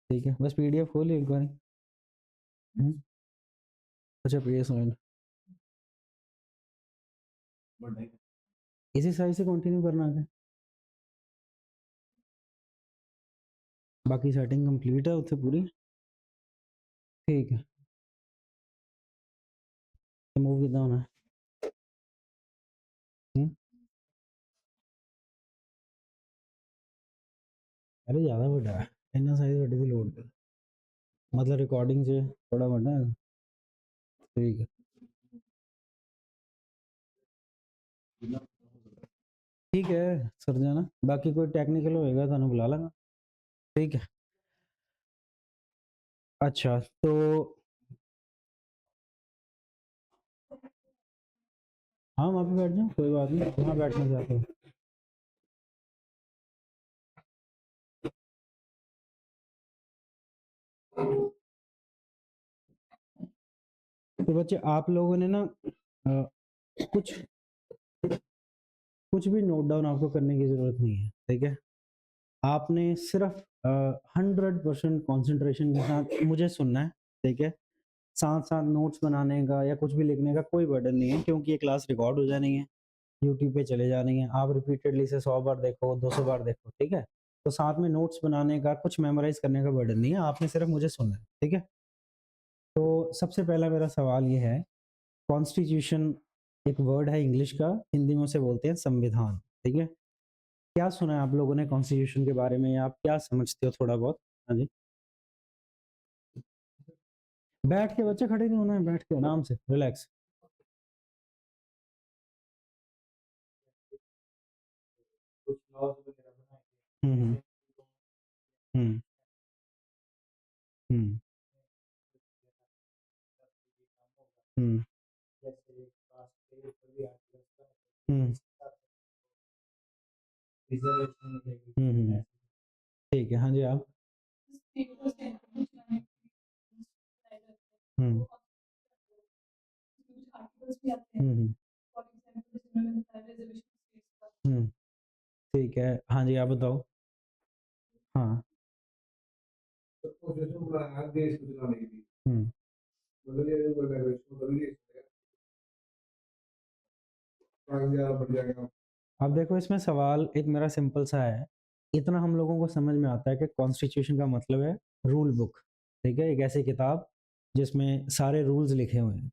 ठीक है, बस पीडीएफ खोली एक बार। अच्छा प्रीवियस लाइन इसी साइज से कंटिन्यू करना है, बाकी सेटिंग कंप्लीट है उत्थे पूरी। ठीक है, मूव कितना होना है? अरे ज़्यादा बड़ा है, इतना साइज बड़ी थी लोड कर, मतलब रिकॉर्डिंग से थोड़ा बड़ा है। ठीक है, ठीक है सर जाना, बाकी कोई टेक्निकल होएगा तो बुला लेंगे। ठीक है, अच्छा तो हाँ वहाँ पे बैठ जाओ, कोई बात नहीं, वहाँ बैठना चाहते हो। तो बच्चे आप लोगों ने ना कुछ कुछ भी नोट डाउन आपको करने की जरूरत नहीं है, ठीक है। आपने सिर्फ 100% कॉन्सेंट्रेशन के साथ मुझे सुनना है, ठीक है। साथ साथ नोट्स बनाने का या कुछ भी लिखने का कोई बर्डन नहीं है, क्योंकि ये क्लास रिकॉर्ड हो जानी है, यूट्यूब पे चले जानी है। आप रिपीटेडली इसे 100 बार देखो, 200 बार देखो, ठीक है। तो साथ में नोट्स बनाने का, कुछ मेमोराइज करने का बर्डन नहीं है, आपने सिर्फ मुझे सुनना है, ठीक है। तो सबसे पहला मेरा सवाल ये है, कॉन्स्टिट्यूशन एक वर्ड है इंग्लिश का, हिंदी में उसे बोलते हैं संविधान, ठीक है। क्या सुना है आप लोगों ने कॉन्स्टिट्यूशन के बारे में, या आप क्या समझते हो थोड़ा बहुत? हाँ जी, बैठ के, बच्चे खड़े नहीं होना है, बैठ के आराम से रिलैक्स। हम्म हम्म हम्म हम्म हम्म हम्म, ठीक है, हाँ जी आप। हम्म हम्म हम्म, ठीक है, हाँ जी आप बताओ। हाँ हम्म, अब देखो इसमें सवाल एक मेरा सिंपल सा है, इतना हम लोगों को समझ में आता है कि कॉन्स्टिट्यूशन का मतलब है रूल बुक, ठीक है, एक ऐसी किताब जिसमें सारे रूल्स लिखे हुए हैं।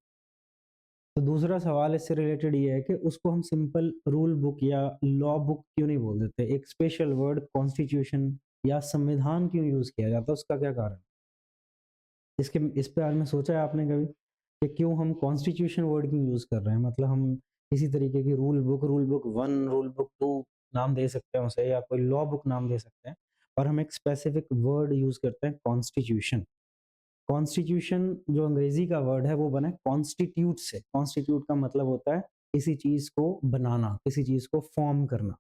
तो दूसरा सवाल इससे रिलेटेड ये है कि उसको हम सिंपल रूल बुक या लॉ बुक क्यों नहीं बोल देते, एक स्पेशल वर्ड कॉन्स्टिट्यूशन या संविधान क्यों यूज किया जाता है, उसका क्या कारण? इसके इस पे आज में सोचा है आपने कभी कि क्यों हम कॉन्स्टिट्यूशन वर्ड क्यों यूज कर रहे हैं? मतलब हम किसी तरीके की rule book one, rule book two नाम दे सकते हैं उसे, या कोई लॉ बुक नाम दे सकते हैं, और हम एक स्पेसिफिक वर्ड यूज करते हैं कॉन्स्टिट्यूशन। कॉन्स्टिट्यूशन जो अंग्रेजी का वर्ड है वो बना है कॉन्स्टिट्यूट से। कॉन्स्टिट्यूट का मतलब होता है किसी चीज को बनाना, किसी चीज को फॉर्म करना।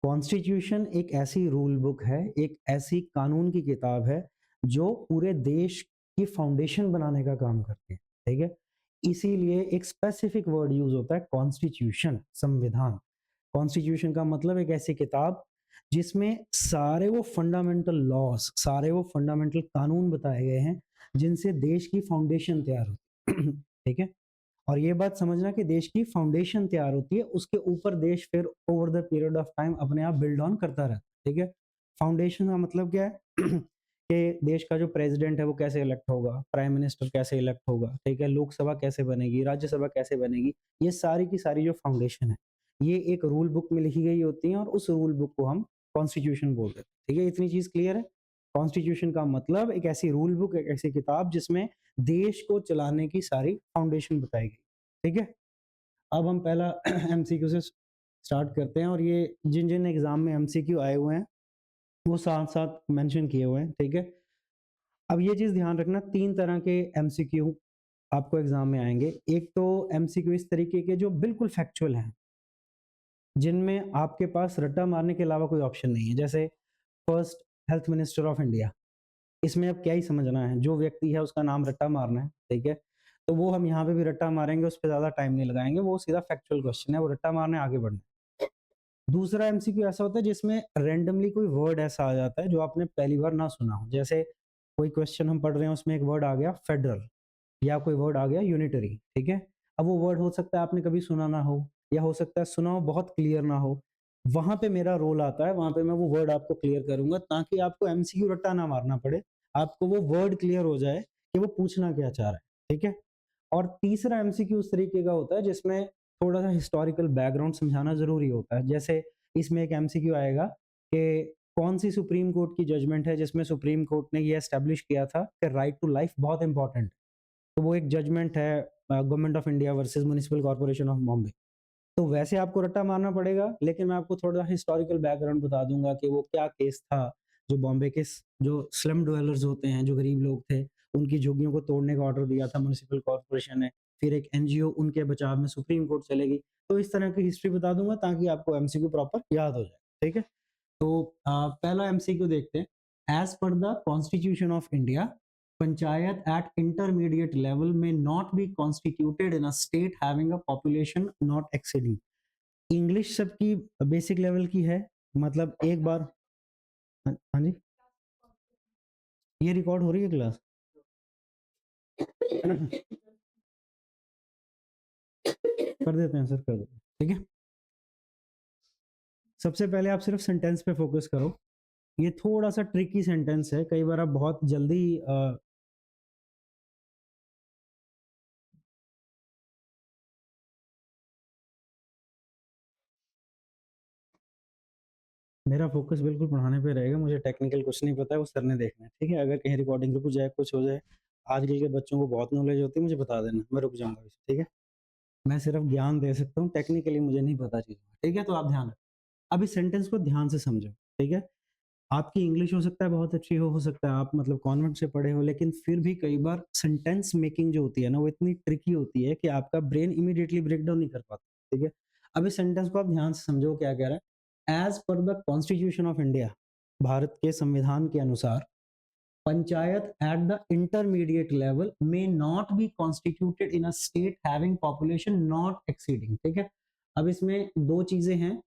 कॉन्स्टिट्यूशन एक ऐसी रूल बुक है, एक ऐसी कानून की किताब है जो पूरे देश की फाउंडेशन बनाने का काम करती है, ठीक है। इसीलिए एक स्पेसिफिक वर्ड यूज होता है कॉन्स्टिट्यूशन, संविधान। कॉन्स्टिट्यूशन का मतलब एक ऐसी किताब जिसमें सारे वो फंडामेंटल लॉस, सारे वो फंडामेंटल कानून बताए गए हैं जिनसे देश की फाउंडेशन तैयार होती है ठीक है। और ये बात समझना कि देश की फाउंडेशन तैयार होती है, उसके ऊपर देश फिर over the period of time अपने आप बिल्ड ऑन करता रहता है, ठीक है। फाउंडेशन का मतलब क्या है कि देश का जो प्रेसिडेंट है वो कैसे इलेक्ट होगा, प्राइम मिनिस्टर कैसे इलेक्ट होगा, ठीक है, लोकसभा कैसे बनेगी, राज्यसभा कैसे बनेगी, ये सारी की सारी जो फाउंडेशन है ये एक रूल बुक में लिखी गई होती है, और उस रूल बुक को हम कॉन्स्टिट्यूशन बोलते हैं, ठीक है। इतनी चीज क्लियर है? कॉन्स्टिट्यूशन का मतलब एक ऐसी रूल बुक, एक ऐसी किताब जिसमें देश को चलाने की सारी फाउंडेशन बताई गई, ठीक है। अब हम पहला एमसीक्यू से स्टार्ट करते हैं, और ये जिन जिन एग्जाम में एमसीक्यू आए हुए हैं वो साथ साथ मेंशन किए हुए हैं, ठीक है। अब ये चीज ध्यान रखना, तीन तरह के एमसीक्यू आपको एग्जाम में आएंगे। एक तो एमसीक्यू इस तरीके के जो बिल्कुल फैक्चुअल हैं, जिनमें आपके पास रट्टा मारने के अलावा कोई ऑप्शन नहीं है, जैसे first health minister of India. इसमें अब क्या ही समझना है, जो व्यक्ति है उसका नाम रट्टा मारना है, ठीक है। तो वो हम यहाँ पे भी रट्टा मारेंगे, उस पर ज्यादा टाइम नहीं लगाएंगे, वो सीधा फैक्चुअल क्वेश्चन है, वो रट्टा मारने आगे बढ़ना है। दूसरा एमसीक्यू ऐसा होता है जिसमें रैंडमली कोई वर्ड ऐसा आ जाता है जो आपने पहली बार ना सुना हो। जैसे कोई क्वेश्चन हम पढ़ रहे हैं, उसमें एक वर्ड आ गया फेडरल, या कोई वर्ड आ गया यूनिटरी, ठीक है? अब वो वर्ड हो सकता है आपने कभी सुना ना हो, या हो सकता है सुना हो, बहुत क्लियर ना हो। वहाँ पे मेरा रोल आता है, वहाँ पे मैं वो वर्ड आपको क्लियर करूँगा ताकि आपको एमसीक्यू रट्टा ना मारना पड़े। आपको वो वर्ड क्लियर हो जाए कि वो पूछना क्या चाह रहा है, ठीक है? और तीसरा एमसीक्यू उस तरीके का होता है जिसमें थोड़ा-सा हिस्टोरिकल बैकग्राउंड समझाना ज़रूरी होता है। जैसे इसमें एक एमसीक्यू आएगा कि कौन-सी सुप्रीम कोर्ट की जजमेंट है जिसमें सुप्रीम कोर्ट ने ये एस्टेब्लिश किया था कि राइट टू लाइफ बहुत इम्पोर्टेंट है। तो वो एक जजमेंट है government of India versus municipal corporation of Bombay. तो वैसे आपको रट्टा मारना पड़ेगा, लेकिन मैं आपको थोड़ा हिस्टोरिकल बैकग्राउंड बता दूँगा कि वो क्या केस था, जो बॉम्बे के जो स्लम ड्वेलर्स होते हैं, जो गरीब लोग थे, उनकी झुग्गियों को तोड़ने का ऑर्डर दिया था म्युनिसिपल कॉर्पोरेशन ने। फिर एक एनजीओ उनके बचाव में सुप्रीम कोर्ट चलेगी। तो इस तरह की हिस्ट्री बता दूँगा ताकि आपको एमसीक्यू प्रॉपर याद हो जाए, ठीक है? तो पहला एमसीक्यू देखते हैं। As per the constitution of India, panchayat at intermediate level may not be constituted in a state having a population not exceeding. English सबकी बेसिक लेवल की है, मतलब एक बार हाँ जी, ये रिकॉर्ड हो रही है क्लास? कर देते हैं सर, कर देते हैं, ठीक है? सबसे पहले आप सिर्फ सेंटेंस पे फोकस करो। ये थोड़ा-सा ट्रिकी सेंटेंस है, कई बार आप बहुत जल्दी मेरा फ़ोकस बिल्कुल पढ़ाने पे रहेगा, मुझे टेक्निकल कुछ नहीं पता है, वो सर ने देखना है, ठीक है? अगर कहीं रिकॉर्डिंग रुक जाए, कुछ हो जाए, आजकल के बच्चों को बहुत नॉलेज होती है, मुझे बता देना, मैं रुक जाऊँगा, ठीक है? मैं सिर्फ ज्ञान दे सकता हूँ, टेक्निकली मुझे नहीं पता चीज़ें, ठीक है? तो आप ध्यान रखें। अब इस सेंटेंस को ध्यान से समझो, ठीक है? आपकी इंग्लिश हो सकता है बहुत अच्छी हो सकता है आप मतलब कॉन्वेंट से पढ़े हो, लेकिन फिर भी कई बार सेंटेंस मेकिंग जो होती है ना, वो इतनी ट्रिकी होती है कि आपका ब्रेन इमीडिएटली ब्रेक डाउन नहीं कर पाता, ठीक है? अब इस सेंटेंस को आप ध्यान से समझो क्या कह रहा है। As per the constitution of India, Bharat के संविधान के अनुसार, panchayat at the intermediate level may not be constituted in a state having population not exceeding, ठीक है? अब इसमें 2 चीज़ें हैं।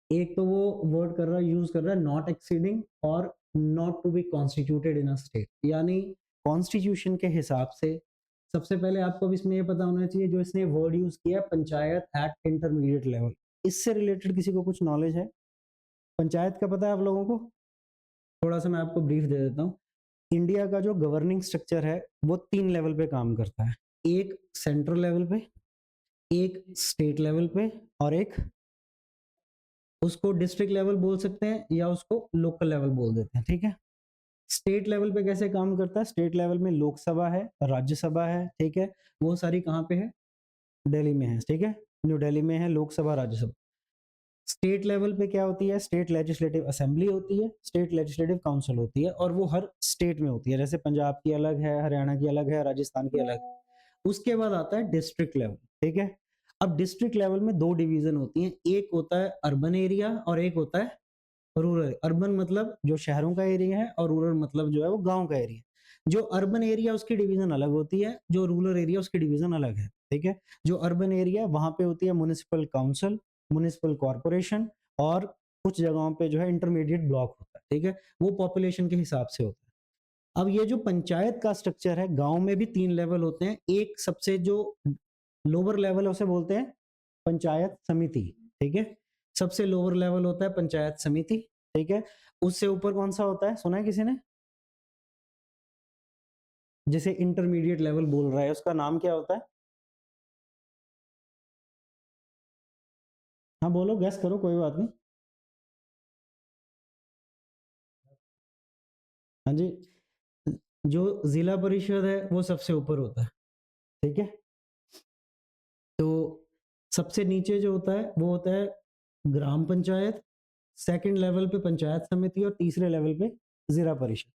एक तो वो वर्ड कर रहा है, यूज कर रहा है नॉट एक्सीडिंग और not to be constituted in a state, यानी कॉन्स्टिट्यूशन के हिसाब से सबसे पहले आपको अब इसमें ये पता होना चाहिए जो इसने वर्ड यूज किया पंचायत एट इंटरमीडिएट लेवल, इससे रिलेटेड किसी को कुछ नॉलेज है? पंचायत का पता है आप लोगों को? थोड़ा सा मैं आपको ब्रीफ दे देता हूँ। इंडिया का जो गवर्निंग स्ट्रक्चर है वो 3 लेवल पे काम करता है। एक सेंट्रल लेवल पे, एक स्टेट लेवल पे और एक उसको डिस्ट्रिक्ट लेवल बोल सकते हैं या उसको लोकल लेवल बोल देते हैं, ठीक है? स्टेट लेवल पे कैसे काम करता है? स्टेट लेवल में लोकसभा है, राज्यसभा है, ठीक है? वो सारी कहाँ पे है? दिल्ली में है, ठीक है? न्यू दिल्ली में है लोकसभा, राज्यसभा। स्टेट लेवल पे क्या होती है? स्टेट लेजिस्लेटिव असेंबली होती है, स्टेट लेजिस्लेटिव काउंसिल होती है और वो हर स्टेट में होती है। जैसे पंजाब की अलग है, हरियाणा की अलग है, राजस्थान की अलग है। उसके बाद आता है डिस्ट्रिक्ट लेवल, ठीक है? अब डिस्ट्रिक्ट लेवल में 2 डिवीजन होती हैं, एक होता है अर्बन एरिया और एक होता है रूरल। अर्बन मतलब जो शहरों का एरिया है और रूरल मतलब जो है वो गाँव का एरिया। जो अर्बन एरिया उसकी डिवीज़न अलग होती है, जो रूरल एरिया उसकी डिवीज़न अलग है, ठीक है? जो अर्बन एरिया वहाँ पे होती है म्युनिसिपल काउंसिल, म्युनिसिपल कॉर्पोरेशन और कुछ जगहों पे जो है इंटरमीडिएट ब्लॉक होता है, ठीक है? वो पॉपुलेशन के हिसाब से होता है। अब ये जो पंचायत का स्ट्रक्चर है, गाँव में भी 3 लेवल होते हैं। एक सबसे जो लोअर लेवल है उसे बोलते हैं पंचायत समिति, ठीक है? सबसे लोअर लेवल होता है पंचायत समिति, ठीक है? उससे ऊपर कौन-सा होता है, सुना है किसी ने? जिसे इंटरमीडिएट लेवल बोल रहा है, उसका नाम क्या होता है? हाँ, बोलो, गेस करो, कोई बात नहीं। हाँ जी, जो जिला परिषद है, वो सबसे ऊपर होता है, ठीक है? तो सबसे नीचे जो होता है, वो होता है ग्राम पंचायत, सेकंड लेवल पे पंचायत समिति और तीसरे लेवल पे जिला परिषद।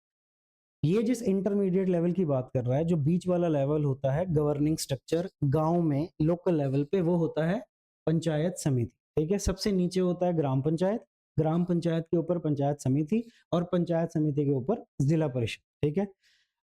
ये जिस इंटरमीडिएट लेवल की बात कर रहा है, जो बीच वाला लेवल होता है गवर्निंग स्ट्रक्चर गाँव में लोकल लेवल पे, वो होता है पंचायत समिति, ठीक है? सबसे नीचे होता है ग्राम पंचायत के ऊपर पंचायत समिति और पंचायत समिति के ऊपर जिला परिषद, ठीक है?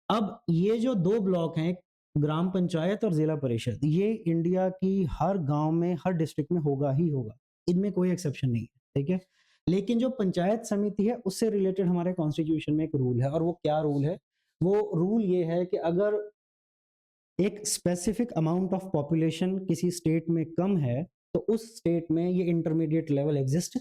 अब ये जो 2 ब्लॉक हैं, ग्राम पंचायत और जिला परिषद, ये इंडिया की हर गाँव में, हर डिस्ट्रिक्ट में होगा ही होगा। इनमें कोई एक्सेप्शन नहीं है, ठीक है? लेकिन जो पंचायत समिति है उससे रिलेटेड हमारे कॉन्स्टिट्यूशन में एक रूल है, और वो क्या रूल है? वो रूल ये है कि अगर एक स्पेसिफिक अमाउंट ऑफ पॉपुलेशन किसी स्टेट में कम है, तो उस स्टेट में ये इंटरमीडिएट लेवल एग्जिस्ट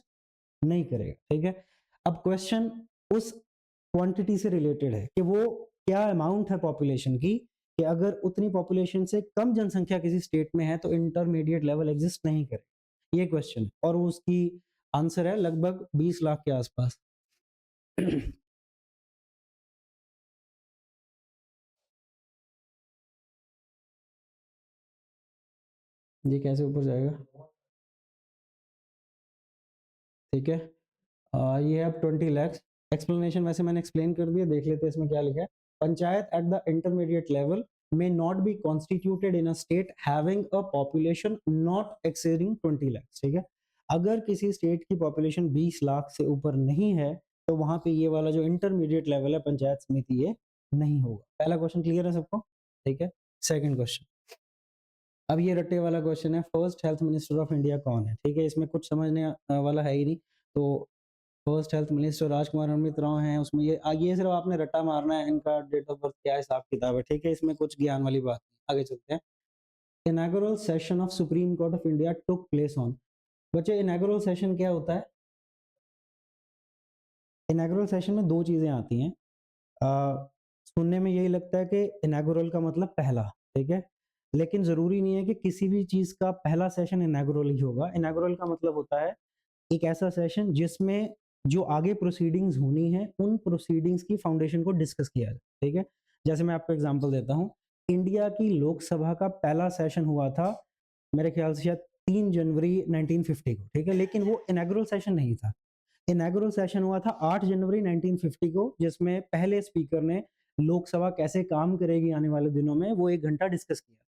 नहीं करेगा, ठीक है? अब क्वेश्चन उस क्वांटिटी से रिलेटेड है कि वो क्या अमाउंट है पॉपुलेशन की, कि अगर उतनी पॉपुलेशन से कम जनसंख्या किसी स्टेट में है तो इंटरमीडिएट लेवल एग्जिस्ट नहीं करे, ये क्वेश्चन, और उसकी आंसर है लगभग 20 लाख के आसपास। ये कैसे ऊपर जाएगा? ठीक है, ये अब 20 lakhs। एक्सप्लेनेशन वैसे मैंने एक्सप्लेन कर दिया, देख लेते हैं इसमें क्या लिखा है। Panchayat at the intermediate level may not be constituted in a state having a population not exceeding 20 lakhs, ठीक है? अगर किसी स्टेट की पॉपुलेशन 20 लाख से ऊपर नहीं है तो वहां पे ये वाला जो इंटरमीडिएट लेवल है पंचायत समिति, ये नहीं होगा। पहला क्वेश्चन क्लियर है सबको? ठीक है, सेकंड क्वेश्चन। अब ये रट्टे वाला क्वेश्चन है, first health minister of India कौन है? ठीक है, इसमें कुछ समझने वाला है ही नहीं। तो फर्स्ट हेल्थ मिनिस्टर राजकुमार अमृत राव हैं, उसमें ये सिर्फ आपने रट्टा मारना है, इनका डेट ऑफ बर्थ क्या हिसाब किताब है, ठीक है? इसमें कुछ ज्ञान वाली बात नहीं। आगे चलते हैं। Inaugural session of supreme court of India took place on. बच्चे, इनॉग्रल सेशन क्या होता है? इनॉग्रल सेशन में दो चीजें आती हैं। सुनने में यही लगता है कि इनॉग्रल का मतलब पहला, ठीक है? लेकिन जरूरी नहीं है कि किसी भी चीज का पहला सेशन इनॉग्रल ही होगा। इनॉग्रल का मतलब होता है एक ऐसा सेशन जिसमें जो आगे प्रोसीडिंग्स होनी है उन प्रोसीडिंग्स की फाउंडेशन को डिस्कस किया जाए, ठीक है? जैसे मैं आपको एग्जांपल देता हूं, इंडिया की लोकसभा का पहला सेशन हुआ था मेरे ख्याल से शायद 3 जनवरी 1950 को, ठीक है? लेकिन वो इनॉग्रल सेशन नहीं था। इनॉग्रल सेशन हुआ था 8 जनवरी 1950 को, जिसमें पहले स्पीकर ने लोकसभा कैसे काम करेगी आने वाले दिनों में वो 1 घंटा डिस्कस किया।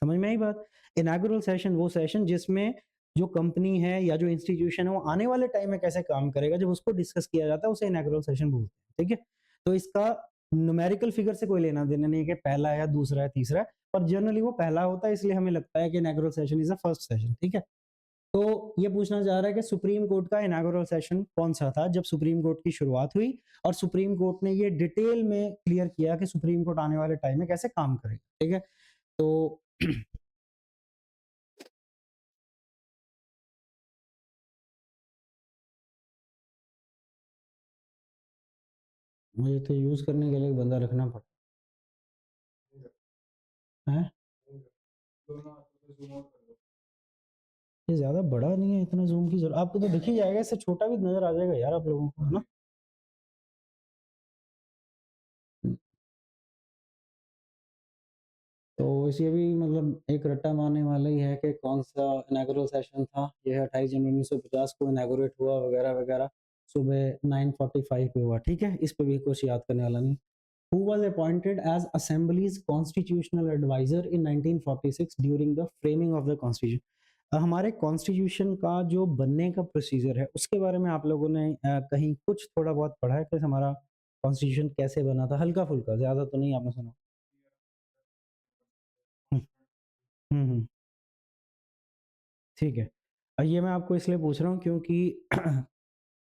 समझ में आई बात? इनॉग्रल सेशन वो सेशन जिसमें जो कंपनी है या जो इंस्टीट्यूशन है वो आने वाले टाइम में कैसे काम करेगा, जब उसको डिस्कस किया जाता है उसे इनॉग्रल सेशन बोलते हैं, ठीक है? तो इसका न्यूमेरिकल फिगर से कोई लेना देना नहीं है कि पहला है या दूसरा है तीसरा है, पर जनरली वो पहला होता है, इसलिए हमें लगता है कि inaugural session is the first session, ठीक है? तो ये पूछना चाह रहा है कि सुप्रीम कोर्ट का इनॉग्रल सेशन कौन सा था जब सुप्रीम कोर्ट की शुरुआत हुई, और सुप्रीम कोर्ट ने ये डिटेल में क्लियर किया कि सुप्रीम कोर्ट आने वाले टाइम में कैसे काम करेगा, ठीक है? तो मुझे तो यूज करने के लिए एक बंदा रखना पड़ता है। ये ज्यादा बड़ा नहीं है, इतना जूम की जरूरत आपको तो दिख ही जाएगा, इससे छोटा भी नजर आ जाएगा यार आप लोगों को, है ना? तो इसे भी मतलब एक रट्टा मारने वाला ही है कि कौन सा इनॉग्रल सेशन था। यह 28 जनवरी 1950 को इनॉग्रेट हुआ वगैरह वगैरह, सुबह 9:45 पे हुआ, ठीक है? इस पे भी कुछ याद करने वाला नहीं। Who was appointed as Assembly's constitutional advisor in 1946 during the framing of the Constitution? हमारे कॉन्स्टिट्यूशन का जो बनने का प्रोसीजर है उसके बारे में आप लोगों ने कहीं कुछ थोड़ा बहुत पढ़ा है कि हमारा कॉन्स्टिट्यूशन कैसे बना था? हल्का फुल्का, ज्यादा तो नहीं आपने सुना? हम्म हम्म। ठीक है, ये मैं आपको इसलिए पूछ रहा हूँ क्योंकि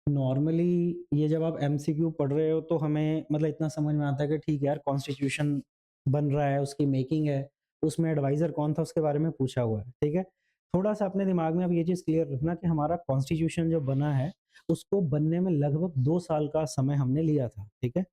नॉर्मली ये जब आप एमसीक्यू पढ़ रहे हो तो हमें मतलब इतना समझ में आता है कि ठीक है यार, कॉन्स्टिट्यूशन बन रहा है, उसकी मेकिंग है, उसमें एडवाइजर कौन था उसके बारे में पूछा हुआ है, ठीक है? थोड़ा सा अपने दिमाग में अब ये चीज क्लियर रखना कि हमारा कॉन्स्टिट्यूशन जो बना है उसको बनने में लगभग 2 साल का समय हमने लिया था, ठीक है?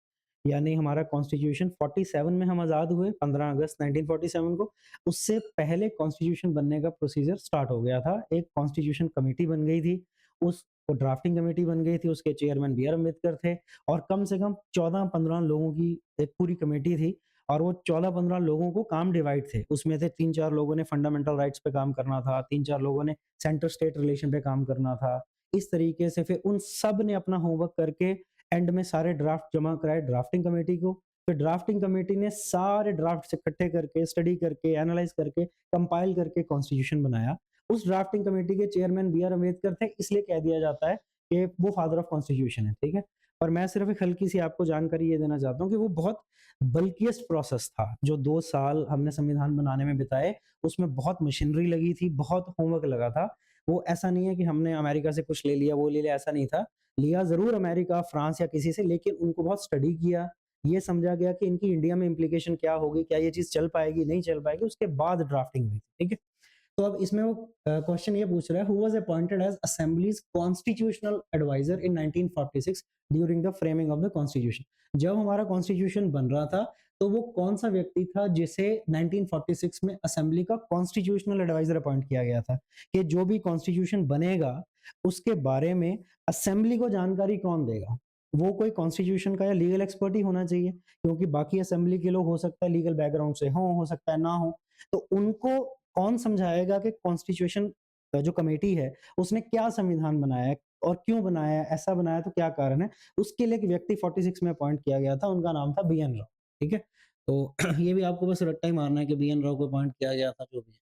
यानी हमारा कॉन्स्टिट्यूशन 47 में हम आज़ाद हुए, 15 अगस्त 1947 को। उससे पहले कॉन्स्टिट्यूशन बनने का प्रोसीजर स्टार्ट हो गया था। एक कॉन्स्टिट्यूशन कमेटी बन गई थी, उस ड्राफ्टिंग कमेटी बन गई थी, उसके चेयरमैन बी आर अम्बेडकर थे, और कम से कम 14-15 लोगों की एक पूरी कमेटी थी, और वो 14-15 लोगों को काम डिवाइड थे। उसमें से 3-4 लोगों ने फंडामेंटल राइट्स पे काम करना था, 3-4 लोगों ने सेंटर स्टेट रिलेशन पे काम करना था। इस तरीके से फिर उन सब ने अपना होमवर्क करके एंड में सारे ड्राफ्ट जमा कराए ड्राफ्टिंग कमेटी को। फिर ड्राफ्टिंग कमेटी ने सारे ड्राफ्ट इकट्ठे करके, स्टडी करके, एनालाइज करके, कंपाइल करके कॉन्स्टिट्यूशन बनाया। उस ड्राफ्टिंग कमेटी के चेयरमैन बी आर अम्बेडकर थे, इसलिए कह दिया जाता है कि वो फादर ऑफ कॉन्स्टिट्यूशन है, ठीक है? और मैं सिर्फ एक हल्की सी आपको जानकारी ये देना चाहता हूँ कि वो बहुत बल्किएस्ट प्रोसेस था जो 2 साल हमने संविधान बनाने में बिताए। उसमें बहुत मशीनरी लगी थी, बहुत होमवर्क लगा था। वो ऐसा नहीं है कि हमने अमेरिका से कुछ ले लिया, वो ले लिया, ऐसा नहीं था। लिया ज़रूर अमेरिका, फ्रांस या किसी से, लेकिन उनको बहुत स्टडी किया, ये समझा गया कि इनकी इंडिया में इम्प्लीकेशन क्या होगी, क्या ये चीज़ चल पाएगी, नहीं चल पाएगी, उसके बाद ड्राफ्टिंग हुई, ठीक है? तो अब इसमें वो क्वेश्चन ये पूछ रहा है, who was appointed as assemblies constitutional adviser in 1946 during the framing of the constitution. जब हमारा कॉन्स्टिट्यूशन बन रहा था तो वो कौन सा व्यक्ति था जिसे 1946 में असेंबली का कॉन्स्टिट्यूशनल एडवाइजर अपॉइंट किया गया था, कि जो भी कॉन्स्टिट्यूशन बनेगा उसके बारे में असेंबली को जानकारी कौन देगा? वो कोई कॉन्स्टिट्यूशन का या लीगल एक्सपर्ट ही होना चाहिए, क्योंकि बाकी असेंबली के लोग हो सकता है लीगल बैकग्राउंड से हो सकता है ना हो। तो उनको कौन समझाएगा कि कॉन्स्टिट्यूशन जो कमेटी है उसने क्या संविधान बनाया है और क्यों बनाया है, ऐसा बनाया तो क्या कारण है? उसके लिए एक व्यक्ति 46 में अपॉइंट किया गया था, उनका नाम था बीएन राव, ठीक है? तो ये भी आपको बस रट्टा ही मारना है कि बीएन राव को अपॉइंट किया गया था, जो भी है।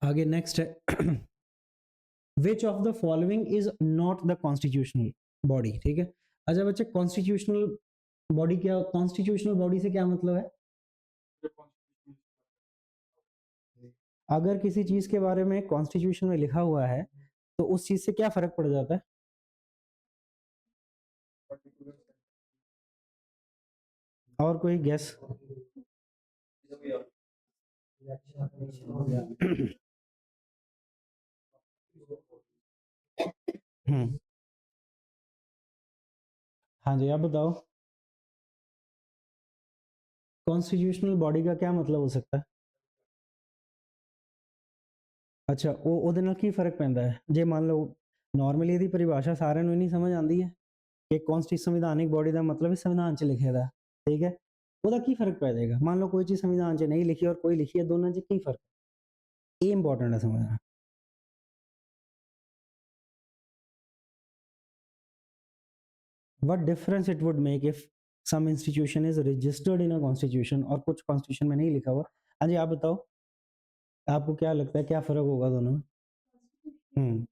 आगे नेक्स्ट है which of the following is not the constitutional body, ठीक है? अच्छा बच्चे, कॉन्स्टिट्यूशनल बॉडी क्या, कॉन्स्टिट्यूशनल बॉडी से क्या मतलब है? अगर किसी चीज के बारे में कॉन्स्टिट्यूशन में लिखा हुआ है तो उस चीज से क्या फर्क पड़ जाता है? और कोई गेस? हम्म, हाँ जी, आप बताओ। कॉन्स्टिट्यूशनल बॉडी का क्या मतलब हो सकता है? अच्छा, ਉਹ ਉਹਦੇ ਨਾਲ ਕੀ ਫਰਕ ਪੈਂਦਾ ਹੈ ਜੇ ਮੰਨ ਲਓ ਨਾਰਮਲੀ ਇਹਦੀ ਪਰਿਭਾਸ਼ਾ ਸਾਰਿਆਂ ਨੂੰ ਨਹੀਂ ਸਮਝ ਆਉਂਦੀ ਹੈ ਕਿ ਕੌਨਸਟੀ ਸੰਵਿਧਾਨਿਕ ਬੋਡੀ ਦਾ ਮਤਲਬ ਹੈ ਸੰਵਿਧਾਨ 'ਚ ਲਿਖਿਆ ਦਾ, ਠੀਕ ਹੈ? ਉਹਦਾ ਕੀ ਫਰਕ ਪੈ ਜਾਏਗਾ? ਮੰਨ ਲਓ ਕੋਈ ਚੀਜ਼ ਸੰਵਿਧਾਨ 'ਚ ਨਹੀਂ ਲਿਖੀ ਔਰ ਕੋਈ ਲਿਖੀ ਹੈ, ਦੋਨਾਂ 'ਚ ਕੀ ਫਰਕ? ਇਹ ਇੰਪॉर्टेंट है समझना। What difference it would make if some institution is registered in a constitution और कुछ कॉन्स्टिट्यूशन में नहीं लिखा हुआ? हाँ जी, आप बताओ, आपको क्या लगता है क्या फर्क होगा दोनों में? हम्म,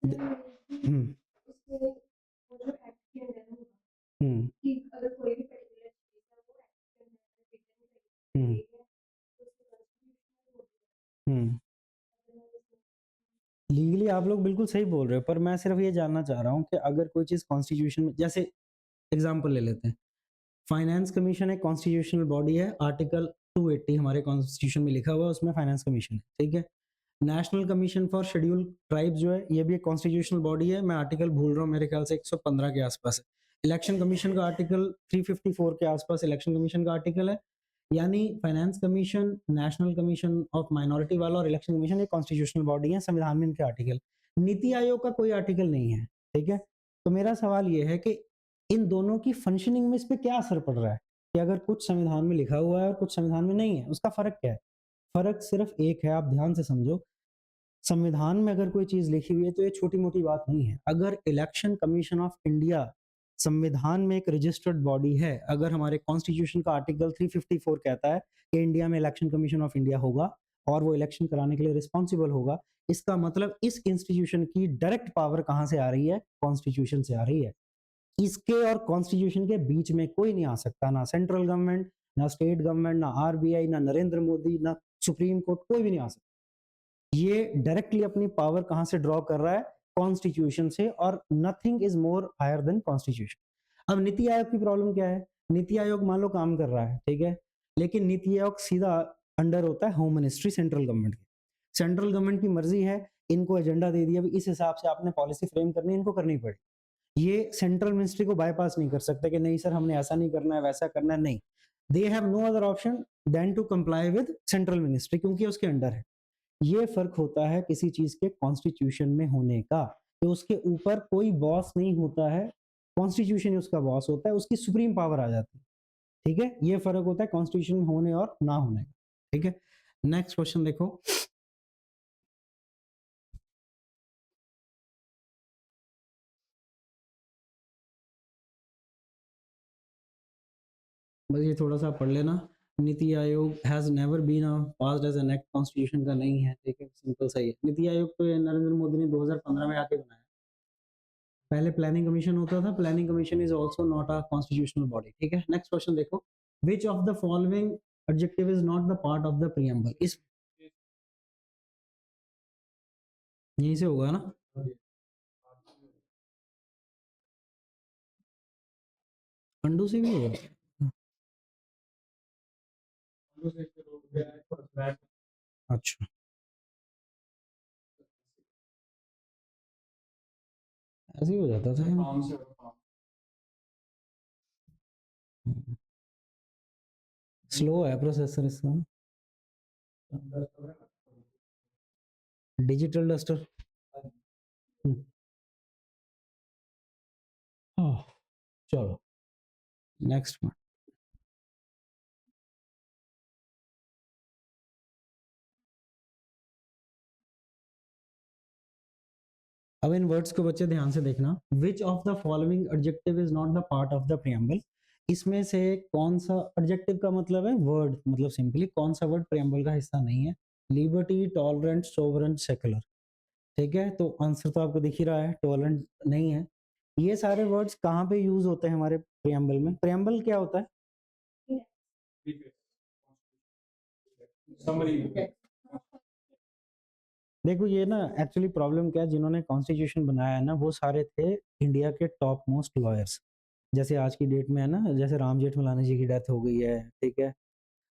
हम्म, हम्म, हम्म, हम्म। लीगली आप लोग बिल्कुल सही बोल रहे हो, पर मैं सिर्फ ये जानना चाह रहा हूँ कि अगर कोई चीज कॉन्स्टिट्यूशन में, जैसे एग्जांपल ले लेते हैं, फाइनेंस कमीशन एक कॉन्स्टिट्यूशनल बॉडी है, आर्टिकल 280 हमारे कॉन्स्टिट्यूशन में लिखा हुआ है, उसमें फाइनेंस कमीशन है, ठीक है? National commission for schedule tribes जो है, ये भी एक कॉन्स्टिट्यूशनल बॉडी है, मैं आर्टिकल भूल रहा हूँ, मेरे ख्याल से 115 के आसपास है। इलेक्शन कमीशन का आर्टिकल 354 के आसपास इलेक्शन कमीशन का आर्टिकल है। यानी finance commission, national commission of minority वाला और इलेक्शन कमीशन, ये कॉन्स्टिट्यूशनल बॉडी है, संविधान में इनके आर्टिकल। नीति आयोग का कोई आर्टिकल नहीं है, ठीक है? तो मेरा सवाल ये है कि इन दोनों की फंक्शनिंग में इस पे क्या असर पड़ रहा है कि अगर कुछ संविधान में लिखा हुआ है और कुछ संविधान में नहीं है, उसका फर्क क्या है? फर्क सिर्फ एक है, आप ध्यान से समझो। संविधान में अगर कोई चीज लिखी हुई है तो ये छोटी मोटी बात नहीं है। अगर इलेक्शन कमीशन ऑफ इंडिया संविधान में एक रजिस्टर्ड बॉडी है, अगर हमारे कॉन्स्टिट्यूशन का आर्टिकल 354 कहता है कि इंडिया में इलेक्शन कमीशन ऑफ इंडिया होगा और वो इलेक्शन कराने के लिए रिस्पॉन्सिबल होगा, इसका मतलब इस इंस्टीट्यूशन की डायरेक्ट पावर कहां से आ रही है? कॉन्स्टिट्यूशन से आ रही है। इसके और कॉन्स्टिट्यूशन के बीच में कोई नहीं आ सकता, ना सेंट्रल गवर्नमेंट, ना स्टेट गवर्नमेंट, ना आरबीआई, ना नरेंद्र मोदी, ना सुप्रीम कोर्ट, कोई भी नहीं आ सकता। ये डायरेक्टली अपनी पावर कहां से ड्रॉ कर रहा है? कॉन्स्टिट्यूशन से, और nothing is more higher than constitution. अब नीति आयोग की प्रॉब्लम क्या है? नीति आयोग मान लो काम कर रहा है, ठीक है, लेकिन नीति आयोग सीधा अंडर होता है होम मिनिस्ट्री, सेंट्रल गवर्नमेंट की। सेंट्रल गवर्नमेंट की मर्जी है, इनको एजेंडा दे दिया, इस हिसाब से आपने पॉलिसी फ्रेम करनी है, इनको करनी पड़े। ये सेंट्रल मिनिस्ट्री को बाईपास नहीं कर सकते कि नहीं सर हमने ऐसा नहीं करना है, वैसा करना है, नहीं। They have no other option than to comply with central ministry, क्योंकि उसके अंडर है। ये फर्क होता है किसी चीज के कॉन्स्टिट्यूशन में होने का, कि उसके ऊपर कोई बॉस नहीं होता है, कॉन्स्टिट्यूशन ही उसका बॉस होता है, उसकी सुप्रीम पावर आ जाती है, ठीक है? ये फर्क होता है कॉन्स्टिट्यूशन में होने और ना होने का, ठीक है? नेक्स्ट क्वेश्चन देखो। बस ये थोड़ा सा पढ़ लेना। NITI Aayog has never been passed as an act, constitution का नहीं है, ठीक है? सिंपल सही है। नीति आयोग तो नरेंद्र मोदी ने 2015 में आके बनाया। पहले प्लानिंग कमीशन होता था, planning commission is also not a constitutional body, ठीक है? नेक्स्ट क्वेश्चन देखो। Which of the following adjective is not the part of the preamble. इस यहीं से होगा ना? अंडू से भी होगा? अच्छा, ऐसे ही हो जाता था। स्लो है प्रोसेसर इसका। Digital duster. चलो नेक्स्ट। अब इन वर्ड्स को बच्चे ध्यान से देखना। विच of the following adjective is not the part of the preamble. इसमें से कौन सा एडजेक्टिव का मतलब है वर्ड, मतलब सिंपली कौन सा वर्ड प्रियम्बल का हिस्सा नहीं है? Liberty, tolerant, sovereign, secular. ठीक है, तो आंसर तो आपको दिख ही रहा है, टॉलरेंट नहीं है। ये सारे वर्ड्स कहाँ पे यूज होते हैं हमारे प्रियम्बल में? प्रियम्बल क्या होता है? देखो ये ना एक्चुअली प्रॉब्लम क्या है, जिन्होंने कॉन्स्टिट्यूशन बनाया है ना वो सारे थे इंडिया के टॉप मोस्ट लॉयर्स। जैसे आज की डेट में है ना, जैसे राम जेठमलानी जी की डेथ हो गई है, ठीक है,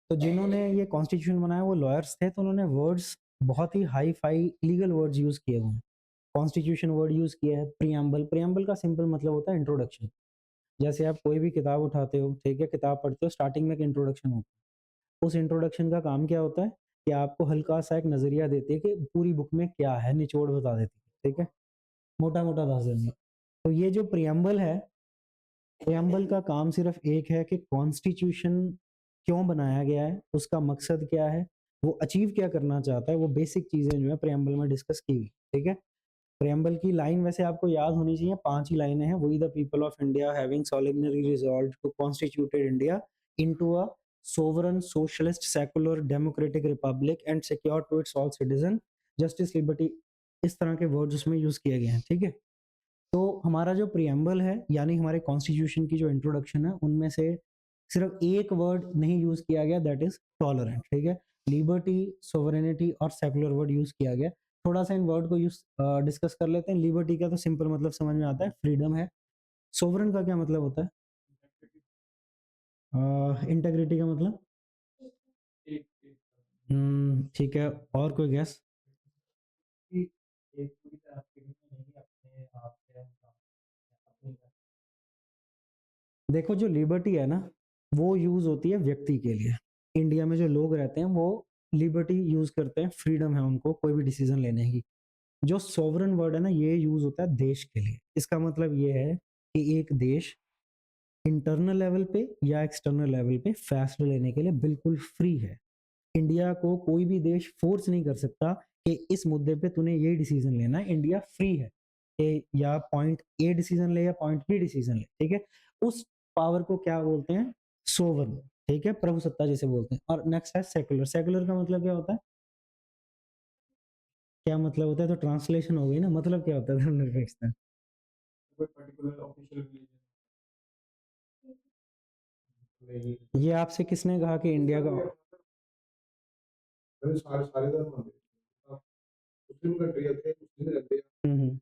तो जिन्होंने ये कॉन्स्टिट्यूशन बनाया वो लॉयर्स थे, तो उन्होंने वर्ड्स बहुत ही hi fi legal words use किए हुए हैं। कॉन्स्टिट्यूशन वर्ड यूज किया है। प्रियम्बल, प्रियम्बल का सिंपल मतलब होता है इंट्रोडक्शन। जैसे आप कोई भी किताब उठाते हो, ठीक है, किताब पढ़ते हो, स्टार्टिंग में एक इंट्रोडक्शन होता है। उस इंट्रोडक्शन का काम क्या होता है कि आपको हल्का सा एक नजरिया देती है कि पूरी बुक में क्या है, निचोड़ बता देती है, ठीक है, मोटा मोटा दस देंगे। तो ये जो प्रियम्बल है, प्रियम्बल का काम सिर्फ एक है कि कॉन्स्टिट्यूशन क्यों बनाया गया है, उसका मकसद क्या है, वो अचीव क्या करना चाहता है, वो बेसिक चीजें जो है प्रियम्बल में डिस्कस की हुई। ठीक है, प्रियम्बल की लाइन वैसे आपको याद होनी चाहिए, 5 ही लाइनें हैं। We the people of India having solemnly resolved to constituted India into a sovereign socialist secular democratic republic and secure to its all citizen justice liberty, इस तरह के वर्ड्स उसमें यूज किए गए हैं। ठीक है, तो हमारा जो प्रियम्बल है यानी हमारे कॉन्स्टिट्यूशन की जो इंट्रोडक्शन है, उनमें से सिर्फ एक वर्ड नहीं यूज किया गया, दैट इज टॉलरेंट। ठीक है, लिबर्टी, सोवरेनिटी और सेकुलर वर्ड यूज किया गया। थोड़ा सा इन वर्ड को यूज डिस्कस कर लेते हैं। लिबर्टी का तो सिंपल मतलब समझ में आता है, फ्रीडम है। सोवरन का क्या मतलब होता है? इंटेग्रिटी का मतलब? ठीक है, और कोई गैस? देखो जो लिबर्टी है ना, वो यूज होती है व्यक्ति के लिए। इंडिया में जो लोग रहते हैं वो लिबर्टी यूज करते हैं, फ्रीडम है उनको कोई भी डिसीजन लेने की। जो सॉवरन वर्ड है ना, ये यूज होता है देश के लिए। इसका मतलब ये है कि एक देश इंटरनल लेवल पे या एक्सटर्नल लेवल पे फैसले लेने के लिए बिल्कुल फ्री है। इंडिया को कोई भी देश फोर्स नहीं कर सकता कि इस मुद्दे पे तूने ये डिसीजन लेना है। इंडिया फ्री है कि या पॉइंट ए डिसीजन ले या पॉइंट बी डिसीजन ले। ठीक है, उस पावर को क्या बोलते हैं? सोवरन। ठीक है, प्रभुसत्ता जिसे बोलते हैं। और नेक्स्ट है सेकुलर। सेकुलर का मतलब क्या होता है? क्या मतलब होता है? तो ट्रांसलेशन हो गई ना, मतलब क्या होता है धर्मनिरपेक्षता? ये आपसे किसने कहा कि इंडिया का? हम्म,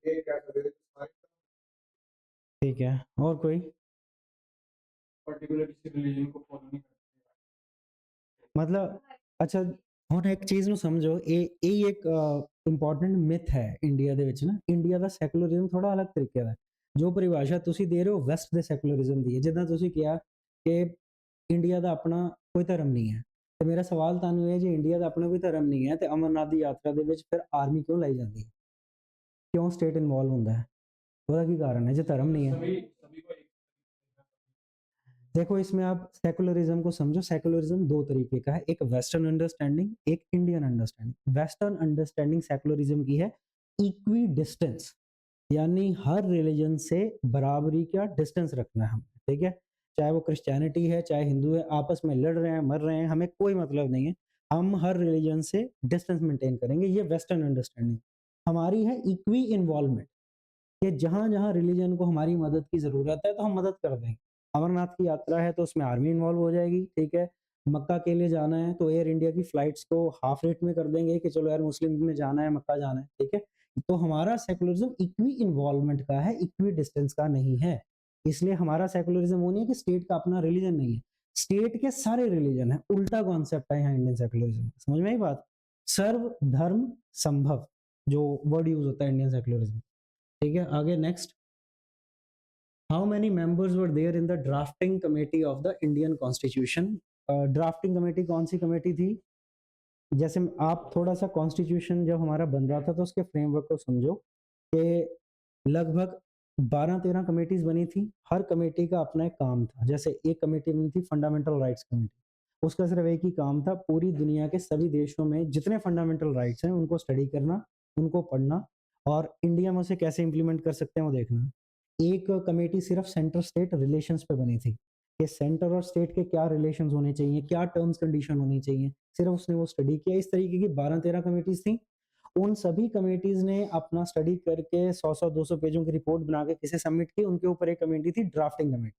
ठीक है, और कोई? मतलब अच्छा, ਹੁਣ ਇੱਕ ਚੀਜ਼ ਨੂੰ ਸਮਝੋ, ਇਹ ਇੱਕ ਇੰਪੋਰਟੈਂਟ ਮਿਥ ਹੈ ਇੰਡੀਆ ਦੇ ਵਿੱਚ ਨਾ। ਇੰਡੀਆ ਦਾ ਸੈਕੂਲਰਿਜ਼ਮ ਥੋੜਾ ਅਲੱਗ ਤਰੀਕੇ ਦਾ ਹੈ। ਜੋ ਪਰਿਭਾਸ਼ਾ ਤੁਸੀਂ ਦੇ ਰਹੇ ਹੋ ਵੈਸਟ ਦੇ ਸੈਕੂਲਰਿਜ਼ਮ ਦੀ ਹੈ। ਜਿੱਦਾਂ ਤੁਸੀਂ ਕਿਹਾ ਕਿ ਇੰਡੀਆ ਦਾ ਆਪਣਾ ਕੋਈ ਧਰਮ ਨਹੀਂ ਹੈ, ਤੇ ਮੇਰਾ ਸਵਾਲ ਤੁਹਾਨੂੰ ਇਹ, ਜੇ ਇੰਡੀਆ ਦਾ ਆਪਣਾ ਕੋਈ ਧਰਮ ਨਹੀਂ ਹੈ ਤੇ ਅਮਰਨਾਥ ਦੀ ਯਾਤਰਾ ਦੇ ਵਿੱਚ ਫਿਰ ਆਰਮੀ ਕਿਉਂ ਲਾਈ ਜਾਂਦੀ ਹੈ? ਕਿਉਂ ਸਟੇਟ ਇਨਵੋਲਵ ਹੁੰਦਾ ਹੈ? ਉਹਦਾ ਕੀ ਕਾਰਨ ਹੈ ਜੇ ਧਰਮ नहीं है? देखो इसमें आप सेकुलरिज्म को समझो। सेकुलरिज्म दो तरीके का है, एक वेस्टर्न अंडरस्टैंडिंग, एक Indian understanding. Western understanding secularism की है इक्वी डिस्टेंस, यानी हर रिलीजन से बराबरी का डिस्टेंस रखना है हमें। ठीक है, चाहे वो क्रिश्चियनिटी है चाहे हिंदू है, आपस में लड़ रहे हैं मर रहे हैं, हमें कोई मतलब नहीं है, हम हर रिलीजन से डिस्टेंस मेंटेन करेंगे। ये वेस्टर्न अंडरस्टैंडिंग। हमारी है इक्वी इन्वॉल्वमेंट, कि जहां जहां रिलीजन को हमारी मदद की जरूरत है तो हम मदद कर देंगे। अमरनाथ की यात्रा है तो उसमें आर्मी इन्वॉल्व हो जाएगी, ठीक है, मक्का के लिए जाना है तो एयर इंडिया की फ्लाइट्स को हाफ रेट में कर देंगे कि चलो यार मुस्लिम में जाना है, मक्का जाना है, ठीक है? तो हमारा सेकुलरिज्म इक्वी इन्वॉल्वमेंट का है, इक्वी डिस्टेंस का नहीं है। इसलिए हमारा सेकुलरिज्म वो नहीं है कि स्टेट का अपना रिलीजन नहीं है। स्टेट के सारे रिलीजन है, उल्टा कॉन्सेप्ट है यहाँ इंडियन सेकुलरिज्म। समझ में आई बात? सर्व धर्म संभव जो वर्ड यूज होता है इंडियन सेकुलरिज्म। ठीक है, आगे next. How many members were there in the drafting committee of the Indian constitution? Drafting committee कौन सी कमेटी थी? जैसे आप थोड़ा सा कॉन्स्टिट्यूशन जब हमारा बन रहा था तो उसके फ्रेमवर्क को समझो कि लगभग 12-13 कमेटीज बनी थी। हर कमेटी का अपना एक काम था। जैसे एक कमेटी बनी थी फंडामेंटल राइट्स कमेटी। उसका सिर्फ एक ही काम था, पूरी दुनिया के सभी देशों में जितने फंडामेंटल राइट्स हैं उनको स्टडी करना, उनको पढ़ना और इंडिया में उसे कैसे इंप्लीमेंट कर सकते हैं वो देखना। एक कमेटी सिर्फ सेंटर स्टेट रिलेशंस पे बनी थी कि सेंटर और स्टेट के क्या रिलेशंस होने चाहिए, क्या टर्म्स कंडीशन होनी चाहिए, सिर्फ उसने वो स्टडी किया। इस तरीके की 12-13 कमेटीज थी। उन सभी कमेटीज ने अपना स्टडी करके 100-100 200 पेजों की रिपोर्ट बना के किसे सबमिट की, उनके ऊपर एक कमेटी थी ड्राफ्टिंग कमेटी।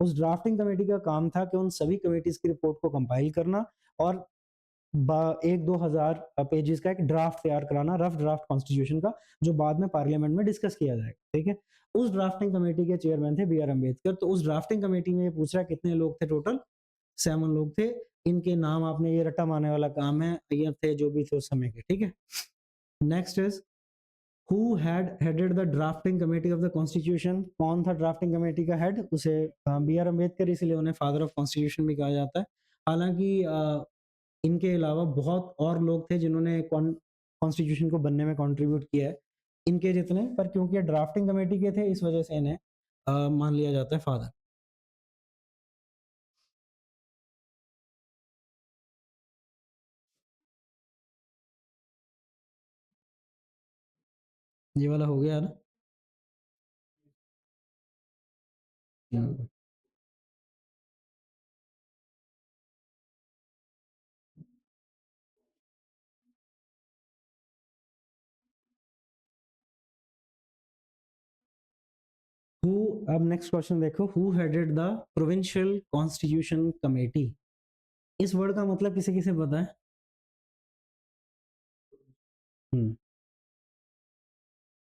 उस ड्राफ्टिंग कमेटी का काम था कि उन सभी कमेटीज की रिपोर्ट को कंपाइल करना और 1-2 हजार पेजेस का एक ड्राफ्ट तैयार कराना, रफ ड्राफ्ट कॉन्स्टिट्यूशन का, जो बाद में पार्लियामेंट में डिस्कस किया जाएगा। ठीक है, उस ड्राफ्टिंग कमेटी के चेयरमैन थे बी आर अम्बेडकर। तो उस ड्राफ्टिंग कमेटी में ये पूछ रहा है कितने लोग थे टोटल? 7 लोग थे। इनके नाम आपने ये रट्टा मारने वाला काम है, ये थे जो भी थे उस समय के। ठीक है, next is who had headed the drafting committee of the constitution? कौन था ड्राफ्टिंग कमेटी का हेड? उसे बी आर अम्बेडकर, इसलिए उन्हें फादर ऑफ कॉन्स्टिट्यूशन भी कहा जाता है। हालांकि इनके अलावा बहुत और लोग थे जिन्होंने कॉन्स्टिट्यूशन को बनने में कंट्रीब्यूट किया है इनके जितने, पर क्योंकि ये ड्राफ्टिंग कमेटी के थे इस वजह से इन्हें मान लिया जाता है फादर। ये वाला हो गया ना? हु, अब नेक्स्ट क्वेश्चन देखो, who headed the provincial constitution committee? इस वर्ड का मतलब किसे किसे पता है?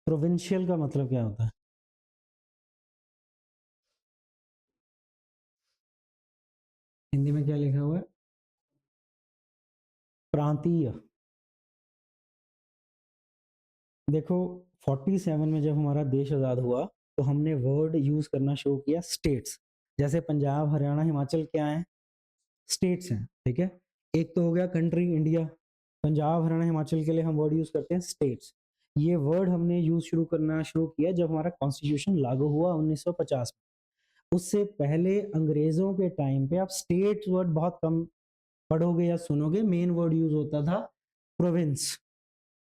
प्रोविंशियल का मतलब क्या होता है? हिंदी में क्या लिखा हुआ है? प्रांतीय। देखो 47 में जब हमारा देश आजाद हुआ तो हमने वर्ड यूज करना शुरू किया स्टेट्स। जैसे पंजाब, हरियाणा, हिमाचल क्या है? स्टेट्स हैं। ठीक है, एक तो हो गया कंट्री इंडिया। पंजाब, हरियाणा, हिमाचल के लिए हम वर्ड यूज करते हैं स्टेट्स। ये वर्ड हमने यूज शुरू करना शुरू किया जब हमारा कॉन्स्टिट्यूशन लागू हुआ 1950 में। उससे पहले अंग्रेजों के टाइम पे आप स्टेट वर्ड बहुत कम पढ़ोगे या सुनोगे। मेन वर्ड यूज होता था प्रोविंस।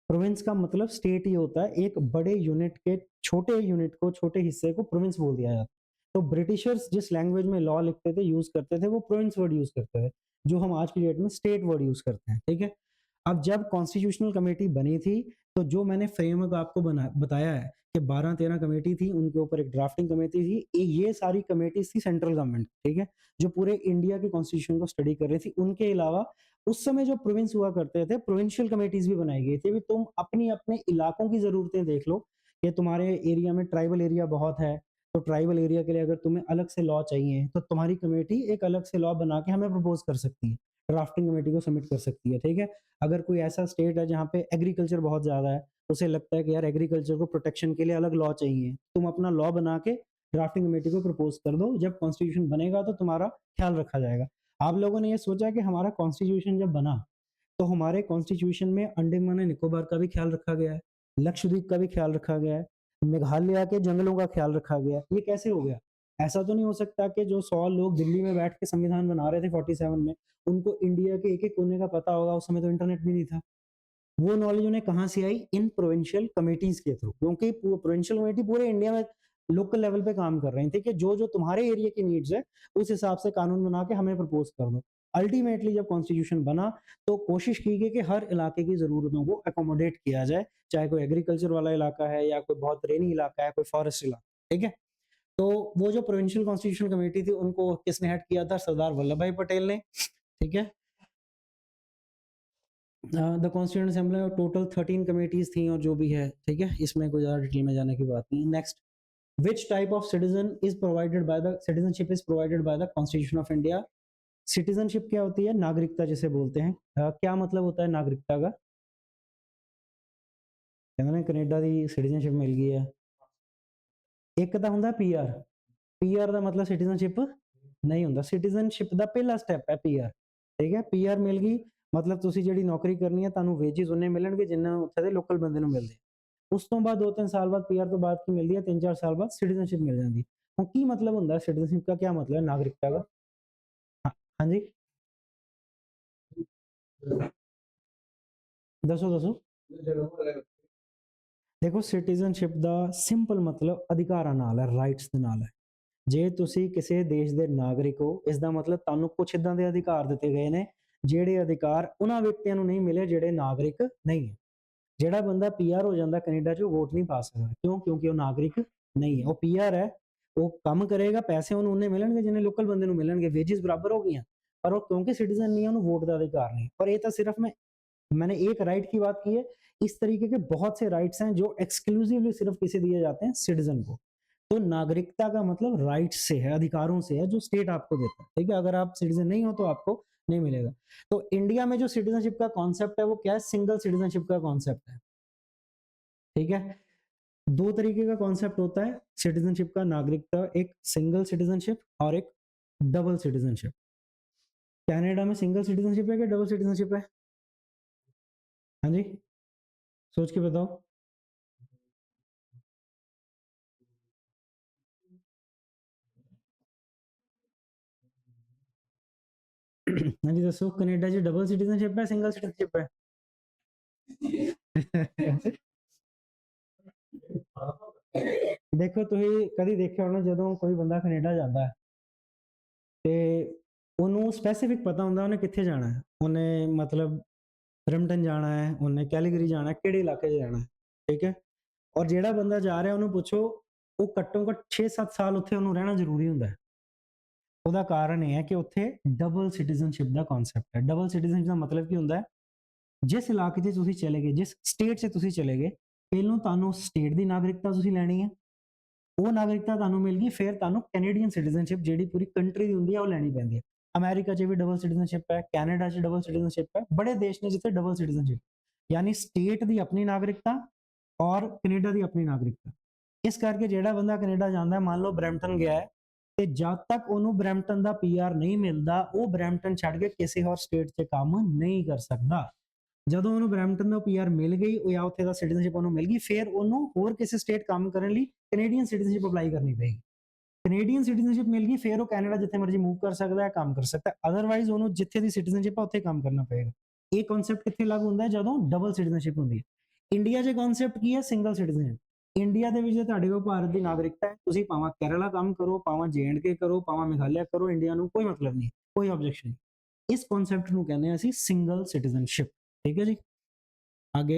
प्रोविंस का मतलब स्टेट ही होता है, एक बड़े यूनिट के छोटे यूनिट को, छोटे हिस्से को प्रोविंस बोल दिया जाता है। तो ब्रिटिशर्स जिस लैंग्वेज में लॉ लिखते थे, यूज करते थे, वो प्रोविंस वर्ड यूज करते थे, जो हम आज की डेट में स्टेट वर्ड यूज करते हैं। ठीक है, अब जब कॉन्स्टिट्यूशनल कमेटी बनी थी तो जो मैंने फ्रेमवर्क आपको बताया है कि 12-13 कमेटी थी, उनके ऊपर एक ड्राफ्टिंग कमेटी थी, ये सारी कमेटीज थी सेंट्रल गवर्नमेंट। ठीक है, जो पूरे इंडिया के कॉन्स्टिट्यूशन को स्टडी कर रही थी। उनके अलावा उस समय जो प्रोविंस हुआ करते थे, प्रोविंशियल कमेटीज भी बनाई गई थी। तुम अपनी अपने इलाकों की जरूरतें देख लो कि तुम्हारे एरिया में ट्राइबल एरिया बहुत है, तो ट्राइबल एरिया के लिए अगर तुम्हें अलग से लॉ चाहिए तो तुम्हारी कमेटी एक अलग से लॉ बना के हमें प्रपोज कर सकती है, ड्राफ्टिंग कमेटी को सबमिट कर सकती है। ठीक है, अगर कोई ऐसा स्टेट है जहाँ पे एग्रीकल्चर बहुत ज्यादा है, उसे लगता है कि यार एग्रीकल्चर को प्रोटेक्शन के लिए अलग लॉ चाहिए, तुम अपना लॉ बना के ड्राफ्टिंग कमेटी को प्रपोज कर दो। जब कॉन्स्टिट्यूशन बनेगा तो तुम्हारा ख्याल रखा जाएगा। आप लोगों ने ये सोचा कि हमारा कॉन्स्टिट्यूशन जब बना तो हमारे कॉन्स्टिट्यूशन में अंडमान एंड निकोबार का भी ख्याल रखा गया है, लक्षद्वीप का भी ख्याल रखा गया है, मेघालय के जंगलों का ख्याल रखा गया है। ये कैसे हो गया? ऐसा तो नहीं हो सकता कि जो 100 लोग दिल्ली में बैठ के संविधान बना रहे थे 47 में, उनको इंडिया के एक एक कोने का पता होगा। उस समय तो इंटरनेट भी नहीं था। वो नॉलेज उन्हें कहाँ से आई? इन प्रोविंशियल कमेटीज के थ्रू, क्योंकि प्रोविंशियल कमेटी पूरे इंडिया में लोकल लेवल पे काम कर रही थी कि जो जो तुम्हारे एरिया की नीड्स है उस हिसाब से कानून बना के हमें प्रपोज कर दो। अल्टीमेटली जब कॉन्स्टिट्यूशन बना तो कोशिश की गई कि हर इलाके की जरूरतों को अकोमोडेट किया जाए, चाहे कोई एग्रीकल्चर वाला इलाका है या कोई बहुत रेनी इलाका है, कोई फॉरेस्ट इलाका। ठीक है, तो वो जो प्रोविंशियल कॉन्स्टिट्यूशन कमेटी थी उनको किसने हेड किया था? सरदार वल्लभ भाई पटेल ने। ठीक है। द कॉन्स्टिट्यूएंट असेंबली में टोटल 13 कमेटीज थी और जो भी है, ठीक है, इसमें कोई ज़्यादा डिटेल में जाने की बात नहीं। Next, which type of citizen is provided by the citizenship is provided by the constitution of India. Citizenship क्या होती है? नागरिकता जिसे बोलते हैं। क्या मतलब होता है नागरिकता का? कहते हैं कनेडा की सिटीजनशिप मिल गई है। एक तो होंगे पीआर, पीआर का मतलब सिटीजनशिप नहीं होंगे। सिटीजनशिप का पहला स्टैप है पीआर, ठीक है। पीआर मिल गई मतलब तुसी जिहड़ी नौकरी करनी है तुहानू वेजिस उन्ने मिलणगे जिन्ना उत्थे दे लोकल बंदे नू मिलदे। उस तो बाद 2-3 साल बाद पीआर तो बाद की मिलती है, 3-4 साल बाद सिटीजनशिप मिल जाती। हुण की मतलब होंदा है सिटीजनशिप का? क्या मतलब है नागरिकता का? हाँ, हाँ जी, दसो दसो। देखो सिटीजनशिप का सिंपल मतलब अधिकारां नाल है, राइट्स दे नाल है। ਜੇ ਤੁਸੀਂ ਕਿਸੇ ਦੇਸ਼ ਦੇ ਨਾਗਰਿਕ ਹੋ, ਇਸ ਦਾ ਮਤਲਬ ਤੁਹਾਨੂੰ ਕੁਛ ਇਦਾਂ ਦੇ ਅਧਿਕਾਰ ਦਿੱਤੇ ਗਏ ਨੇ ਜਿਹੜੇ ਅਧਿਕਾਰ ਉਹਨਾਂ ਵਿਅਕਤੀਆਂ ਨੂੰ ਨਹੀਂ ਮਿਲੇ ਜਿਹੜੇ ਨਾਗਰਿਕ ਨਹੀਂ ਹੈ। ਜਿਹੜਾ ਬੰਦਾ ਪੀਆਰ ਹੋ ਜਾਂਦਾ ਕੈਨੇਡਾ 'ਚ ਉਹ ਵੋਟ ਨਹੀਂ ਪਾ ਸਕਦਾ। ਕਿਉਂ? ਕਿਉਂਕਿ ਉਹ ਨਾਗਰਿਕ ਨਹੀਂ ਹੈ। ਉਹ ਪੀਆਰ ਹੈ, ਉਹ ਕੰਮ ਕਰੇਗਾ, ਪੈਸੇ ਉਹਨੂੰ ਉਨੇ ਮਿਲਣਗੇ ਜਿੰਨੇ ਲੋਕਲ ਬੰਦੇ ਨੂੰ ਮਿਲਣਗੇ, ਵੇਜਿਸ ਬਰਾबर ਹੋ ਗਈਆਂ। पर वो क्योंकि सिटीजन नहीं है उन्हें वोट का अधिकार नहीं। पर ये तो सिर्फ मैंने एक राइट की बात की है। इस तरीके के बहुत से राइट्स हैं जो एक्सक्लूसिवली सिर्फ किसे दिए जाते हैं? सिटीजन को। तो नागरिकता का मतलब राइट से है, अधिकारों से है जो स्टेट आपको देता है, ठीक है। अगर आप सिटीजन नहीं हो तो आपको नहीं मिलेगा। तो इंडिया में जो सिटीजनशिप का कॉन्सेप्ट है वो क्या है? सिंगल सिटीजनशिप का कॉन्सेप्ट है, ठीक है। दो तरीके का कॉन्सेप्ट होता है सिटीजनशिप का, नागरिकता, एक सिंगल सिटीजनशिप और एक डबल सिटीजनशिप। कनाडा में सिंगल सिटीजनशिप है कि डबल सिटीजनशिप है? हाँ जी, सोच के बताओ। हाँ जी दसो, कनेडा च डबल सिटीजनशिप है सिंगल सिटीजनशिप है? ਦੇਖੋ ਤੁਸੀਂ ਕਦੀ ਦੇਖਿਆ ਹੋਣਾ ਜਦੋਂ ਕੋਈ ਬੰਦਾ ਕੈਨੇਡਾ ਜਾਂਦਾ ਹੈ ਤੇ ਉਹਨੂੰ ਸਪੈਸੀਫਿਕ ਪਤਾ ਹੁੰਦਾ ਉਹਨੇ ਕਿੱਥੇ ਜਾਣਾ ਹੈ। ਉਹਨੇ ਮਤਲਬ ਬਰੈਂਪਟਨ ਜਾਣਾ ਹੈ, ਉਹਨੇ ਕੈਲੀਗਰੀ ਜਾਣਾ ਹੈ, ਕਿਹੜੇ ਇਲਾਕੇ 'ਚ ਜਾਣਾ ਹੈ, ਠੀਕ ਹੈ। ਔਰ ਜਿਹੜਾ ਬੰਦਾ ਜਾ ਰਿਹਾ ਉਹਨੂੰ ਪੁੱਛੋ, ਉਹ ਘੱਟੋ ਘੱਟ 6-7 ਸਾਲ ਉੱਥੇ ਉਹਨੂੰ ਰਹਿਣਾ ਜ਼ਰੂਰੀ ਹੁੰਦਾ ਹੈ। ਉਹਦਾ ਕਾਰਨ ਇਹ ਹੈ ਕਿ ਉੱਥੇ ਡਬਲ ਸਿਟੀਜ਼ਨਸ਼ਿਪ ਦਾ ਕਨਸੈਪਟ ਹੈ। ਡਬਲ ਸਿਟੀਜ਼ਨਸ਼ਿਪ ਦਾ ਮਤਲਬ ਕੀ ਹੁੰਦਾ ਹੈ? ਜਿਸ ਇਲਾਕੇ 'ਚ ਤੁਸੀਂ ਚਲੇ ਗਏ, ਜਿਸ ਸਟੇਟ 'ਚ ਤੁਸੀਂ ਚਲੇ ਗਏ, ਪਹਿਲੋਂ ਤੁਹਾਨੂੰ ਸਟੇਟ ਦੀ ਨਾਗਰਿਕਤਾ ਤੁਸੀਂ ਲੈਣੀ ਹੈ। ਉਹ ਨਾਗਰਿਕਤਾ ਤੁਹਾਨੂੰ ਮਿਲ ਗਈ, ਫਿਰ ਤੁਹਾਨੂੰ ਕੈਨੇਡੀਅਨ ਸਿਟੀਜ਼ਨਸ਼ਿਪ ਜਿਹੜੀ ਪੂਰੀ ਕੰਟਰੀ ਦੀ ਹੁੰਦੀ ਹੈ ਉਹ ਲੈਣੀ ਪੈਂਦੀ ਹੈ। ਅਮਰੀਕਾ 'ਚ ਵੀ ਡਬਲ ਸਿਟੀਜ਼ਨਸ਼ਿਪ ਹੈ, ਕੈਨੇਡਾ 'ਚ ਡਬਲ ਸਿਟੀਜ਼ਨਸ਼ਿਪ ਹੈ। ਬੜੇ ਦੇਸ਼ ਨੇ ਜਿੱਥੇ ਡਬਲ ਸਿਟੀਜ਼ਨਸ਼ਿਪ, ਯਾਨੀ ਸਟੇਟ ਦੀ ਆਪਣੀ ਨਾਗਰਿਕਤਾ ਔਰ ਕੈਨੇਡਾ ਦੀ ਆਪਣੀ ਨਾਗਰਿਕਤਾ। ਇਸ ਕਰਕੇ ਜਿਹੜਾ ਬੰਦਾ ਕੈਨੇਡਾ ਜਾਂਦਾ, ਮੰਨ ਲਓ ਬਰੈਂਪਟਨ ਗਿਆ ਹੈ, ਤੇ ਜਦ ਤੱਕ ਉਹਨੂੰ ਬਰੈਂਪਟਨ ਦਾ ਪੀਆਰ ਨਹੀਂ ਮਿਲਦਾ ਉਹ ਬਰੈਂਪਟਨ ਛੱਡ ਕੇ ਕਿਸੇ ਹੋਰ ਸਟੇਟ 'ਚ ਕੰਮ ਨਹੀਂ ਕਰ ਸਕਦਾ। ਜਦੋਂ ਉਹਨੂੰ ਬਰੈਂਪਟਨ ਦਾ ਪੀਆਰ ਮਿਲ ਗਈ ਜਾਂ ਉੱਥੇ ਦਾ ਸਿਟੀਜ਼ਨਸ਼ਿਪ ਉਹਨੂੰ ਮਿਲ ਗਈ, ਫਿਰ ਉਹਨੂੰ ਹੋਰ ਕਿਸੇ ਸਟੇਟ ਕੰਮ ਕਰਨ ਲਈ ਕੈਨੇਡੀਅਨ ਸਿਟੀਜ਼ਨਸ਼ਿਪ ਅਪਲਾਈ ਕਰਨੀ ਪਏਗੀ। ਕੈਨੇਡੀਅਨ ਸਿਟੀਜ਼ਨਸ਼ਿਪ ਮਿਲ ਗਈ, ਫਿਰ ਉਹ ਕੈਨੇਡਾ ਜਿੱਥੇ ਮਰਜ਼ੀ ਮੂਵ ਕਰ ਸਕਦਾ ਹੈ, ਕੰਮ ਕਰ ਸਕਦਾ ਹੈ। ਅਦਰਵਾਈਜ਼ ਉਹਨੂੰ ਜਿੱਥੇ ਦੀ ਸਿਟੀਜ਼ਨਸ਼ਿਪ ਹੈ ਉੱਥੇ ਕੰਮ ਕਰਨਾ ਪਏਗਾ। ਇਹ ਕਨਸੈਪਟ ਕਿੱਥੇ ਲਾਗੂ ਹੁੰਦਾ ਹੈ? ਜਦੋਂ ਡਬਲ ਸਿਟੀਜ਼ਨਸ਼ਿਪ ਹੁੰਦੀ ਹੈ। ਇੰਡੀਆ 'ਚ ਕਨਸੈਪਟ ਕੀ ਹੈ? Single citizenship. ਇੰਡੀਆ ਦੇ ਵਿੱਚ ਜੇ ਤੁਹਾਡੇ ਕੋਲ ਭਾਰਤ ਦੀ ਨਾਗਰਿਕਤਾ ਹੈ, ਤੁਸੀਂ ਭਾਵੇਂ ਕੇਰਲਾ ਕੰਮ ਕਰੋ, ਭਾਵੇਂ JNK ਕਰੋ, ਭਾਵੇਂ ਮੇਘਾਲਿਆ ਕਰੋ, ਇੰਡੀਆ ਨੂੰ ਕੋਈ ਮਤਲਬ ਨਹੀਂ, ਕੋਈ ਆਬਜੈਕਸ਼ਨ ਨਹੀਂ। ਇਸ ਕਨਸੈਪਟ ਨੂੰ ਕਹਿੰਦੇ ਆ ਅਸੀਂ ਸਿੰਗਲ ਸਿਟੀਜ਼ਨਸ਼ਿਪ, ਠੀਕ ਹੈ ਜੀ। आगे,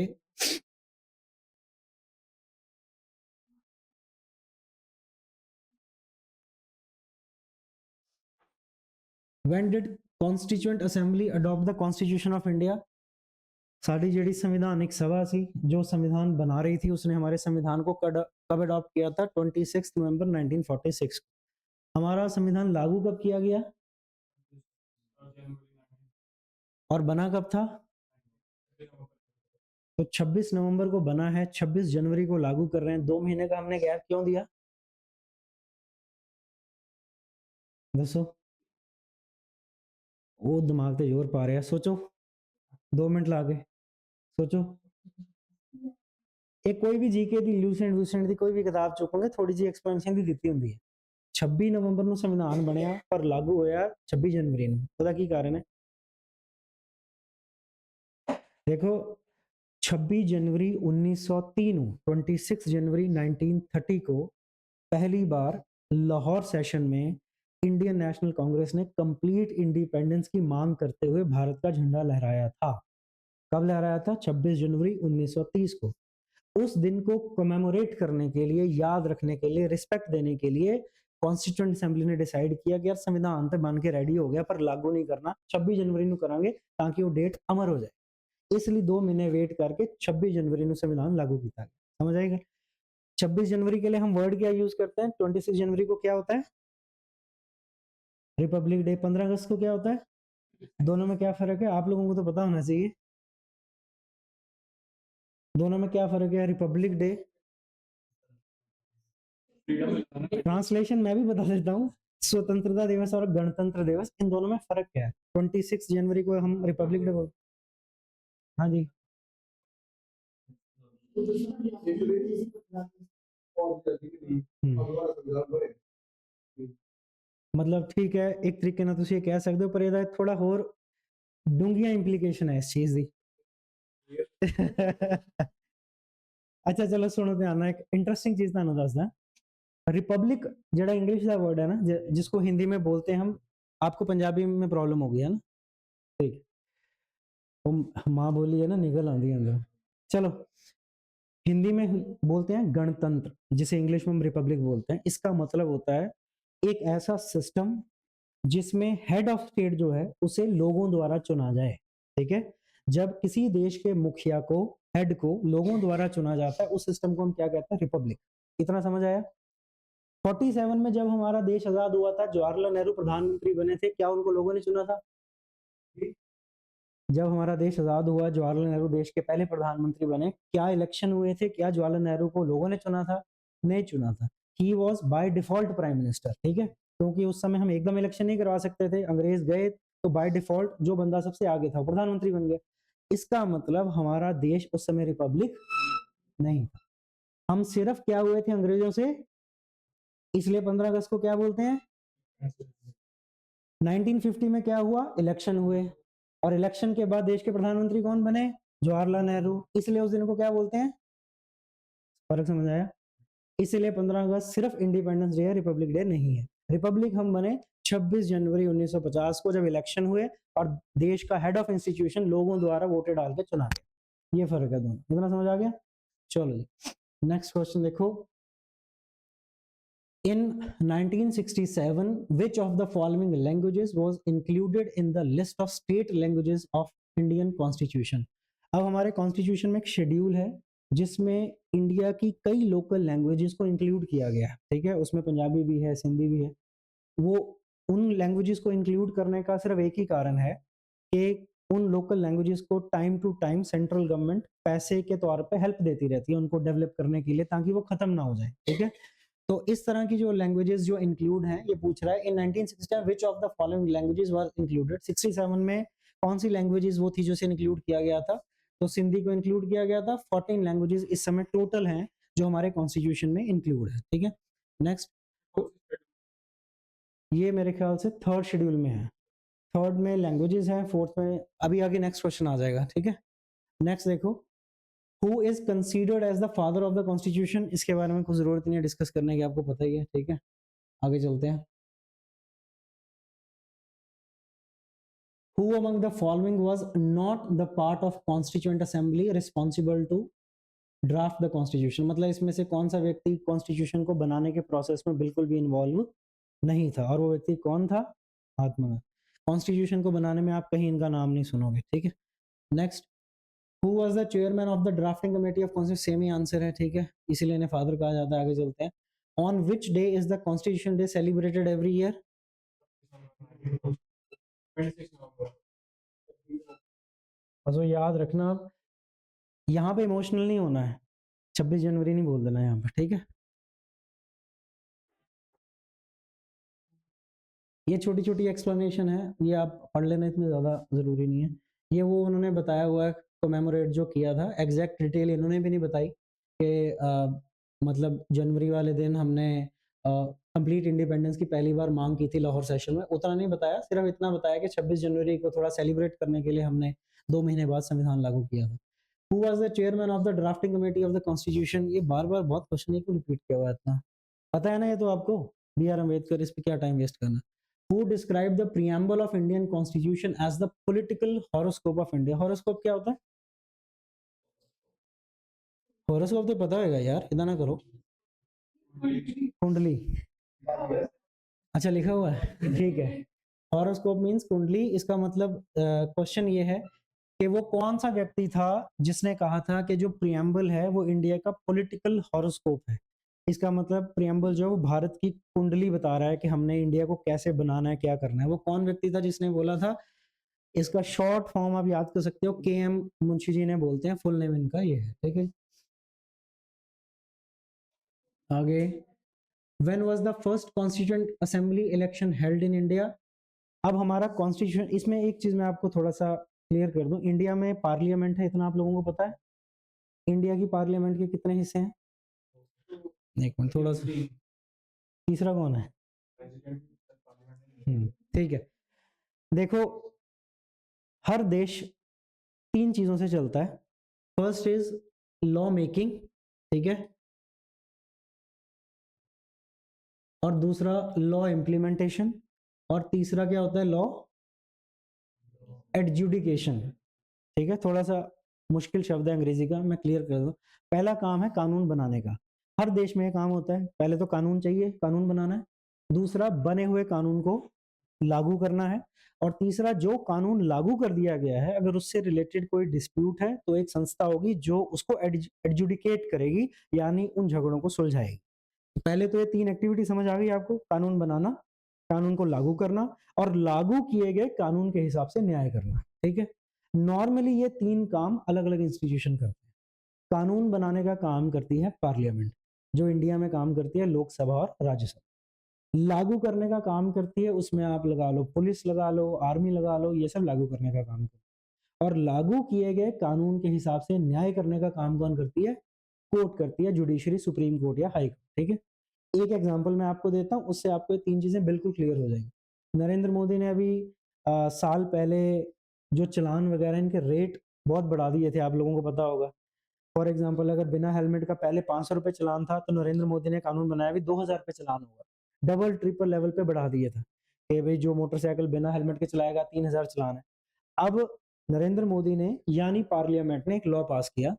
when did constituent assembly adopt the constitution of India? Sari ਜਿਹੜੀ संवैधानिक सभा सी जो संविधान बना रही थी उसने हमारे संविधान को कब अडॉप्ट किया था? 26 नवंबर 1946। हमारा संविधान लागू कब किया गया और बना कब था? तो 26 नवंबर को बना है, 26 जनवरी को लागू कर रहे हैं। 2 महीने का हमने गैप क्यों दिया? दसो, वो दिमाग पे जोर पा रहे हैं, सोचो 2 मिनट ला के सोचो। ਇਹ ਕੋਈ ਵੀ ਜੀਕੇ ਦੀ ਲੂਸੈਂਟ ਦੀ ਕੋਈ ਵੀ ਕਿਤਾਬ ਚੁੱਕੋਗੇ ਥੋੜੀ ਜਿਹੀ ਐਕਸਪੈਂਸ਼ਨ ਦੀ ਦਿੱਤੀ ਹੁੰਦੀ ਹੈ। 26 ਨਵੰਬਰ ਨੂੰ ਸੰਵਿਧਾਨ ਬਣਿਆ ਪਰ ਲਾਗੂ ਹੋਇਆ 26 ਜਨਵਰੀ ਨੂੰ। ਉਹਦਾ ਕੀ ਕਾਰਨ ਹੈ? ਦੇਖੋ 26 जनवरी 1930 ਨੂੰ 26 जनवरी 1930 को पहली बार लाहौर सेशन में इंडियन नेशनल कांग्रेस ने कंप्लीट इंडिपेंडेंस की मांग करते हुए भारत का झंडा लहराया था। कब लहराया था? 26 जनवरी 1930 को। उस दिन को कमेमोरेट करने के लिए, याद रखने के लिए, रिस्पेक्ट देने के लिए कॉन्स्टिट्यूएंट असेंबली ने डिसाइड किया कि यार संविधान तो बन के रेडी हो गया पर लागू नहीं करना, 26 जनवरी ਨੂੰ ਕਰਾਂਗੇ ਤਾਂ ਕਿ ਉਹ ਡੇਟ ਅਮਰ ਹੋ ਜਾਏ। ਇਸ ਲਈ 2 महीने वेट करके 26 जनवरी ਨੂੰ संविधान लागू किया गया। समझ आएगा? 26 जनवरी के लिए हम वर्ड क्या यूज करते हैं? 26 जनवरी को क्या होता है? Republic day. 15 अगस्त को क्या होता है? दोनों में क्या फर्क है? आप लोगों को तो पता होना चाहिए। दोनों में क्या फर्क है? रिपब्लिक डे, ट्रांसलेशन मैं भी बता देता हूँ, स्वतंत्रता दिवस और गणतंत्र दिवस, इन दोनों में फर्क क्या है? 26 जनवरी को हम रिपब्लिक डे बोलते हैं। हाँ जी, मतलब ठीक है, एक तरीके ਨਾਲ ਤੁਸੀਂ ਇਹ ਕਹਿ ਸਕਦੇ ਹੋ, ਪਰ ਇਹਦਾ ਥੋੜਾ ਹੋਰ ਡੂੰਘੀਆਂ ਇੰਪਲੀਕੇਸ਼ਨ ਹੈ ਇਸ ਚੀਜ਼ ਦੀ। अच्छा चलो सुनो ध्यान ਨਾਲ, एक इंटरेस्टिंग चीज ਤੁਹਾਨੂੰ ਦੱਸਦਾ। रिपब्लिक जड़ा इंग्लिश का वर्ड है ना, जिसको हिंदी में बोलते हैं हम, आपको पंजाबी में प्रॉब्लम हो गई है ना, ठीक, वो माँ बोली है ना, निकल आती है अंदर। चलो हिंदी में बोलते हैं गणतंत्र, जिसे इंग्लिश में हम रिपब्लिक बोलते हैं। इसका मतलब होता है एक ऐसा सिस्टम जिसमें हेड ऑफ स्टेट जो है उसे लोगों द्वारा चुना जाए। ठीक है, जब किसी देश के मुखिया को, हेड को लोगों द्वारा चुना जाता है, उस सिस्टम को हम क्या कहते हैं? रिपब्लिक। इतना समझ आया? 47 में जब हमारा देश आजाद हुआ था, जवाहरलाल नेहरू प्रधानमंत्री बने थे, क्या उनको लोगों ने चुना था? जब हमारा देश आजाद हुआ, जवाहरलाल नेहरू देश के पहले प्रधानमंत्री बने, क्या इलेक्शन हुए थे? क्या जवाहरलाल नेहरू को लोगों ने चुना था? नहीं चुना था। He was by default prime minister. ठीक है, क्योंकि उस समय हम एकदम इलेक्शन नहीं करवा सकते थे, अंग्रेज गए तो बाय डिफॉल्ट जो बंदा सबसे आगे था प्रधानमंत्री बन गया। इसका मतलब हमारा देश उस समय रिपब्लिक नहीं था, हम सिर्फ क्या हुए थे? अंग्रेजों से। इसलिए 15 अगस्त को क्या बोलते हैं? 1950 में क्या हुआ? इलेक्शन हुए, और इलेक्शन के बाद देश के प्रधानमंत्री कौन बने? जवाहरलाल नेहरू। इसलिए उस दिन को क्या बोलते हैं? फर्क समझ आया? इसलिए 15 अगस्त सिर्फ इंडिपेंडेंस डे है, रिपब्लिक डे नहीं है। रिपब्लिक हम बने 26 जनवरी 1950 को, जब इलेक्शन हुए और देश का हेड ऑफ इंस्टीट्यूशन लोगों द्वारा वोटे डाल के चुना गया। ये फर्क है दोनों। इतना समझ आ गया? चलो जी, नेक्स्ट क्वेश्चन देखो। In 1967, which of the following languages was included in the list of state languages of Indian Constitution? अब हमारे कॉन्स्टिट्यूशन में एक शेड्यूल है जिसमें इंडिया की कई लोकल लैंग्वेजेस को इंक्लूड किया गया है। ठीक है, उसमें पंजाबी भी है, सिंधी भी है। वो उन लैंग्वेजेस को इंक्लूड करने का सिर्फ एक ही कारण है कि उन लोकल लैंग्वेजेस को time to time central government पैसे के तौर पे हेल्प देती रहती है उनको डेवलप करने के लिए, ताकि वो खत्म ना हो जाए। ठीक है, तो इस तरह की जो लैंग्वेजेस जो इंक्लूड हैं, ये पूछ रहा है इन 1967 which of the following languages was included. 67 में कौन सी लैंग्वेजेस वो थी जो से इंक्लूड किया गया था? तो सिंधी को इंक्लूड किया गया था। 14 लैंग्वेजेस इस समय टोटल हैं जो हमारे कॉन्स्टिट्यूशन में इंक्लूड है। ठीक है, नेक्स्ट, ये मेरे ख्याल से थर्ड शेड्यूल में है। थर्ड में लैंग्वेजेस है, फोर्थ में अभी आगे नेक्स्ट क्वेश्चन आ जाएगा। ठीक है, नेक्स्ट देखो, who is considered as the father of the constitution. इसके बारे में कुछ जरूरत नहीं है डिस्कस करने की, आपको पता ही है। ठीक है, आगे चलते हैं। Who among the following was not the part of Constituent Assembly responsible to draft the constitution? मतलब इसमें से कौन सा व्यक्ति कॉन्स्टिट्यूशन को बनाने के प्रोसेस में बिल्कुल भी इन्वॉल्व नहीं था, और वो व्यक्ति कौन था? महात्मा गांधी। कॉन्स्टिट्यूशन को बनाने में आप कहीं इनका नाम नहीं सुनोगे। ठीक है, next, who was the chairman of the drafting committee of constitution? Same he answer है। ठीक है, इसीलिए इन्हें फादर कहा जाता है। आगे चलते हैं। On which day is the constitution day celebrated every year? बस वो याद रखना, आप यहाँ पे इमोशनल नहीं होना है, 26 जनवरी नहीं बोल देना यहाँ पर। ठीक है, ये छोटी छोटी एक्सप्लेनेशन है, ये आप पढ़ लेना, इसमें ज़्यादा ज़रूरी नहीं है। ये वो उन्होंने बताया हुआ है, कोमेमोरेट जो किया था, एग्जैक्ट डिटेल इन्होंने भी नहीं बताई कि मतलब जनवरी वाले दिन हमने कंप्लीट इंडिपेंडेंस की पहली बार मांग की थी लाहौर सेशन में, उतना नहीं बताया। सिर्फ इतना बताया कि 26 जनवरी को थोड़ा सेलिब्रेट करने के लिए हमने 2 महीने बाद संविधान लागू किया था। Who was the chairman of the drafting committee of the constitution? ये बार बार बहुत क्वेश्चन है, क्यों रिपीट किया हुआ है इतना? पता है ना ये तो आपको, बी आर अम्बेडकर, इस पे क्या टाइम वेस्ट करना। Who described the preamble of Indian Constitution as the political horoscope of India? Horoscope क्या होता है? horoscope तो पता होगा यार, इतना ना करो। कुंडली, अच्छा लिखा हुआ है ठीक है। हॉरोस्कोप मींस कुंडली। इसका मतलब क्वेश्चन ये है कि वो कौन सा व्यक्ति था जिसने कहा था कि जो प्रियम्बल है वो इंडिया का पॉलिटिकल हॉरोस्कोप है। इसका मतलब प्रियम्बल जो है वो भारत की कुंडली बता रहा है कि हमने इंडिया को कैसे बनाना है, क्या करना है। वो कौन व्यक्ति था जिसने बोला था? इसका शॉर्ट फॉर्म आप याद कर सकते हो, के एम मुंशी जी ने बोलते हैं, फुल नेम इनका ये है। ठीक है, आगे। When was the first constituent assembly election held in India? अब हमारा कॉन्स्टिट्यूशन, इसमें एक चीज मैं आपको थोड़ा सा क्लियर कर दूं। इंडिया में पार्लियामेंट है, इतना आप लोगों को पता है? इंडिया की पार्लियामेंट के कितने हिस्से हैं? एक मिनट, थोड़ा सा। तीसरा कौन है? ठीक है। देखो, हर देश तीन चीजों से चलता है। फर्स्ट इज लॉ मेकिंग, ठीक है, और दूसरा लॉ इम्प्लीमेंटेशन, और तीसरा क्या होता है? Law adjudication. ठीक है, थोड़ा सा मुश्किल शब्द है अंग्रेजी का, मैं क्लियर कर दूं। पहला काम है कानून बनाने का। हर देश में ये काम होता है। पहले तो कानून चाहिए, कानून बनाना है। दूसरा, बने हुए कानून को लागू करना है। और तीसरा, जो कानून लागू कर दिया गया है अगर उससे रिलेटेड कोई डिस्प्यूट है तो एक संस्था होगी जो उसको एडजुडिकेट करेगी, यानी उन झगड़ों को सुलझाएगी। पहले तो ये तीन एक्टिविटी समझ आ गई आपको? कानून बनाना, कानून को लागू करना, और लागू किए गए कानून के हिसाब से न्याय करना। ठीक है, नॉर्मली ये तीन काम अलग अलग इंस्टीट्यूशन करते हैं। कानून बनाने का काम करती है पार्लियामेंट, जो इंडिया में काम करती है लोकसभा और राज्यसभा। लागू करने का काम करती है, उसमें आप लगा लो पुलिस, लगा लो आर्मी, लगा लो, ये सब लागू करने का काम करती है। और लागू किए गए कानून के हिसाब से न्याय करने का काम कौन करती है? कोर्ट करती है, जुडिशरी, सुप्रीम कोर्ट या हाई कोर्ट। ठीक है, एक एग्जांपल मैं आपको देता हूं, उससे आपको ये तीन चीजें बिल्कुल क्लियर हो जाएंगी। नरेंद्र मोदी ने अभी साल पहले जो चलान वगैरह इनके रेट बहुत बढ़ा दिए थे, आप लोगों को पता होगा। फॉर एग्जांपल, अगर बिना हेलमेट का पहले 500 रुपए चलान था तो नरेंद्र मोदी ने कानून बनाया भी 2000 रुपए चलान होगा। डबल ट्रिपल लेवल पे बढ़ा दिया था कि भाई जो मोटरसाइकिल बिना हेलमेट के चलाएगा 3000 चलान है। अब नरेंद्र मोदी ने यानी पार्लियामेंट ने एक लॉ पास किया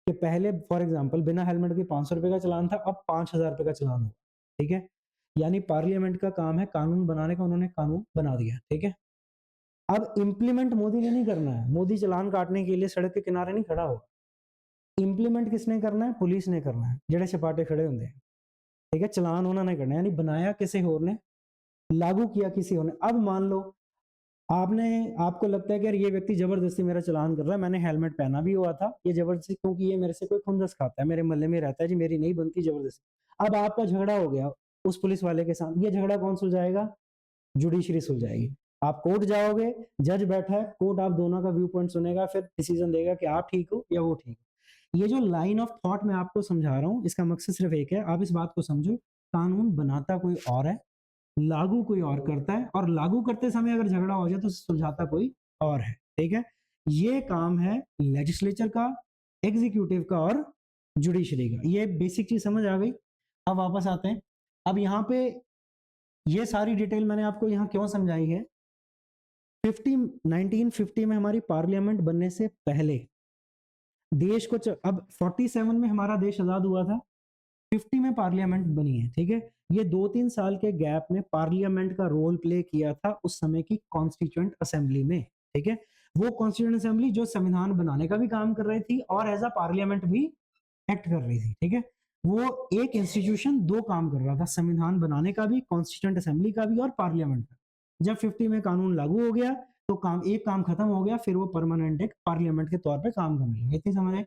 कि पहले फॉर एग्जांपल बिना हेलमेट के 500 रुपए का चलान था, अब 5000 रुपए का चलान होगा। ठीक है, यानी पार्लियामेंट का काम है कानून बनाने का, उन्होंने कानून बना दिया। ठीक है, अब इंप्लीमेंट मोदी ने नहीं करना है। मोदी चालान काटने के लिए सड़क के किनारे नहीं खड़ा होगा। इंप्लीमेंट किसने करना है? पुलिस ने करना है, जेड़े सपाटे खड़े होंगे। ठीक है, चलान उन्होंने करना है, यानी बनाया किसी और ने, लागू किया किसी और ने। अब मान लो आपने, आपको लगता है कि यार ये व्यक्ति जबरदस्ती मेरा चालान कर रहा है, मैंने हेलमेट पहना भी हुआ था, ये जबरदस्ती, क्योंकि ये मेरे से कोई खुंदस खाता है, मेरे मोहल्ले में रहता है जी, मेरी नहीं बनती जबरदस्ती। अब आपका झगड़ा हो गया उस पुलिस वाले के साथ, ये झगड़ा कौन सुलझाएगा? जुडिशरी सुलझाएगी। आप कोर्ट जाओगे, जज बैठा है, कोर्ट आप दोनों का व्यू पॉइंट सुनेगा, फिर डिसीजन देगा कि आप ठीक हो या वो ठीक हो। ये जो लाइन ऑफ थॉट मैं आपको समझा रहा हूं, इसका मकसद सिर्फ एक है, आप इस बात को समझो। कानून बनाता कोई और है, लागू कोई और करता है, और लागू करते समय अगर झगड़ा हो जाए तो सुलझाता कोई और है। ठीक है, ये काम है लेजिस्लेचर का, एग्जीक्यूटिव का और जुडिशरी का। ये बेसिक चीज समझ आ गई। अब वापस आते हैं। अब यहाँ पे ये सारी डिटेल मैंने आपको यहाँ क्यों समझाई है? 1950 में हमारी पार्लियामेंट बनने से पहले देश को अब 47 में हमारा देश आजाद हुआ था, 50 में पार्लियामेंट बनी है। ठीक है, ये 2-3 साल के गैप में पार्लियामेंट का रोल प्ले किया था उस समय की कॉन्स्टिट्यूएंट असेंबली में। ठीक है, वो कॉन्स्टिट्यूएंट असेंबली जो संविधान बनाने का भी काम कर रही थी और एज अ पार्लियामेंट भी एक्ट कर रही थी। ठीक है, वो एक इंस्टीट्यूशन दो काम कर रहा था, संविधान बनाने का भी, कॉन्स्टिट्यूएंट असेंबली का भी, और पार्लियामेंट का। जब 50 में कानून लागू हो गया तो काम, एक काम खत्म हो गया, फिर वो परमानेंट एक पार्लियामेंट के तौर पे काम करने लगे। इतनी समझ आई?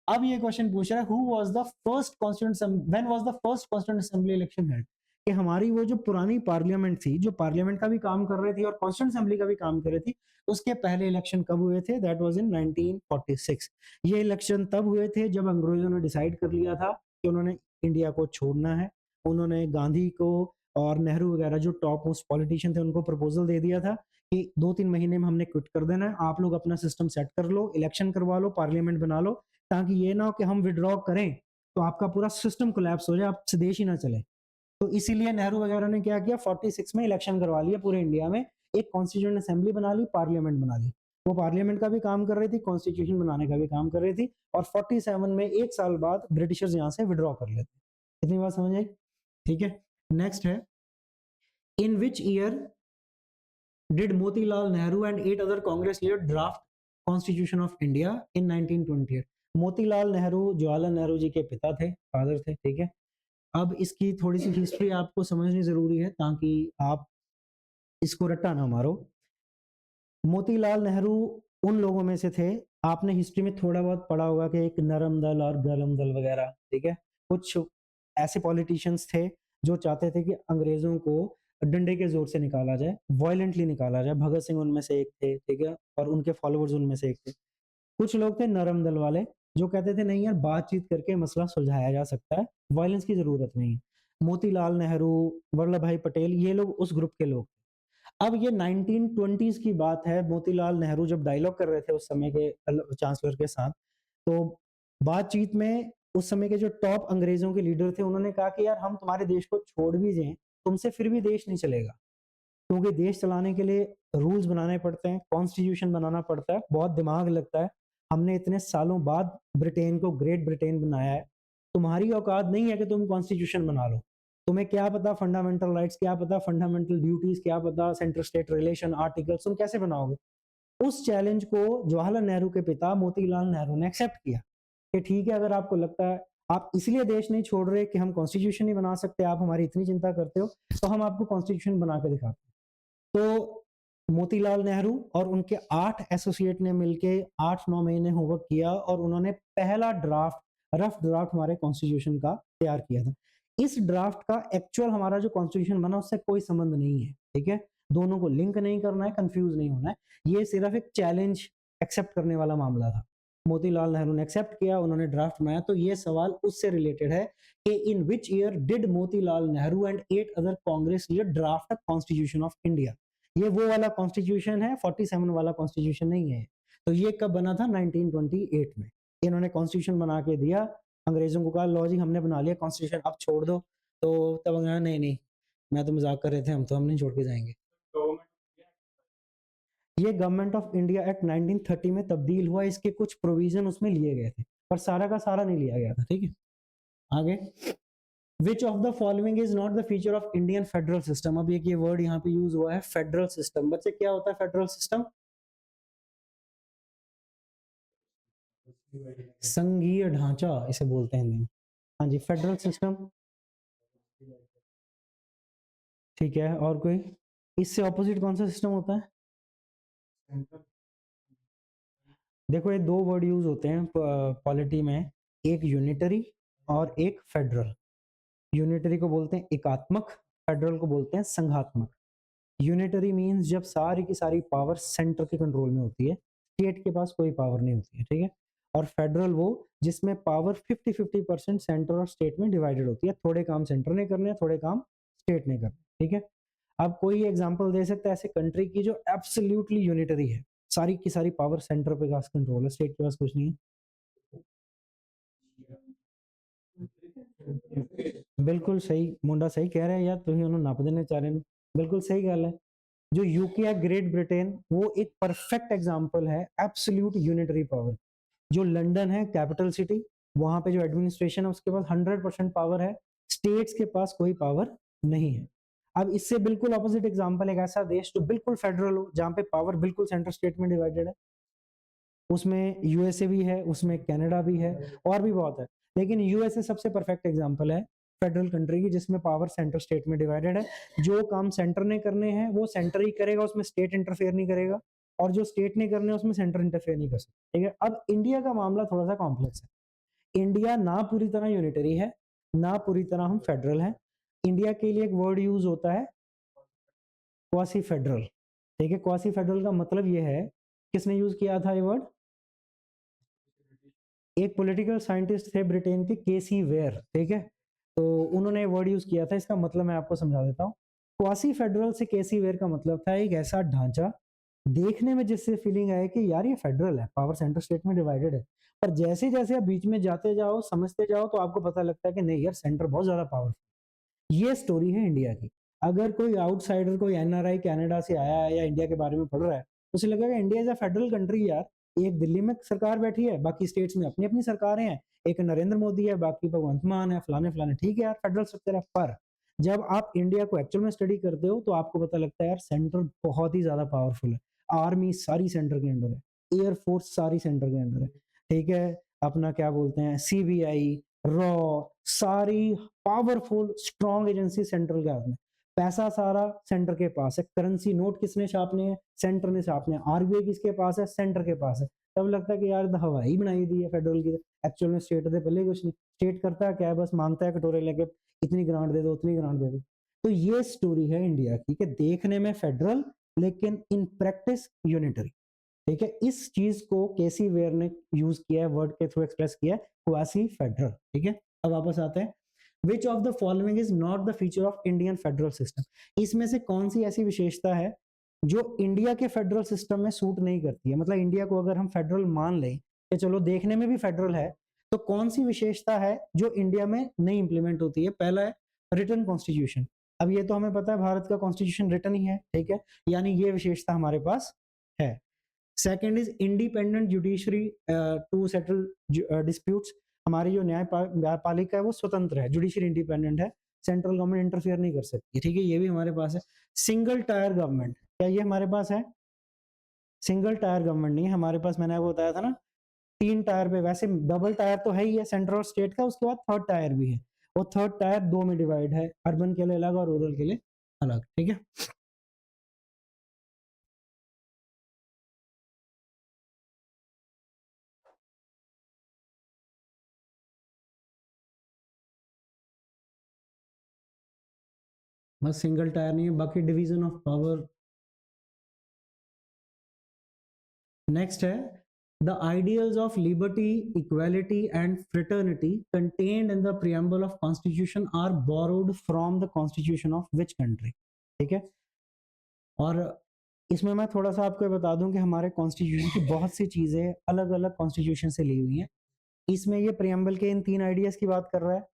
अब ये क्वेश्चन पूछ रहा है, who was the first constituent, when was the first constituent assembly election held? कि हमारी वो जो पुरानी पार्लियामेंट थी, जो पार्लियामेंट का भी काम कर रही थी और कॉन्स्टिट्यूएंट असेंबली का भी काम कर रही थी, उसके पहले इलेक्शन कब हुए थे? That was in 1946। ये इलेक्शन तब हुए थे जब अंग्रेजों ने डिसाइड कर लिया था कि उन्होंने इंडिया को छोड़ना है। उन्होंने गांधी को और नेहरू वगैरह जो टॉप मोस्ट पॉलिटिशियन थे उनको प्रपोजल दे दिया था कि 2-3 महीने में हमने क्विट कर देना है, आप लोग अपना सिस्टम सेट कर लो, इलेक्शन करवा लो, पार्लियामेंट बना लो, ताकि ये ना हो कि हम विड्रॉ करें तो आपका पूरा सिस्टम कोलैप्स हो जाए, आपसे देश ही ना चले। तो इसीलिए नेहरू वगैरह ने क्या किया, 46 में इलेक्शन करवा लिया पूरे इंडिया में, एक कॉन्स्टिट्यूएंट असेंबली बना ली, पार्लियामेंट बना ली। वो पार्लियामेंट का भी काम कर रही थी, कॉन्स्टिट्यूशन बनाने का भी काम कर रही थी, और 47 में एक साल बाद ब्रिटिशर्स यहाँ से विड्रॉ कर लेते। इतनी बात समझ आई? ठीक है, नेक्स्ट है, in which year did Motilal Nehru and 8 other Congress leader draft constitution of India in 1928? Motilal Nehru Jawaharlal Nehru ji के पिता थे, फादर थे, ठीक है। अब इसकी थोड़ी सी हिस्ट्री आपको समझनी जरूरी है ताकि आप इसको रट्टा ना मारो। मोतीलाल नेहरू उन लोगों में से थे, आपने हिस्ट्री में थोड़ा बहुत पढ़ा होगा कि एक नरम दल और गरम दल वगैरह, ठीक है। कुछ ऐसे पॉलिटिशियंस थे जो चाहते थे कि अंग्रेजों को डंडे के जोर से निकाला जाए, वायलेंटली निकाला जाए। भगत सिंह उनमें से एक थे, ठीक है, और उनके फॉलोअर्स उनमें से एक थे। कुछ लोग थे नरम दल वाले जो कहते थे नहीं यार, बातचीत करके मसला सुलझाया जा सकता है, वायलेंस की जरूरत नहीं है। मोतीलाल नेहरू, वल्लभ भाई पटेल, ये लोग उस ग्रुप के लोग। अब ये 1920s की बात है, मोतीलाल नेहरू जब डायलॉग कर रहे थे उस समय के चांसलर के साथ, तो बातचीत में उस समय के जो टॉप अंग्रेजों के लीडर थे उन्होंने कहा कि यार हम तुम्हारे देश को छोड़ भी जाएं, तुमसे फिर भी देश नहीं चलेगा, क्योंकि देश चलाने के लिए रूल्स बनाने पड़ते हैं, कॉन्स्टिट्यूशन बनाना पड़ता है, बहुत दिमाग लगता है। हमने इतने सालों बाद ब्रिटेन को ग्रेट ब्रिटेन बनाया है, तुम्हारी औकात नहीं है कि तुम कॉन्स्टिट्यूशन बना लो। तुम्हें क्या पता फंडामेंटल राइट्स, क्या पता फंडामेंटल ड्यूटीज, क्या पता सेंटर स्टेट रिलेशन आर्टिकल्स, तुम कैसे बनाओगे? उस चैलेंज को जवाहरलाल नेहरू के पिता मोतीलाल नेहरू ने एक्सेप्ट किया कि ठीक है, अगर आपको लगता है आप इसलिए देश नहीं छोड़ रहे कि हम कॉन्स्टिट्यूशन नहीं बना सकते, आप हमारी इतनी चिंता करते हो, तो हम आपको कॉन्स्टिट्यूशन बना के दिखाते हैं। तो मोतीलाल नेहरू और उनके 8 एसोसिएट ने मिलके 8-9 महीने होमवर्क किया और उन्होंने पहला ड्राफ्ट, रफ ड्राफ्ट हमारे कॉन्स्टिट्यूशन का तैयार किया था। इस ड्राफ्ट का एक्चुअल हमारा जो कॉन्स्टिट्यूशन बना उससे कोई संबंध नहीं है, ठीक है। दोनों को लिंक नहीं करना है, कंफ्यूज नहीं होना है। ये सिर्फ एक चैलेंज एक्सेप्ट करने वाला मामला था। मोतीलाल नेहरू ने एक्सेप्ट किया, उन्होंने ड्राफ्ट बनाया। तो ये सवाल उससे रिलेटेड है कि in which year did Motilal Nehru and 8 other Congress leader draft a constitution of India? ये वो वाला कॉन्स्टिट्यूशन है, 47 वाला कॉन्स्टिट्यूशन नहीं है। तो ये कब बना था? 1928 में। इन्होंने कॉन्स्टिट्यूशन बना के दिया, अंग्रेजों को कहा लो जी हमने बना लिया कॉन्स्टिट्यूशन, अब छोड़ दो। तो तब अंग्रेज नहीं नहीं, मैं तो मजाक कर रहे थे, हम नहीं छोड़ के जाएंगे। ये गवर्नमेंट ऑफ इंडिया एक्ट 1930 में तब्दील हुआ, इसके कुछ प्रोविजन उसमें लिए गए थे, पर सारा का सारा नहीं लिया गया था, ठीक है। आगे, विच of the following is not the feature of Indian federal system? अब एक ये वर्ड यहाँ पे यूज हुआ है, फेडरल सिस्टम। बच्चे क्या होता है फेडरल सिस्टम? संघीय ढांचा इसे बोलते हैं हिंदी में। हाँ जी, फेडरल सिस्टम, ठीक है। और कोई इससे ऑपोजिट कौन सा सिस्टम होता है? देखो ये दो वर्ड यूज होते हैं पॉलिटी में, एक यूनिटरी और एक फेडरल। यूनिटरी को बोलते हैं एकात्मक, फेडरल को बोलते हैं संघात्मक। यूनिटरी मींस जब सारी की सारी पावर सेंटर के कंट्रोल में होती है, स्टेट के पास कोई पावर नहीं होती है, ठीक है। और फेडरल वो जिसमें पावर 50-50% सेंटर और स्टेट में डिवाइडेड होती है, थोड़े काम सेंटर ने करने हैं, थोड़े काम स्टेट ने करने, ठीक है। अब कोई एग्जांपल दे सकता है ऐसे कंट्री की जो एब्सोल्युटली यूनिटरी है, सारी की सारी पावर सेंटर पे पास कंट्रोल है, स्टेट के पास कुछ नहीं है? बिल्कुल सही, मुंडा सही कह रहे हैं यार, तुम उन्होंने नाप देने चाह रहे हैं, बिल्कुल सही गल है। जो यूके है, ग्रेट ब्रिटेन, वो एक परफेक्ट एग्जांपल है एब्सोल्यूट यूनिटरी पावर। जो लंदन है कैपिटल सिटी, वहां पे जो एडमिनिस्ट्रेशन है उसके पास 100% पावर है, स्टेट्स के पास कोई पावर नहीं है। अब इससे बिल्कुल ऑपोजिट एग्जांपल एक ऐसा देश जो बिल्कुल फेडरल हो, जहां पे पावर बिल्कुल सेंटर स्टेट में डिवाइडेड है, उसमें यूएसए भी है, उसमें कनाडा भी है, और भी बहुत है। लेकिन यूएसए सबसे परफेक्ट एग्जांपल है फेडरल कंट्री की, जिसमें पावर सेंटर स्टेट में डिवाइडेड है। जो काम सेंटर ने करने हैं वो सेंटर ही करेगा, उसमें स्टेट इंटरफेयर नहीं करेगा, और जो स्टेट ने करने हैं उसमें सेंटर इंटरफेयर नहीं कर सकता, ठीक है। अब इंडिया का मामला थोड़ा सा कॉम्प्लेक्स है। इंडिया ना पूरी तरह यूनिटरी है, ना पूरी तरह हम फेडरल हैं। इंडिया के लिए एक वर्ड यूज होता है क्वासी फेडरल, ठीक है। क्वासी फेडरल का मतलब ये है, किसने यूज किया था ये वर्ड? एक पॉलिटिकल साइंटिस्ट थे ब्रिटेन के, केसी वेयर, ठीक है। तो उन्होंने वर्ड यूज किया था, इसका मतलब मैं आपको समझा देता हूँ। क्वासी फेडरल से केसी वेयर का मतलब था एक ऐसा ढांचा देखने में जिससे फीलिंग आए कि यार ये फेडरल है, पावर सेंटर स्टेट में डिवाइडेड है, पर जैसे जैसे आप बीच में जाते जाओ, समझते जाओ, तो आपको पता लगता है कि नहीं यार, सेंटर बहुत ज्यादा पावरफुल। ये स्टोरी है इंडिया की। अगर कोई आउटसाइडर, कोई एनआरआई कनाडा से आया है या इंडिया के बारे में पढ़ रहा है, उसे लगेगा India is a federal country यार, एक दिल्ली में सरकार बैठी है, बाकी स्टेट्स में अपनी अपनी सरकारें हैं, एक नरेंद्र मोदी है, बाकी भगवंत मान है, फलाने फलाने, ठीक है यार फेडरल स्ट्रक्चर है। पर जब आप इंडिया को एक्चुअल में स्टडी करते हो तो आपको पता लगता है यार सेंटर बहुत ही ज्यादा पावरफुल है। आर्मी सारी सेंटर के अंडर है, एयरफोर्स सारी सेंटर के अंडर है, ठीक है। अपना क्या बोलते हैं, सीबीआई, रॉ, सारी पावरफुल स्ट्रॉन्ग एजेंसी सेंट्रल के हाथ में। पैसा सारा सेंटर के पास है, करेंसी नोट किसने छापने हैं, सेंटर ने छापने हैं। आरबीआई किसके पास है, सेंटर के पास है। तब लगता है कि यार हवाई बनाई दी है फेडरल की, एक्चुअल में स्टेट दे पहले कुछ नहीं। स्टेट करता है क्या है, बस मांगता है कटोरे लेके, इतनी ग्रांट दे दो, उतनी ग्रांट दे दो। तो ये स्टोरी है इंडिया की, कि देखने में फेडरल लेकिन इन प्रैक्टिस यूनिटरी, ठीक है। इस चीज को केसी वेयर ने यूज किया है, वर्ड के थ्रू एक्सप्रेस किया है, क्वासी फेडरल, ठीक है। अब वापस आते हैं, विच of the following is not the feature of Indian federal system. इसमें से कौन सी ऐसी विशेषता है जो इंडिया के फेडरल सिस्टम में सूट नहीं करती है। मतलब इंडिया को अगर हम फेडरल मान लें कि चलो देखने में भी फेडरल है, तो कौन सी विशेषता है जो इंडिया में नहीं इंप्लीमेंट होती है। पहला है रिटन कॉन्स्टिट्यूशन। अब ये तो हमें पता है भारत का कॉन्स्टिट्यूशन रिटन ही है, ठीक है, यानी ये विशेषता हमारे पास है। Second is independent judiciary to settle disputes. हमारी जो न्यायपालिका है वो स्वतंत्र है, जुडिशरी इंडिपेंडेंट है, सेंट्रल गवर्नमेंट इंटरफियर नहीं कर सकती, ठीक है, ये भी हमारे पास है। सिंगल टायर गवर्नमेंट, क्या ये हमारे पास है? सिंगल टायर गवर्नमेंट नहीं है हमारे पास, मैंने आपको बताया था ना, 3 टायर पे, वैसे डबल टायर तो है ही है सेंट्रल और स्टेट का, उसके बाद थर्ड टायर भी है, और थर्ड टायर 2 में डिवाइड है, अर्बन के लिए अलग और रूरल के लिए अलग, ठीक है। बस सिंगल टायर नहीं है, बाकी डिवीजन ऑफ पावर। नेक्स्ट है, the ideals of liberty, equality and fraternity contained in the preamble of constitution are borrowed from the constitution of which country, ठीक है। और इसमें मैं थोड़ा सा आपको बता दूं कि हमारे कॉन्स्टिट्यूशन की बहुत सी चीजें अलग अलग कॉन्स्टिट्यूशन से ली हुई हैं। इसमें ये प्रियम्बल के इन 3 आइडियाज की बात कर रहा है।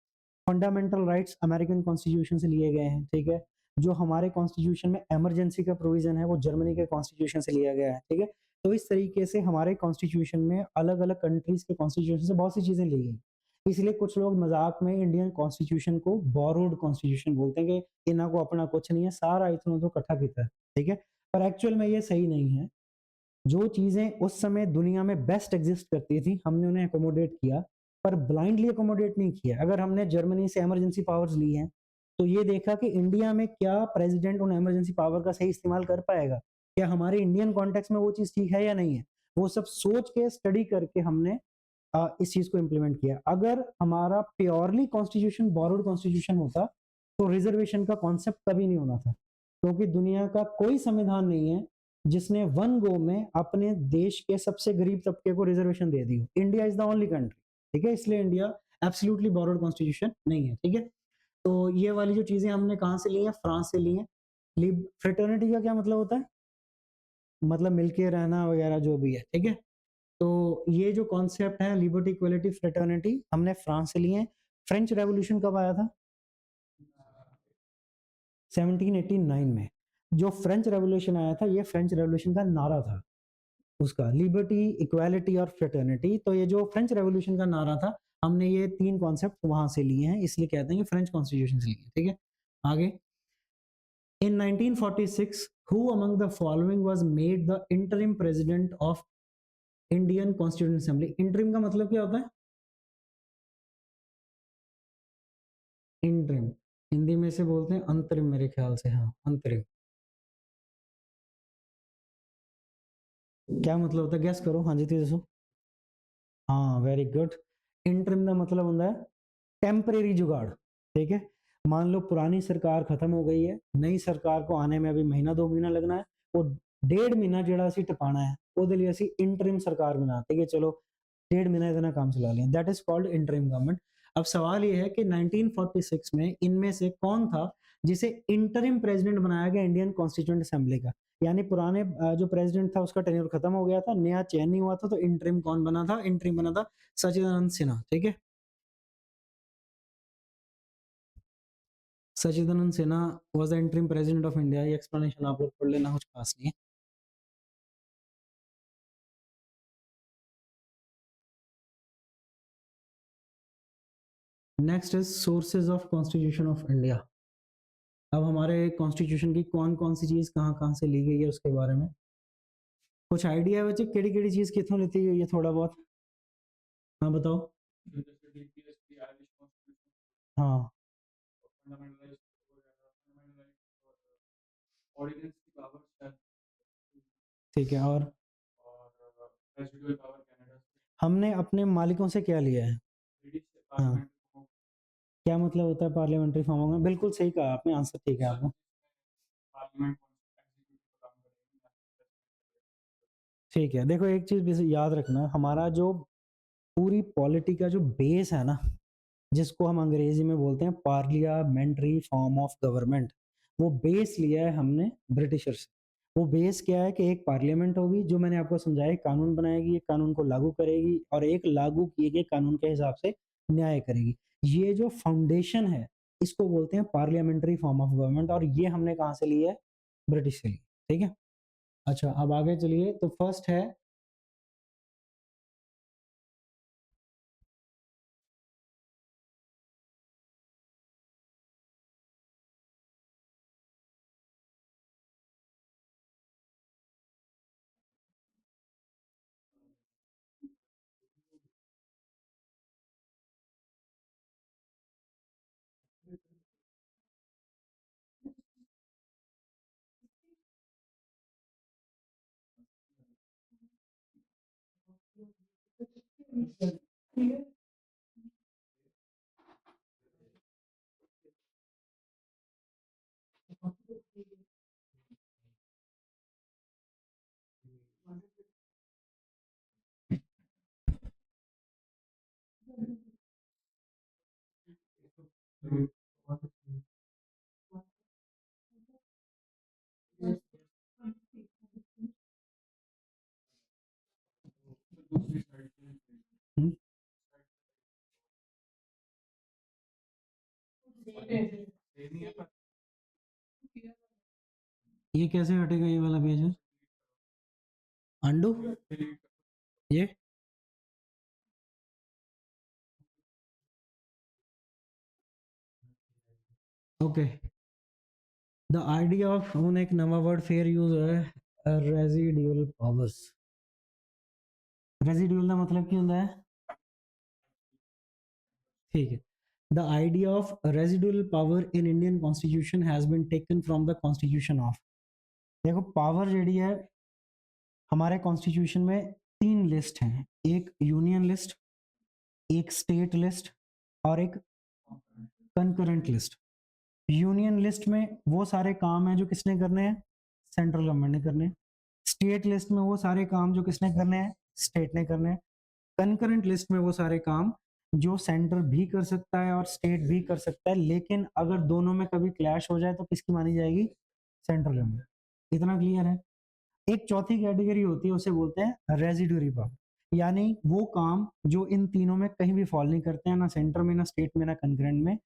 फंडामेंटल राइट्स अमेरिकन कॉन्स्टिट्यूशन से लिए गए हैं, ठीक है। जो हमारे कॉन्स्टिट्यूशन में इमरजेंसी का प्रोविजन है वो जर्मनी के कॉन्स्टिट्यूशन से लिया गया है, ठीक है। तो इस तरीके से हमारे कॉन्स्टिट्यूशन में अलग अलग कंट्रीज के कॉन्स्टिट्यूशन से बहुत सी चीजें ली गई। इसलिए कुछ लोग मजाक में इंडियन कॉन्स्टिट्यूशन को बोरोड कॉन्स्टिट्यूशन बोलते हैं कि इन्हों को अपना कुछ नहीं है, सारा इतना तो इकट्ठा किया है, ठीक है। पर एक्चुअल में ये सही नहीं है। जो चीजें उस समय दुनिया में बेस्ट एग्जिस्ट करती थी हमने उन्हें अकोमोडेट किया, पर ब्लाइंडली अकोमोडेट नहीं किया। अगर हमने जर्मनी से इमरजेंसी पावर्स ली हैं तो ये देखा कि इंडिया में क्या प्रेसिडेंट उन इमरजेंसी पावर का सही इस्तेमाल कर पाएगा, क्या हमारे इंडियन कॉन्टेक्स्ट में वो चीज ठीक है या नहीं है। वो सब सोच के स्टडी करके हमने इस चीज को इम्प्लीमेंट किया। अगर हमारा प्योरली कॉन्स्टिट्यूशन बोरोड कॉन्स्टिट्यूशन होता तो रिजर्वेशन का कॉन्सेप्ट कभी नहीं होना था, क्योंकि दुनिया का कोई संविधान नहीं है जिसने वन गो में अपने देश के सबसे गरीब तबके को रिजर्वेशन दे दी हो। India is the only country, ठीक है। इसलिए इंडिया एब्सोल्युटली बोरोड कॉन्स्टिट्यूशन नहीं है, ठीक है। तो ये वाली जो चीजें हमने कहां से ली है, फ्रांस से ली है। फ्रेटर्निटी का क्या मतलब होता है, मतलब मिलके रहना वगैरह जो भी है, ठीक है। तो ये जो कॉन्सेप्ट है लिबर्टी, इक्वलिटी, फ्रेटर्निटी, हमने फ्रांस से लिए हैं। फ्रेंच रेवोल्यूशन कब आया था? 1789 में। जो फ्रेंच रेवोल्यूशन आया था, ये फ्रेंच रेवोल्यूशन का नारा था, उसका लिबर्टी, इक्वालिटी और फ्रेटर्निटी। तो ये जो फ्रेंच रेवोल्यूशन का नारा था, हमने ये 3 कॉन्सेप्ट वहां से लिए हैं, इसलिए कहते हैं कि फ्रेंच कॉन्स्टिट्यूशन से लिए, ठीक है। आगे, इन 1946 who among the following was made the interim president of Indian constituent assembly? Interim का मतलब क्या होता है? इंटरिम हिंदी में से बोलते हैं अंतरिम, मेरे ख्याल से, हाँ अंतरिम। क्या मतलब होता है, गैस करो, हाँ जी तेजसो। हाँ वेरी गुड। इंटरिम का मतलब होता है टेम्परेरी जुगाड़, ठीक है। मान लो पुरानी सरकार खत्म हो गई है, नई सरकार को आने में अभी महीना 2 महीना लगना है, वो 1.5 महीना ਜਿਹੜਾ ਅਸੀਂ ਟਪਾਣਾ है ਉਹਦੇ ਲਈ ਅਸੀਂ इंटरिम सरकार बनाते कि चलो 1.5 महीना इतना काम चला लिया, that is called interim government. अब सवाल ये है कि 1946 में इनमें से कौन था जिसे इंटरिम प्रेसिडेंट बनाया गया इंडियन कॉन्स्टिट्यूंट असेंबली का। यानी पुराने जो प्रेसिडेंट था उसका टेन्योर खत्म हो गया था, नया चयन नहीं हुआ था, तो इंटरिम कौन बना था? इंटरिम बना था सचिदानंद सिन्हा, ठीक है। Sachchidananda Sinha was the interim president of India. ये एक्सप्लेनेशन आप लोग पढ़ लेना, कुछ खास नहीं है। Next is sources of constitution of India. अब हमारे कॉन्स्टिट्यूशन की कौन कौन सी चीज़ कहाँ कहाँ से ली गई है उसके बारे में कुछ आइडिया है बच्चे, केड़ी केड़ी चीज़ कितों लेती गई है थोड़ा बहुत? हाँ बताओ। हाँ ठीक है। और हमने अपने मालिकों से क्या लिया है? हाँ, क्या मतलब होता है पार्लियामेंट्री फॉर्म में? बिल्कुल सही कहा आपने, आंसर ठीक है आपका। ठीक है, देखो एक चीज़ याद रखना, हमारा जो पूरी पॉलिटी का जो बेस है ना, जिसको हम अंग्रेजी में बोलते हैं पार्लियामेंट्री फॉर्म ऑफ गवर्नमेंट, वो बेस लिया है हमने ब्रिटिशर से। वो बेस क्या है कि एक पार्लियामेंट होगी जो मैंने आपको समझाया, कानून बनाएगी, एक कानून को लागू करेगी और एक लागू किए गए कानून के हिसाब से न्याय करेगी। ये जो फाउंडेशन है इसको बोलते हैं पार्लियामेंट्री फॉर्म ऑफ गवर्नमेंट, और ये हमने कहाँ से लिया है? ब्रिटिश से लिया। ठीक है, अच्छा अब आगे चलिए। तो फर्स्ट है हम्म, ये कैसे हटेगा ये वाला पेज है? अंडू ये ओके। द आइडिया ऑफ, ਹੁਣ एक नवा वर्ड फेयर यूज है, रेजिडुअल पावर्स। रेजिडुअल का मतलब की होता है? ठीक है। The idea of residual power in Indian constitution has been taken from the constitution of, देखो पावर जेडी है हमारे कॉन्स्टिट्यूशन में तीन लिस्ट हैं, एक यूनियन लिस्ट, एक स्टेट लिस्ट और एक कंकरेंट लिस्ट। यूनियन लिस्ट में वो सारे काम हैं जो किसने करने हैं? सेंट्रल गवर्नमेंट ने करने हैं। स्टेट लिस्ट में वो सारे काम जो किसने करने हैं? स्टेट ने करने हैं। कंकरेंट लिस्ट में वो सारे काम जो सेंटर भी कर सकता है और स्टेट भी कर सकता है, लेकिन अगर दोनों में कभी क्लैश हो जाए तो किसकी मानी जाएगी? Central government. इतना क्लियर है? एक चौथी कैटेगरी होती है, उसे बोलते हैं रेजिडुअरी पावर, यानी वो काम जो इन तीनों में कहीं भी फॉल नहीं करते हैं, ना सेंटर में, ना स्टेट में, ना कंकरेंट में,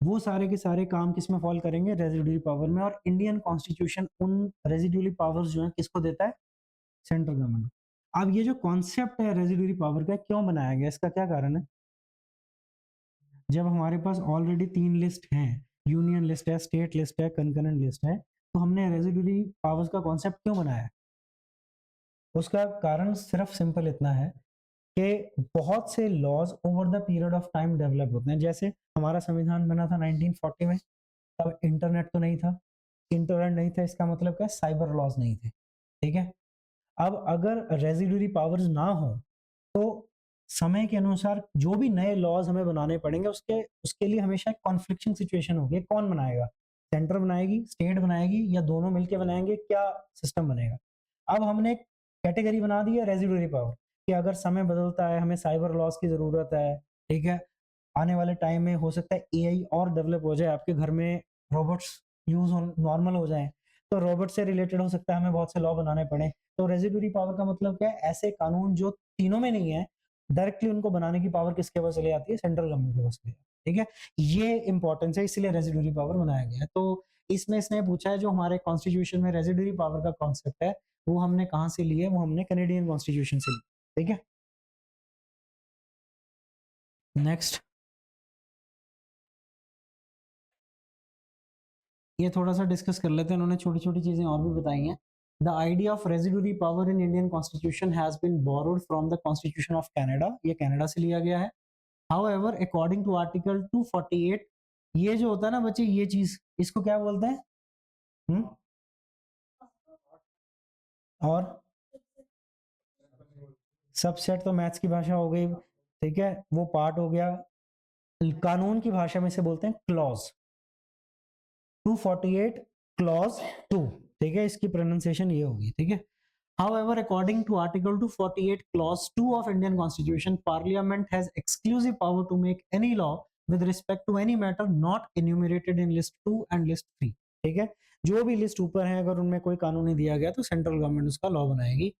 वो सारे के सारे काम किस में फॉल करेंगे? रेजिडुअरी पावर में। और इंडियन कॉन्स्टिट्यूशन उन रेजिडुअरी पावर्स जो है किसको देता है? Central government. अब ये जो कॉन्सेप्ट है रेजिडुअरी पावर का, क्यों बनाया गया, इसका क्या कारण है? जब हमारे पास ऑलरेडी तीन लिस्ट हैं, यूनियन लिस्ट है, स्टेट लिस्ट है, कंकरेंट लिस्ट है, तो हमने रेजिडुअरी पावर्स का कॉन्सेप्ट क्यों बनाया? उसका कारण सिर्फ सिंपल इतना है कि बहुत से laws over the period of time develop होते हैं। जैसे हमारा संविधान बना था 1940 में, तब इंटरनेट तो नहीं था। इंटरनेट नहीं था, इसका मतलब क्या? साइबर लॉज नहीं थे। ठीक है, अब अगर रेजिडुअरी पावर्स ना हो तो समय के अनुसार जो भी नए लॉज हमें बनाने पड़ेंगे, उसके उसके लिए हमेशा एक कॉन्फ्लिक्टिंग सिचुएशन होगी। कौन बनाएगा? सेंटर बनाएगी, स्टेट बनाएगी, या दोनों मिलकर बनाएंगे? क्या सिस्टम बनेगा? अब हमने एक कैटेगरी बना दी है रेजिडुअरी पावर, कि अगर समय बदलता है, हमें साइबर लॉज की जरूरत है। ठीक है, आने वाले टाइम में हो सकता है एआई और डेवलप हो जाए, आपके घर में रोबोट्स यूज नॉर्मल हो जाए, तो रोबोट से रिलेटेड हो सकता है हमें बहुत से लॉ बनाने पड़े। तो रेजिडुअरी पावर का मतलब क्या है? ऐसे कानून जो तीनों में नहीं है, डायरेक्टली उनको बनाने की पावर किसके पास चली जाती है? सेंट्रल गवर्नमेंट के पास चली जाती है। ठीक है, ये इंपॉर्टेंस है, इसलिए रेजिडुअरी पावर बनाया गया है। तो इसमें इसने पूछा है जो हमारे कॉन्स्टिट्यूशन में रेजिडुअरी पावर का कॉन्सेप्ट है, वो हमने कहाँ से लिए? वो हमने कैनेडियन कॉन्स्टिट्यूशन से लिए। ठीक है, नेक्स्ट। ये थोड़ा सा डिस्कस कर लेते हैं, उन्होंने छोटी छोटी चीजें और भी बताई हैं। The idea of residuary power in Indian constitution has been borrowed from the constitution of Canada, ये कनाडा से लिया गया है। हाउएवर अकॉर्डिंग टू आर्टिकल 248, ये जो होता है ना बच्चे, ये चीज इसको क्या बोलते हैं? और सबसेट तो मैथ्स की भाषा हो गई, ठीक है, वो पार्ट हो गया। कानून की भाषा में से बोलते हैं क्लॉज। 248 क्लॉज 2, ठीक है, इसकी प्रोनाउंसिएशन ये होगी, ठीक है। However, according to Article 248, Clause 2 of Indian Constitution, Parliament has exclusive power to make any law with respect to any matter not enumerated in List 2 and List 3, ठीक है। जो भी लिस्ट ऊपर है, अगर उनमें कोई कानून नहीं दिया गया तो सेंट्रल गवर्नमेंट उसका लॉ बनाएगी।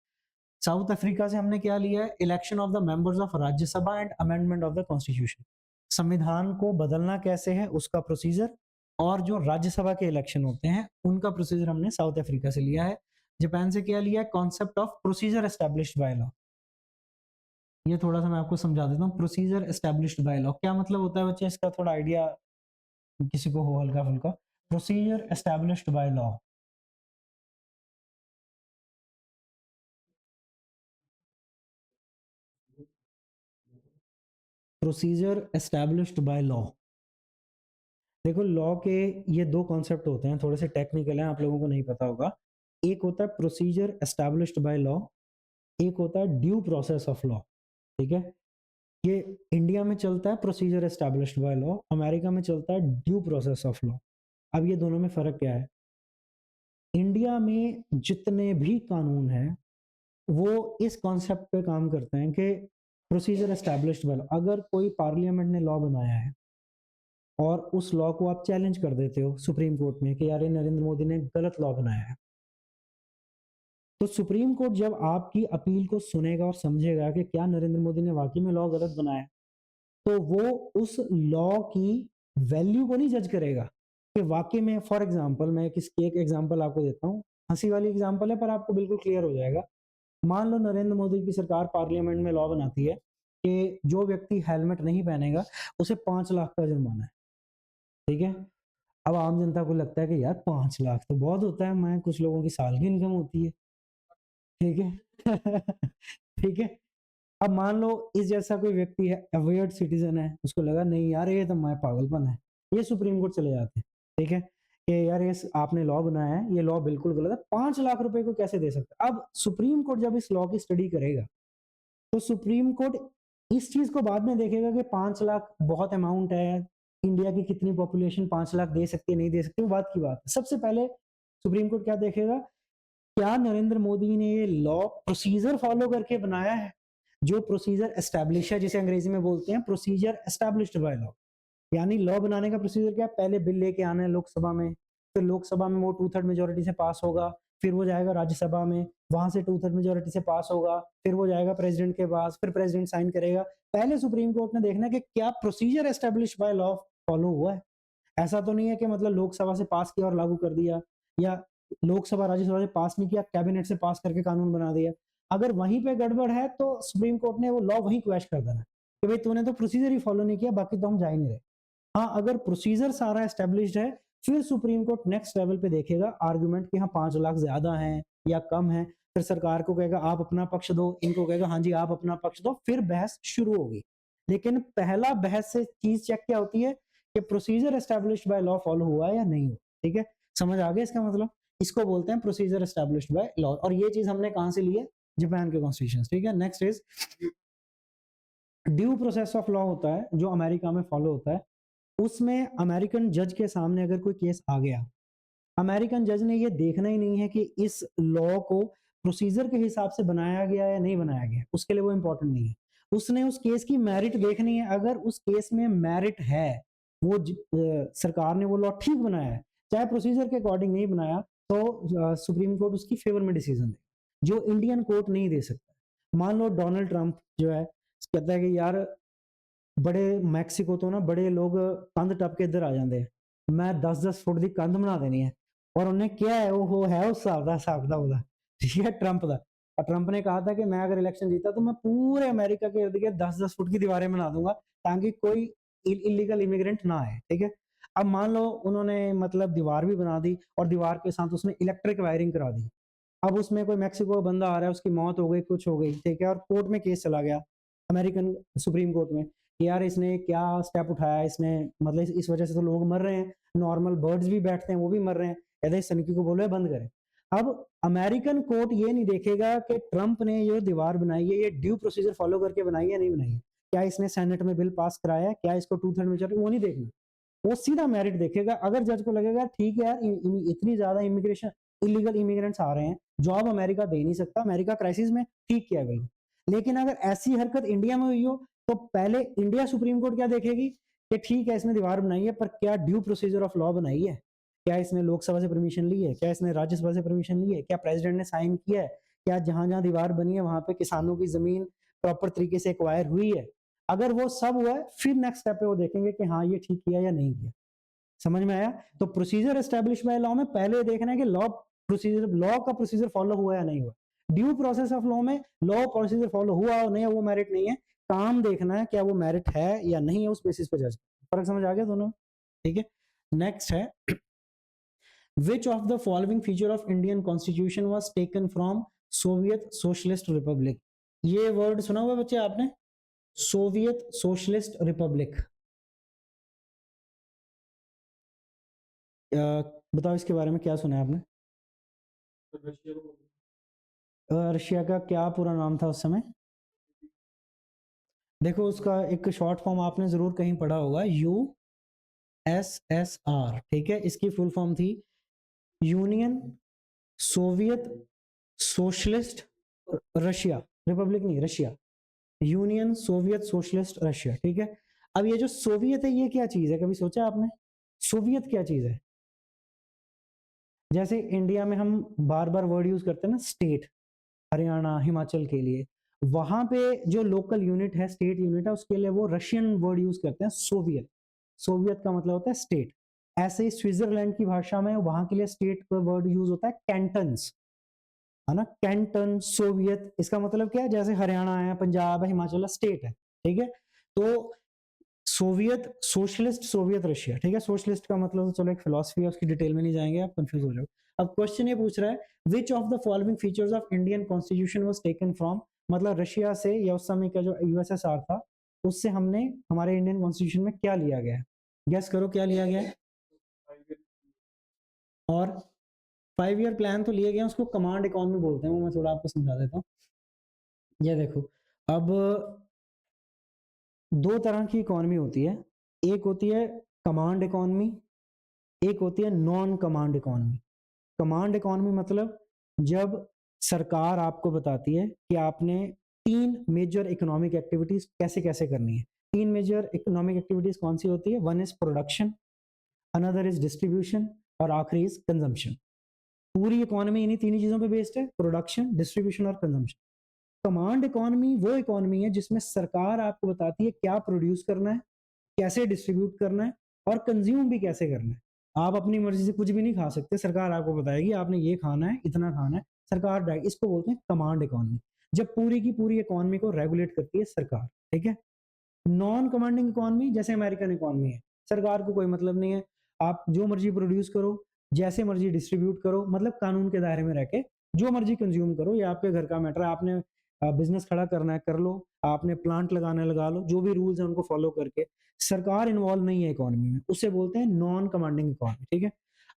साउथ अफ्रीका से हमने क्या लिया है? Election of the members of Rajya Sabha and amendment of the constitution. संविधान को बदलना कैसे है उसका प्रोसीजर, और जो राज्यसभा के इलेक्शन होते हैं उनका प्रोसीजर हमने साउथ अफ्रीका से लिया है। जापान से क्या लिया है? Concept of procedure established by law. ये थोड़ा सा मैं आपको समझा देता हूँ। प्रोसीजर एस्टैब्लिश्ड बाय लॉ क्या मतलब होता है बच्चे, इसका थोड़ा आइडिया किसी को हो हल्का फुल्का? Procedure established by law, procedure established by law. देखो लॉ के ये दो कॉन्सेप्ट होते हैं, थोड़े से टेक्निकल हैं, आप लोगों को नहीं पता होगा। एक होता है प्रोसीजर एस्टैब्लिश्ड बाय लॉ, एक होता है ड्यू प्रोसेस ऑफ लॉ, ठीक है। ये इंडिया में चलता है procedure established by law, America में चलता है ड्यू प्रोसेस ऑफ लॉ। अब ये दोनों में फर्क क्या है? इंडिया में जितने भी कानून हैं वो इस कॉन्सेप्ट पे काम करते हैं कि प्रोसीजर एस्टैब्लिश्ड बाय लॉ। अगर कोई पार्लियामेंट ने लॉ बनाया है और उस लॉ को आप चैलेंज कर देते हो सुप्रीम कोर्ट में कि यार ये नरेंद्र मोदी ने गलत लॉ बनाया है, तो सुप्रीम कोर्ट जब आपकी अपील को सुनेगा और समझेगा कि क्या नरेंद्र मोदी ने वाकई में लॉ गलत बनाया, तो वो उस लॉ की वैल्यू को नहीं जज करेगा कि वाकई में, फॉर एग्जांपल मैं किसकी एक एग्जांपल आपको देता हूँ, हंसी वाली एग्जांपल है पर आपको बिल्कुल क्लियर हो जाएगा। मान लो नरेंद्र मोदी की सरकार पार्लियामेंट में लॉ बनाती है कि जो व्यक्ति हेलमेट नहीं पहनेगा उसे 5 लाख का जुर्माना है, ठीक है। अब आम जनता को लगता है कि यार 5 लाख तो बहुत होता है, मैं कुछ लोगों की साल की इनकम होती है, ठीक है। ठीक है। अब मान लो इस जैसा कोई व्यक्ति है, अवेयर्ड सिटीजन है, उसको लगा नहीं यार ये तो मैं पागलपन है, ये सुप्रीम कोर्ट चले जाते हैं, ठीक है, कि यार ये आपने लॉ बनाया है, ये लॉ बिल्कुल गलत है, 5 लाख रुपए को कैसे दे सकते? अब सुप्रीम कोर्ट जब इस लॉ की स्टडी करेगा तो सुप्रीम कोर्ट इस चीज को बाद में देखेगा कि 5 लाख बहुत अमाउंट है, इंडिया की कितनी पॉपुलेशन 5 लाख दे सकती है नहीं दे सकती, वो बात की बात है। सबसे पहले सुप्रीम कोर्ट क्या देखेगा? क्या नरेंद्र मोदी ने ये लॉ प्रोसीजर फॉलो करके बनाया है? जो प्रोसीजर एस्टैब्लिश है, जिसे अंग्रेजी में बोलते हैं प्रोसीजर एस्टैब्लिश्ड बाय लॉ। यानी लॉ बनाने का प्रोसीजर क्या है? पहले बिल लेके आना है लोकसभा में, फिर लोकसभा में वो 2/3 मेजोरिटी से पास होगा, फिर वो जाएगा राज्यसभा में, वहां से 2/3 मेजोरिटी से पास होगा, फिर वो जाएगा प्रेसिडेंट के पास, फिर प्रेसिडेंट साइन करेगा। पहले सुप्रीम कोर्ट ने देखना है कि क्या procedure establish by law follow हुआ है। ऐसा तो नहीं है कि मतलब लोकसभा से पास किया और लागू कर दिया, या लोकसभा राज्यसभा से पास नहीं किया, कैबिनेट से पास करके कानून बना दिया। अगर वहीं पे गड़बड़ है तो सुप्रीम कोर्ट ने वो लॉ वहीं क्वैश कर देना कि भाई तूने तो प्रोसीजर ही फॉलो नहीं किया, बाकी तो हम जा ही नहीं रहे। हाँ, अगर प्रोसीजर सारा एस्टेब्लिश्ड है, फिर सुप्रीम कोर्ट नेक्स्ट लेवल पे देखेगा आर्गुमेंट कि हाँ 5 लाख ज्यादा है या कम है, फिर सरकार को कहेगा आप अपना पक्ष दो, इनको कहेगा हाँ जी आप अपना पक्ष दो, फिर बहस शुरू होगी। लेकिन पहला बहस से चीज चेक क्या होती है कि procedure established by law follow हुआ है या नहीं हुआ, ठीक है। समझ आ गया इसका मतलब? इसको बोलते हैं प्रोसीजर एस्टेब्लिश्ड बाय लॉ, और ये चीज हमने कहां से ली है? जापान के कॉन्स्टिट्यूशन, ठीक है। Next is due process of law, होता है जो अमेरिका में फॉलो होता है। उसमें अमेरिकन जज के सामने अगर कोई केस आ गया, अमेरिकन जज ने ये देखना ही नहीं है कि इस लॉ को प्रोसीजर के हिसाब से बनाया गया या नहीं बनाया गया, उसके लिए वो इंपॉर्टेंट नहीं है। उसने उस केस की मेरिट देखनी है। अगर उस केस में मेरिट है, वो सरकार ने वो लॉ ठीक बनाया है, चाहे प्रोसीजर के अकॉर्डिंग नहीं बनाया, तो सुप्रीम कोर्ट उसकी फेवर में डिसीजन दे, जो इंडियन कोर्ट नहीं दे सकता। मान लो डोनाल्ड ट्रंप जो है कहता है कि यार बड़े मैक्सिको तो ना बड़े लोग कंध टप के इधर आ जाते हैं, मैं 10-10 फुट की कंध बना देनी है, और उन्हें क्या है वो है उस हिसाब का होगा, ठीक है, ट्रंप का। और ट्रंप ने कहा था कि मैं अगर इलेक्शन जीता तो मैं पूरे अमेरिका के इर्द गिर्द 10-10 फुट की दीवारें बना दूंगा ताकि कोई इलीगल इमिग्रेंट ना आए, ठीक है। अब मान लो उन्होंने मतलब दीवार भी बना दी और दीवार के साथ उसने इलेक्ट्रिक वायरिंग करा दी। अब उसमें कोई मेक्सिको का बंदा आ रहा है, उसकी मौत हो गई, कुछ हो गई, ठीक है? और कोर्ट में केस चला गया, अमेरिकन सुप्रीम कोर्ट में, कि यार इसने क्या स्टेप उठाया, इसने मतलब इस वजह से तो लोग मर रहे हैं, नॉर्मल बर्ड्स भी बैठते हैं, वो भी मर रहे हैं, कहते इस तरीके को बोलो है बंद करें। अब अमेरिकन कोर्ट ये नहीं देखेगा कि ट्रंप ने ये दीवार बनाई है, ये ड्यू प्रोसीजर फॉलो करके बनाई है या नहीं बनाई है। क्या इसने सेनेट में बिल पास कराया है, क्या इसको 2/3 मेजॉरिटी, वो नहीं देखना। वो सीधा मेरिट देखेगा। अगर जज को लगेगा ठीक है यार इतनी ज्यादा इमिग्रेशन इलीगल इमिग्रेंट्स आ रहे हैं, जॉब अमेरिका दे नहीं सकता, अमेरिका क्राइसिस में, ठीक किया बिल्कुल। लेकिन अगर ऐसी हरकत इंडिया में हुई हो तो पहले इंडिया सुप्रीम कोर्ट क्या देखेगी कि ठीक है इसने दीवार बनाई है, पर क्या ड्यू प्रोसीजर ऑफ लॉ बनाई है, क्या इसने लोकसभा से परमिशन ली है, क्या इसने राज्यसभा से परमिशन ली है, क्या प्रेसिडेंट ने साइन किया है, क्या जहां जहां दीवार बनी है वहां पे किसानों की जमीन प्रॉपर तरीके से एक्वायर हुई है। अगर वो सब हुआ है फिर नेक्स्ट स्टेप पे वो देखेंगे कि हाँ ये ठीक किया या नहीं किया। समझ में आया? तो प्रोसीजर एस्टेब्लिश बाय लॉ में पहले देखना है कि लॉ का प्रोसीजर फॉलो हुआ या नहीं हुआ। ड्यू प्रोसेस ऑफ लॉ में लॉ प्रोसीजर फॉलो हुआ और नहीं है वो मेरिट नहीं है, काम देखना है क्या वो मेरिट है या नहीं है, उस बेसिस पे जज। फर्क समझ आ गया दोनों? ठीक है। नेक्स्ट है which of the following feature of Indian constitution was taken from Soviet socialist Republic. ये वर्ड सुना हुआ बच्चे आपने, सोवियत सोशलिस्ट रिपब्लिक। बताओ इसके बारे में क्या सुना है आपने? रशिया का क्या पूरा नाम था उस समय? देखो उसका एक शॉर्ट फॉर्म आपने जरूर कहीं पढ़ा होगा, USSR, ठीक है? इसकी फुल फॉर्म थी union Soviet socialist Russia, republic नहीं, Russia, union Soviet socialist Russia, ठीक है? अब ये जो सोवियत है ये क्या चीज है, कभी सोचा आपने सोवियत क्या चीज है? जैसे इंडिया में हम बार बार वर्ड यूज करते हैं ना स्टेट, हरियाणा हिमाचल के लिए, वहां पे जो लोकल यूनिट है, स्टेट यूनिट है, उसके लिए वो रशियन वर्ड यूज करते हैं सोवियत। सोवियत का मतलब होता है स्टेट। ऐसे ही स्विट्जरलैंड की भाषा में वहां के लिए स्टेट का वर्ड यूज होता है कैंटन्स, है ना? कैंटन सोवियत, इसका मतलब क्या है? जैसे हरियाणा है, पंजाब है, हिमाचल है, स्टेट है, ठीक है? तो सोवियत सोशलिस्ट सोवियत रशिया, ठीक है? सोशलिस्ट का मतलब तो चलो एक फिलॉसफी है, उसकी डिटेल में नहीं जाएंगे, आप कंफ्यूज हो जाओ। अब क्वेश्चन ये पूछ रहा है which of the following features of Indian constitution was taken from, मतलब रशिया से या उस समय का जो यूएसएसआर था उससे हमने हमारे इंडियन कॉन्स्टिट्यूशन में क्या लिया गया है? गेस करो क्या लिया गया है? और 5 ईयर प्लान तो लिए गए, उसको कमांड इकोनॉमी बोलते हैं, वो मैं थोड़ा आपको समझा देता हूँ। ये देखो, अब दो तरह की इकोनॉमी होती है, एक होती है कमांड इकोनॉमी, एक होती है non command economy. Command economy मतलब जब सरकार आपको बताती है कि आपने 3 मेजर इकोनॉमिक एक्टिविटीज कैसे कैसे करनी है। 3 मेजर इकोनॉमिक एक्टिविटीज कौन सी होती है? One is production, another is distribution और आखिरी इज कंजम्पशन। पूरी इकोनॉमी इन्हीं 3 चीजों पे बेस्ड है, प्रोडक्शन, डिस्ट्रीब्यूशन और कंजम्पशन। कमांड इकोनॉमी वो इकोनॉमी है जिसमें सरकार आपको बताती है क्या प्रोड्यूस करना है, कैसे डिस्ट्रीब्यूट करना है और कंज्यूम भी कैसे करना है। आप अपनी मर्जी से कुछ भी नहीं खा सकते, सरकार आपको बताएगी आपने ये खाना है, इतना खाना है, सरकार डायरेक्ट, इसको बोलते हैं कमांड इकोनॉमी, जब पूरी की पूरी इकोनॉमी को रेगुलेट करती है सरकार, ठीक है? नॉन कमांडिंग इकोनॉमी जैसे अमेरिकन इकोनॉमी है, सरकार को कोई मतलब नहीं है, आप जो मर्जी प्रोड्यूस करो, जैसे मर्जी डिस्ट्रीब्यूट करो, मतलब कानून के दायरे में रह के जो मर्जी कंज्यूम करो, ये आपके घर का मैटर है। आपने बिजनेस खड़ा करना है कर लो, आपने प्लांट लगाना है लगा लो, जो भी रूल्स है उनको फॉलो करके, सरकार इन्वॉल्व नहीं है इकोनॉमी में, उससे बोलते हैं नॉन कमांडिंग इकोनॉमी, ठीक है?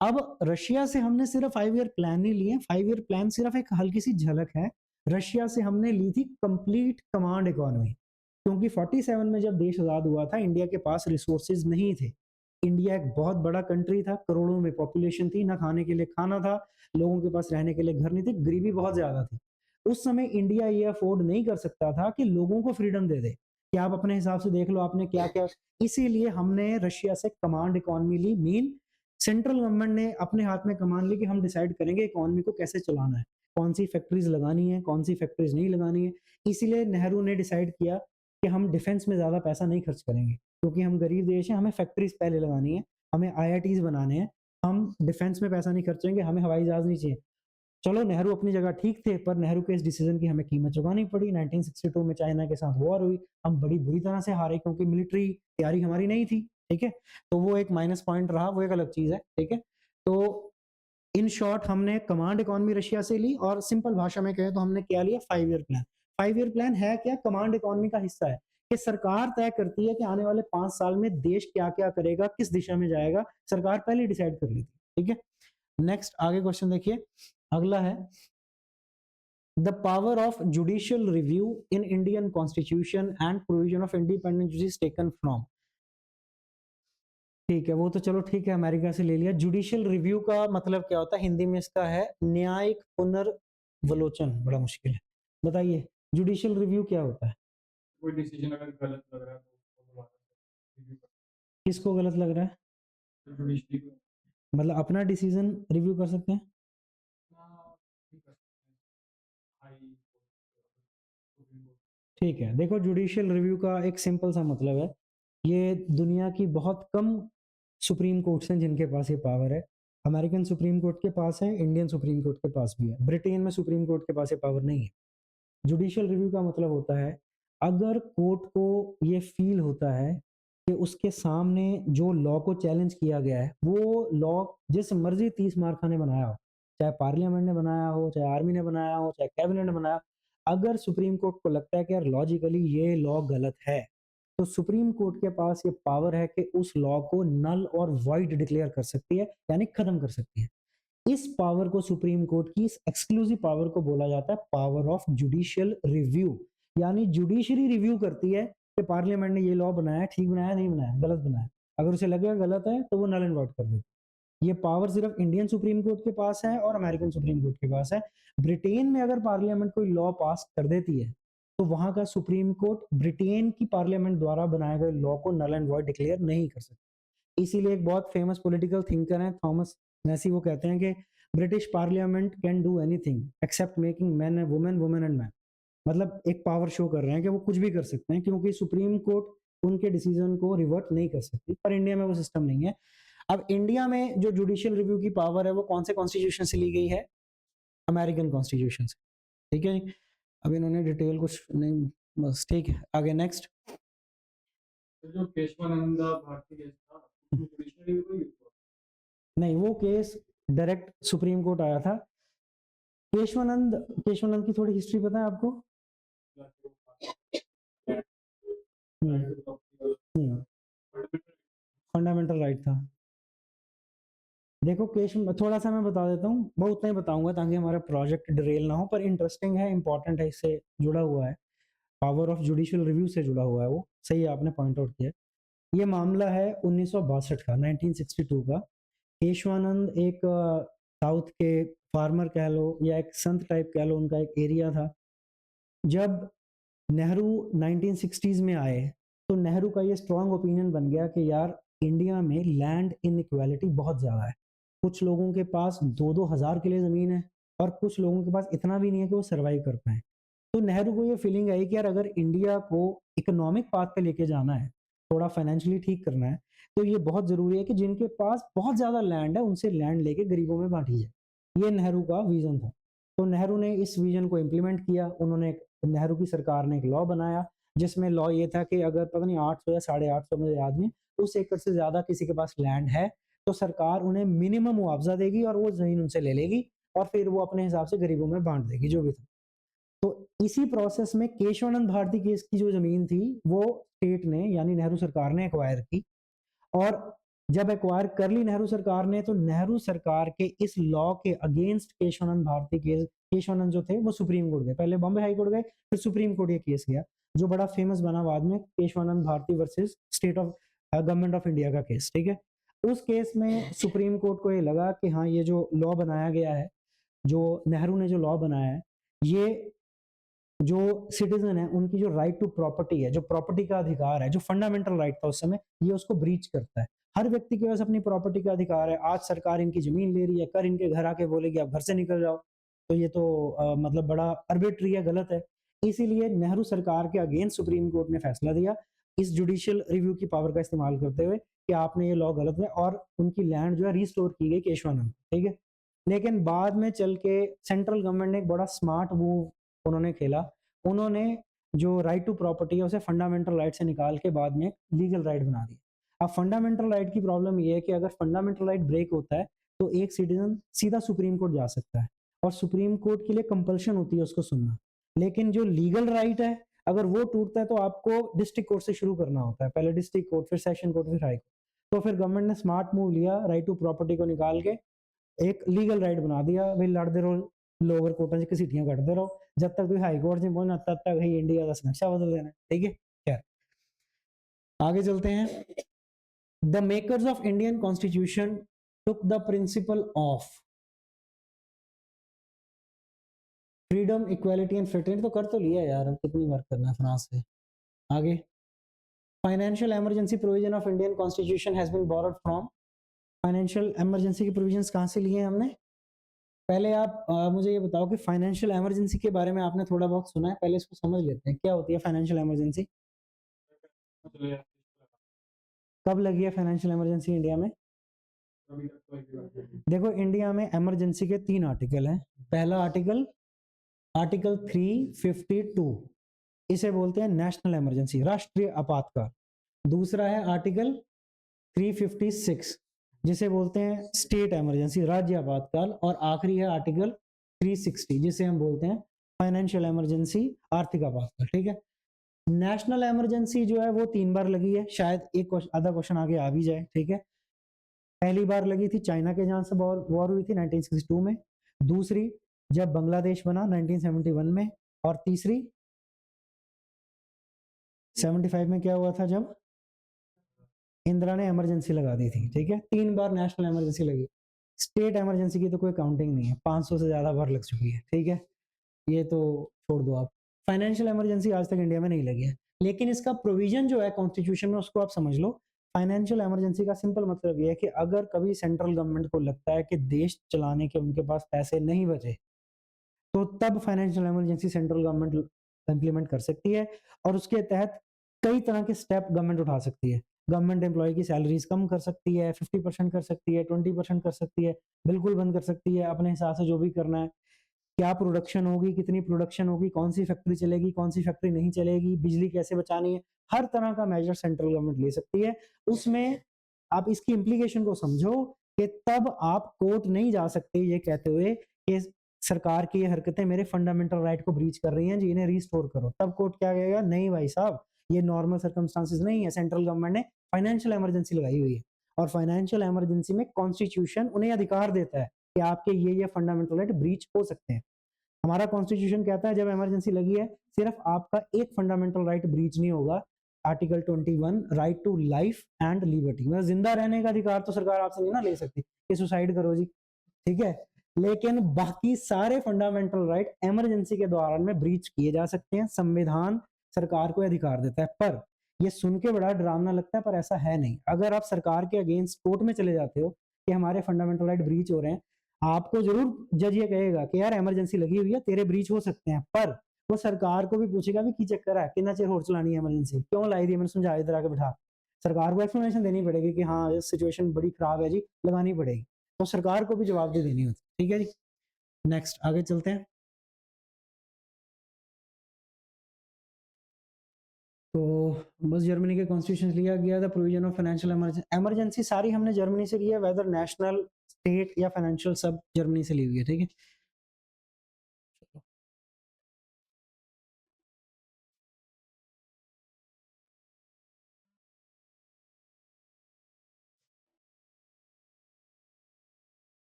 अब रशिया से हमने सिर्फ 5 ईयर प्लान नहीं लिए, 5 ईयर प्लान सिर्फ एक हल्की सी झलक है। रशिया से हमने ली थी कंप्लीट कमांड इकोनॉमी, क्योंकि 47 में जब देश आजाद हुआ था इंडिया के पास रिसोर्सेज नहीं थे। इंडिया एक बहुत बड़ा कंट्री था, करोड़ों में पॉपुलेशन थी, ना खाने के लिए खाना था, लोगों के पास रहने के लिए घर नहीं थे, गरीबी बहुत ज्यादा थी। उस समय इंडिया ये अफोर्ड नहीं कर सकता था कि लोगों को फ्रीडम दे दे कि आप अपने हिसाब से देख लो आपने क्या क्या। इसीलिए हमने रशिया से कमांड इकोनॉमी ली। मीन सेंट्रल गवर्नमेंट ने अपने हाथ में कमान ली कि हम डिसाइड करेंगे इकोनॉमी को कैसे चलाना है, कौन सी फैक्ट्रीज लगानी है, कौन सी फैक्ट्रीज नहीं लगानी है। इसीलिए नेहरू ने डिसाइड किया कि हम डिफेंस में ज्यादा पैसा नहीं खर्च करेंगे, क्योंकि हम गरीब देश हैं, हमें फैक्ट्रीज पहले लगानी है, हमें आईआईटीज बनाने हैं, हम डिफेंस में पैसा नहीं खर्चेंगे, हमें हवाई जहाज नहीं चाहिए। चलो नेहरू अपनी जगह ठीक थे, पर नेहरू के इस डिसीजन की हमें कीमत चुकानी पड़ी। 1962 में चाइना के साथ वॉर हुई, हम बड़ी बुरी तरह से हारे क्योंकि मिलिट्री तैयारी हमारी नहीं थी। ठीक है? तो वो एक माइनस पॉइंट रहा, वो एक अलग चीज़ है, ठीक है? तो इन शॉर्ट हमने कमांड इकोनॉमी रशिया से ली और सिंपल भाषा में कहें तो हमने क्या लिया 5 ईयर प्लान। 5 ईयर प्लान है क्या? कमांड इकोनॉमी का हिस्सा है कि सरकार तय करती है कि आने वाले 5 साल में देश क्या-क्या करेगा, किस दिशा में जाएगा, सरकार पहले ही डिसाइड कर लेती है, ठीक है? नेक्स्ट आगे क्वेश्चन देखिए, अगला है the power of judicial review in Indian constitution and provision of independence which is taken from. ठीक है, वो तो चलो ठीक है, अमेरिका से ले लिया। जुडिशियल रिव्यू का मतलब क्या होता है? हिंदी में इसका है न्यायिक पुनर्विलोचन, बड़ा मुश्किल है। बताइए, जुडिशियल रिव्यू क्या होता है? कोई डिसीजन अगर गलत लग रहा है तो दोबारा रिव्यू कर किसको गलत लग रहा है? जुडिशरी को मतलब अपना डिसीजन रिव्यू कर सकते हैं? ठीक कर सकते हैं हाई सुप्रीम कोर्ट। ठीक है, देखो जुडिशियल रिव्यू का एक सिंपल सा मतलब है, ये दुनिया की बहुत कम सुप्रीम कोर्ट्स हैं जिनके पास ये पावर है। अमेरिकन सुप्रीम कोर्ट के पास है, इंडियन सुप्रीम कोर्ट के पास भी है। ब्रिटेन में सुप्रीम कोर्ट के पास ये पावर नहीं है। जुडिशियल रिव्यू का मतलब होता है अगर कोर्ट को ये फील होता है कि उसके सामने जो लॉ को चैलेंज किया गया है वो लॉ जिस मर्जी 30 मार्का ने बनाया हो, चाहे पार्लियामेंट ने बनाया हो, चाहे आर्मी ने बनाया हो, चाहे कैबिनेट ने बनाया, अगर सुप्रीम कोर्ट को लगता है कि यार लॉजिकली ये लॉ गलत है, तो सुप्रीम कोर्ट के पास ये पावर है कि उस लॉ को नल और वॉइड डिक्लेयर कर सकती है, यानी खत्म कर सकती है। इस पावर को, सुप्रीम कोर्ट की इस एक्सक्लूसिव पावर को बोला जाता है पावर ऑफ जुडिशियल रिव्यू। यानी जुडिशरी रिव्यू करती है कि पार्लियामेंट ने ये लॉ बनाया, ठीक बनाया, नहीं बनाया, गलत बनाया। अगर उसे लगेगा गलत है तो वो नल एंड वॉइड कर देती है। ये पावर सिर्फ इंडियन सुप्रीम कोर्ट के पास है और अमेरिकन सुप्रीम कोर्ट के पास है। ब्रिटेन में अगर पार्लियामेंट कोई लॉ पास कर देती है तो वहां का सुप्रीम कोर्ट ब्रिटेन की पार्लियामेंट द्वारा बनाए गए लॉ को नल एंड वॉइड डिक्लेयर नहीं कर सकता। इसीलिए एक बहुत फेमस पॉलिटिकल थिंकर हैं थॉमस मैसी, वो कहते हैं कि British parliament can do anything accept making man and women, women and man. मतलब एक पावर शो कर रहे हैं कि वो कुछ भी कर सकते हैं क्योंकि सुप्रीम कोर्ट उनके डिसीजन को रिवर्ट नहीं कर सकती। पर इंडिया में वो सिस्टम नहीं है। अब इंडिया में जो जुडिशियल रिव्यू की पावर है वो कौन से कॉन्स्टिट्यूशन से ली गई है? अमेरिकन कॉन्स्टिट्यूशन से, ठीक है जी। अब इन्होंने डिटेल कुछ नहीं, बस ठीक है, आगे नेक्स्ट। तो जो केशवानंद भारती केस था उसमें जुडिशरी रिव्यू कोई नहीं, वो केस डायरेक्ट सुप्रीम कोर्ट आया था। केशवानंद, केशवानंद की थोड़ी हिस्ट्री पता है आपको? फंडामेंटल राइट था। देखो केश, थोड़ा सा मैं बता देता हूँ, बहुत नहीं बताऊंगा ताकि हमारा प्रोजेक्ट डिरेल ना हो, पर इंटरेस्टिंग है, इंपॉर्टेंट है, इससे जुड़ा हुआ है, पावर ऑफ जुडिशियल रिव्यू से जुड़ा हुआ है वो, सही आपने पॉइंट आउट किया। ये मामला है 1962 का, 1962 का। केशवानंद एक साउथ के फार्मर कह लो या एक संत टाइप कह लो, उनका एक एरिया था। जब नेहरू 1960s में आए तो नेहरू का ये स्ट्रॉन्ग ओपिनियन बन गया कि यार इंडिया में लैंड इनइक्वालिटी बहुत ज़्यादा है। कुछ लोगों के पास 2-2 हज़ार किले ज़मीन है और कुछ लोगों के पास इतना भी नहीं है कि वो सर्वाइव कर पाए। तो नेहरू को ये फीलिंग आई कि यार अगर इंडिया को इकोनॉमिक पाथ पे लेके जाना है, थोड़ा फाइनेंशियली ठीक करना है, तो ये बहुत ज़रूरी है कि जिनके पास बहुत ज़्यादा लैंड है उनसे लैंड लेके गरीबों में बांटी जाए। ये नेहरू का विजन था। तो नेहरू ने इस विजन को इम्प्लीमेंट किया। उन्होंने, नेहरू की सरकार ने एक लॉ बनाया जिसमें लॉ ये था कि अगर पता नहीं 800 या 850, मुझे याद नहीं, उस एकड़ से ज्यादा किसी के पास लैंड है तो सरकार उन्हें मिनिमम मुआवजा देगी और वो जमीन उनसे ले लेगी और फिर वो अपने हिसाब से गरीबों में बांट देगी, जो भी था। तो इसी प्रोसेस में केशवानंद भारती केस की जो जमीन थी वो स्टेट ने, यानी नेहरू सरकार ने एक्वायर की। और जब एक्वायर कर ली नेहरू सरकार ने, तो नेहरू सरकार के इस लॉ के अगेंस्ट केशवानंद भारती केस, केशवानंद जो थे वो सुप्रीम कोर्ट गए, पहले बॉम्बे हाई कोर्ट गए, फिर सुप्रीम कोर्ट ये केस गया, जो बड़ा फेमस बना बाद में, Kesavananda Bharati versus state of government of India का केस, ठीक है। उस केस में सुप्रीम कोर्ट को ये लगा कि हाँ, ये जो लॉ बनाया गया है, जो नेहरू ने जो लॉ बनाया है, ये जो सिटीजन है उनकी जो राइट टू प्रॉपर्टी है, जो प्रॉपर्टी का अधिकार है, जो फंडामेंटल राइट था उस समय, ये उसको ब्रीच करता है। हर व्यक्ति के पास अपनी प्रॉपर्टी का अधिकार है। आज सरकार इनकी जमीन ले रही है, कर इनके घर आके बोलेगी आप घर से निकल जाओ, तो ये तो मतलब बड़ा अर्बिट्री है, गलत है। इसीलिए नेहरू सरकार के अगेंस्ट सुप्रीम कोर्ट ने फैसला दिया इस जुडिशियल रिव्यू की पावर का इस्तेमाल करते हुए कि आपने ये लॉ गलत है, और उनकी लैंड जो है रिस्टोर की गई केशवानंद, ठीक है। लेकिन बाद में चल के सेंट्रल गवर्नमेंट ने एक बड़ा स्मार्ट मूव उन्होंने खेला। उन्होंने जो राइट टू प्रॉपर्टी है उसे फंडामेंटल राइट से निकाल के बाद में लीगल राइट बना दिया। अब फंडामेंटल राइट की प्रॉब्लम ये है कि अगर फंडामेंटल राइट ब्रेक होता है तो एक सिटीजन सीधा सुप्रीम कोर्ट जा सकता है और सुप्रीम कोर्ट के लिए कंपल्शन होती है उसको सुनना। लेकिन जो लीगल राइट है अगर वो टूटता है तो आपको डिस्ट्रिक्ट कोर्ट से शुरू करना होता है, पहले डिस्ट्रिक्ट कोर्ट, फिर सेशन कोर्ट, फिर हाई कोर्ट। तो फिर गवर्नमेंट ने स्मार्ट मूव लिया, राइट टू प्रॉपर्टी को निकाल के एक लीगल राइट बना दिया। भाई लड़ते रहो, लोअर कोर्ट से घसीटियां कटते रहो, जब तक कोई हाई कोर्ट नहीं पहुंचना तब तक ही इंडिया का नक्शा बदल देना, ठीक है। खैर आगे चलते हैं। The makers of Indian constitution took the principle of freedom, equality and fraternity, तो कर तो लिया यार, अब कितनी बार करना है फ्रांस से। आगे, financial emergency provision of Indian constitution has been borrowed from. Financial emergency के प्रोविजंस कहां से लिए हैं हमने? पहले आप मुझे ये बताओ कि फाइनेंशियल इमरजेंसी के बारे में आपने थोड़ा बहुत सुना है, पहले इसको समझ लेते हैं क्या होती है फाइनेंशियल इमरजेंसी। मतलब कब लगी है फाइनेंशियल इमरजेंसी इंडिया में? अभी तक तो एक भी बात नहीं। देखो इंडिया में इमरजेंसी के 3 आर्टिकल हैं। पहला आर्टिकल आर्टिकल 352, इसे बोलते हैं नेशनल इमरजेंसी, राष्ट्रीय आपातकाल। दूसरा है आर्टिकल 356 जिसे बोलते हैं स्टेट इमरजेंसी, राज्य आपातकाल। और आखिरी है आर्टिकल 360 जिसे हम बोलते हैं फाइनेंशियल इमरजेंसी, आर्थिक आपातकाल, ठीक है। नेशनल इमरजेंसी जो है वो 3 बार लगी है, शायद एक आधा क्वेश्चन आगे आ भी जाए, ठीक है। पहली बार लगी थी चाइना के जहां से वॉर हुई थी 1962 में, दूसरी जब बांग्लादेश बना 1971 में, और तीसरी 75 में क्या हुआ था जब इंदिरा ने इमरजेंसी लगा दी थी, ठीक है। 3 बार नेशनल इमरजेंसी लगी। स्टेट इमरजेंसी की तो कोई काउंटिंग नहीं है, 500 से ज्यादा बार लग चुकी है, ठीक है, ये तो छोड़ दो आप। फाइनेंशियल इमरजेंसी आज तक इंडिया में नहीं लगी है, लेकिन इसका प्रोविजन जो है कॉन्स्टिट्यूशन में उसको आप समझ लो। फाइनेंशियल इमरजेंसी का सिंपल मतलब ये है कि अगर कभी सेंट्रल गवर्नमेंट को लगता है कि देश चलाने के उनके पास पैसे नहीं बचे तो तब financial emergency central government implement कर सकती है और उसके तहत कई तरह के स्टेप गवर्नमेंट उठा सकती है। गवर्नमेंट एम्प्लॉय की सैलरीज कम कर सकती है, 50% कर सकती है, 20% कर सकती है, बिल्कुल बंद कर सकती है, अपने हिसाब से जो भी करना है। क्या प्रोडक्शन होगी, कितनी प्रोडक्शन होगी, कौन सी फैक्ट्री चलेगी, कौन सी फैक्ट्री नहीं चलेगी, बिजली कैसे बचानी है, हर तरह का मेजर सेंट्रल गवर्नमेंट ले सकती है। उसमें आप इसकी इम्प्लीकेशन को समझो कि तब आप कोर्ट नहीं जा सकते ये कहते हुए कि सरकार की ये हरकतें मेरे फंडामेंटल राइट को ब्रीच कर रही हैं जी, इन्हें रिस्टोर करो। तब कोर्ट क्या कहेगा, नहीं भाई साहब ये नॉर्मल सर्कमस्टांसिस नहीं है, सेंट्रल गवर्नमेंट ने फाइनेंशियल इमरजेंसी लगाई हुई है और फाइनेंशियल इमरजेंसी में कॉन्स्टिट्यूशन उन्हें अधिकार देता है कि आपके ये फंडामेंटल राइट ब्रीच हो सकते हैं। हमारा कॉन्स्टिट्यूशन कहता है जब इमरजेंसी लगी है सिर्फ आपका एक फंडामेंटल राइट ब्रीच नहीं होगा, article 21 right to life and liberty, मतलब जिंदा रहने का अधिकार तो सरकार आपसे नहीं ना ले सकती कि सुसाइड करो जी, ठीक है। लेकिन बाकी सारे फंडामेंटल राइट इमरजेंसी के दौरान में ब्रीच किए जा सकते हैं, संविधान सरकार को अधिकार देता है। पर ये सुन के बड़ा डरावना लगता है पर ऐसा है नहीं। अगर आप सरकार के अगेंस्ट कोर्ट में चले जाते हो कि हमारे फंडामेंटल राइट ब्रीच हो रहे हैं, आपको जरूर जज ये कहेगा कि यार इमरजेंसी लगी हुई है, तेरे ब्रीच हो सकते हैं, पर वो सरकार को भी पूछेगा भी की चक्कर है, कितना चेर होर चलानी है इमरजेंसी, क्यों लाई थी, मैंने समझा इधर आके बिठा। सरकार को एक्सप्लेनेशन देनी पड़ेगी कि हाँ सिचुएशन बड़ी खराब है जी, लगानी पड़ेगी, तो सरकार को भी जवाब दे देनी होती, ठीक है जी। नेक्स्ट आगे चलते हैं। तो बस जर्मनी के कॉन्स्टिट्यूशन लिया गया था, प्रोविजन ऑफ फाइनेंशियल इमरजेंसी सारी हमने जर्मनी से लिया, वेदर नेशनल, स्टेट या फाइनेंशियल, सब जर्मनी से ली हुई है, ठीक है।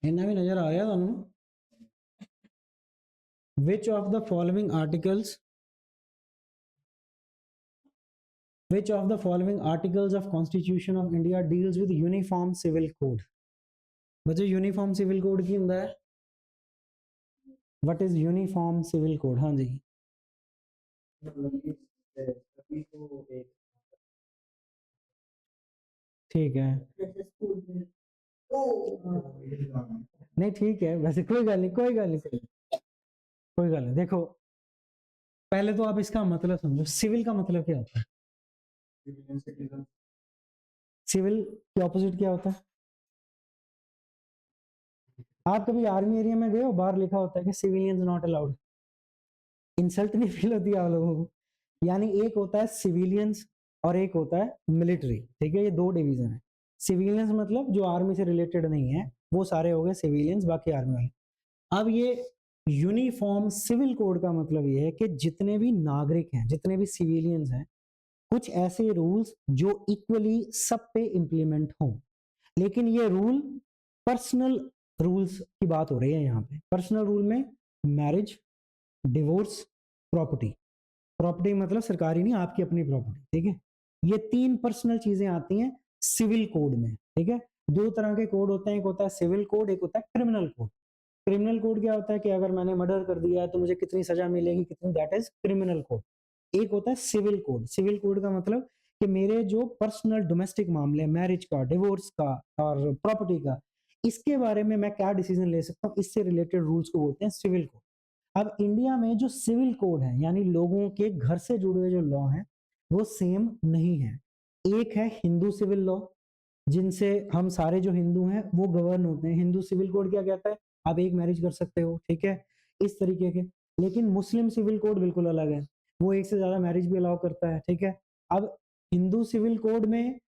इन्ना भी नजर आ रहा है ਤੁਹਾਨੂੰ? Which of the following articles of Constitution of India deals with uniform civil code? बच्चों यूनिफॉर्म सिविल कोड की ਹੁੰਦਾ है? What is uniform civil code? हाँ जी, सभी को एक ठीक है, नहीं ठीक है, वैसे कोई गल नहीं, कोई गल नहीं, कोई गल नहीं। देखो पहले तो आप इसका मतलब समझो, सिविल का मतलब क्या होता है? सिविलियन सिटीजन सिविल के ऑपोजिट क्या होता है? आप कभी आर्मी एरिया में गए हो, बाहर लिखा होता है कि सिविलियंस नॉट अलाउड, इंसल्ट नहीं फील होती आप लोगों को? यानी एक होता है सिविलियंस और एक होता है मिलिट्री, ठीक है, ये दो डिवीजन है। सिविलियंस मतलब जो आर्मी से रिलेटेड नहीं है, वो सारे हो गए सिविलियंस, बाकी आर्मी वाले। अब ये यूनिफॉर्म सिविल कोड का मतलब ये है कि जितने भी नागरिक हैं, जितने भी सिविलियंस हैं, कुछ ऐसे रूल्स जो इक्वली सब पे इंप्लीमेंट हों। लेकिन ये रूल पर्सनल रूल्स की बात हो रही है यहाँ पे। पर्सनल रूल में मैरिज, डिवोर्स, प्रॉपर्टी। प्रॉपर्टी मतलब सरकारी नहीं, आपकी अपनी प्रॉपर्टी, ठीक है। ये तीन पर्सनल चीजें आती हैं सिविल कोड में, ठीक है। दो तरह के कोड होते हैं, एक होता है सिविल कोड, एक होता है क्रिमिनल कोड। क्रिमिनल कोड क्या होता है कि अगर मैंने मर्डर कर दिया है तो मुझे कितनी सजा मिलेगी, कितनी, दैट इज क्रिमिनल कोड। एक होता है सिविल कोड। सिविल कोड का मतलब कि मेरे जो पर्सनल डोमेस्टिक मामले, मैरिज का, डिवोर्स का और प्रॉपर्टी का, इसके बारे में मैं क्या डिसीजन ले सकता हूँ, इससे रिलेटेड रूल्स को बोलते हैं सिविल कोड। अब इंडिया में जो सिविल कोड है, यानी लोगों के घर से जुड़े हुए जो लॉ हैं, वो सेम नहीं है। एक है हिंदू सिविल लॉ, जिनसे हम सारे जो हिंदू हैं वो गवर्न होते हैं। हिंदू सिविल कोड क्या कहता है, आप एक मैरिज कर सकते हो, ठीक है, इस तरीके के। लेकिन मुस्लिम सिविल कोड बिल्कुल अलग है, वो एक से ज्यादा मैरिज भी अलाउ करता है, ठीक है। अब हिंदू सिविल कोड में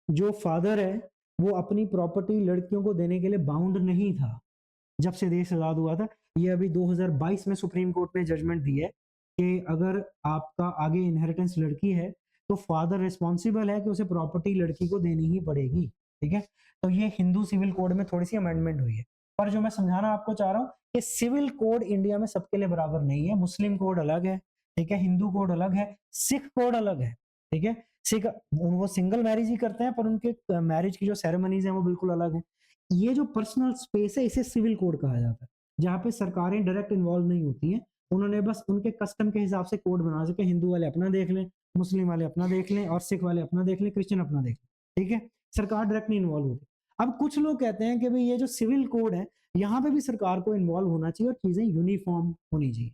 जो फादर है वो अपनी प्रॉपर्टी लड़कियों को देने के लिए बाउंड नहीं था जब से देश आजाद हुआ था। ये अभी 2022 में सुप्रीम कोर्ट ने जजमेंट दी है कि अगर आपका आगे इनहेरिटेंस लड़की है तो फादर रिस्पॉन्सिबल है कि उसे प्रॉपर्टी लड़की को देनी ही पड़ेगी, ठीक है। तो ये हिंदू सिविल कोड में थोड़ी सी अमेंडमेंट हुई है। पर जो मैं समझाना आपको चाह रहा हूँ कि सिविल कोड इंडिया में सबके लिए बराबर नहीं है। मुस्लिम कोड अलग है, ठीक है, हिंदू कोड अलग है, सिख कोड अलग है, ठीक है। सिख वो सिंगल मैरिज ही करते हैं, पर उनके मैरिज की जो सेरेमनीज है वो बिल्कुल अलग है। ये जो पर्सनल स्पेस है इसे सिविल कोड कहा जाता है, जहाँ पे सरकारें डायरेक्ट इन्वॉल्व नहीं होती हैं। उन्होंने बस उनके कस्टम के हिसाब से कोड बना सके, हिंदू वाले अपना देख लें, मुस्लिम वाले अपना देख लें और सिख वाले अपना देख लें, क्रिश्चियन अपना देख लें, ठीक है। सरकार डायरेक्ट नहीं इन्वॉल्व होती। अब कुछ लोग कहते हैं कि भाई ये जो सिविल कोड है यहाँ पे भी सरकार को इन्वॉल्व होना चाहिए और चीजें यूनिफॉर्म होनी चाहिए।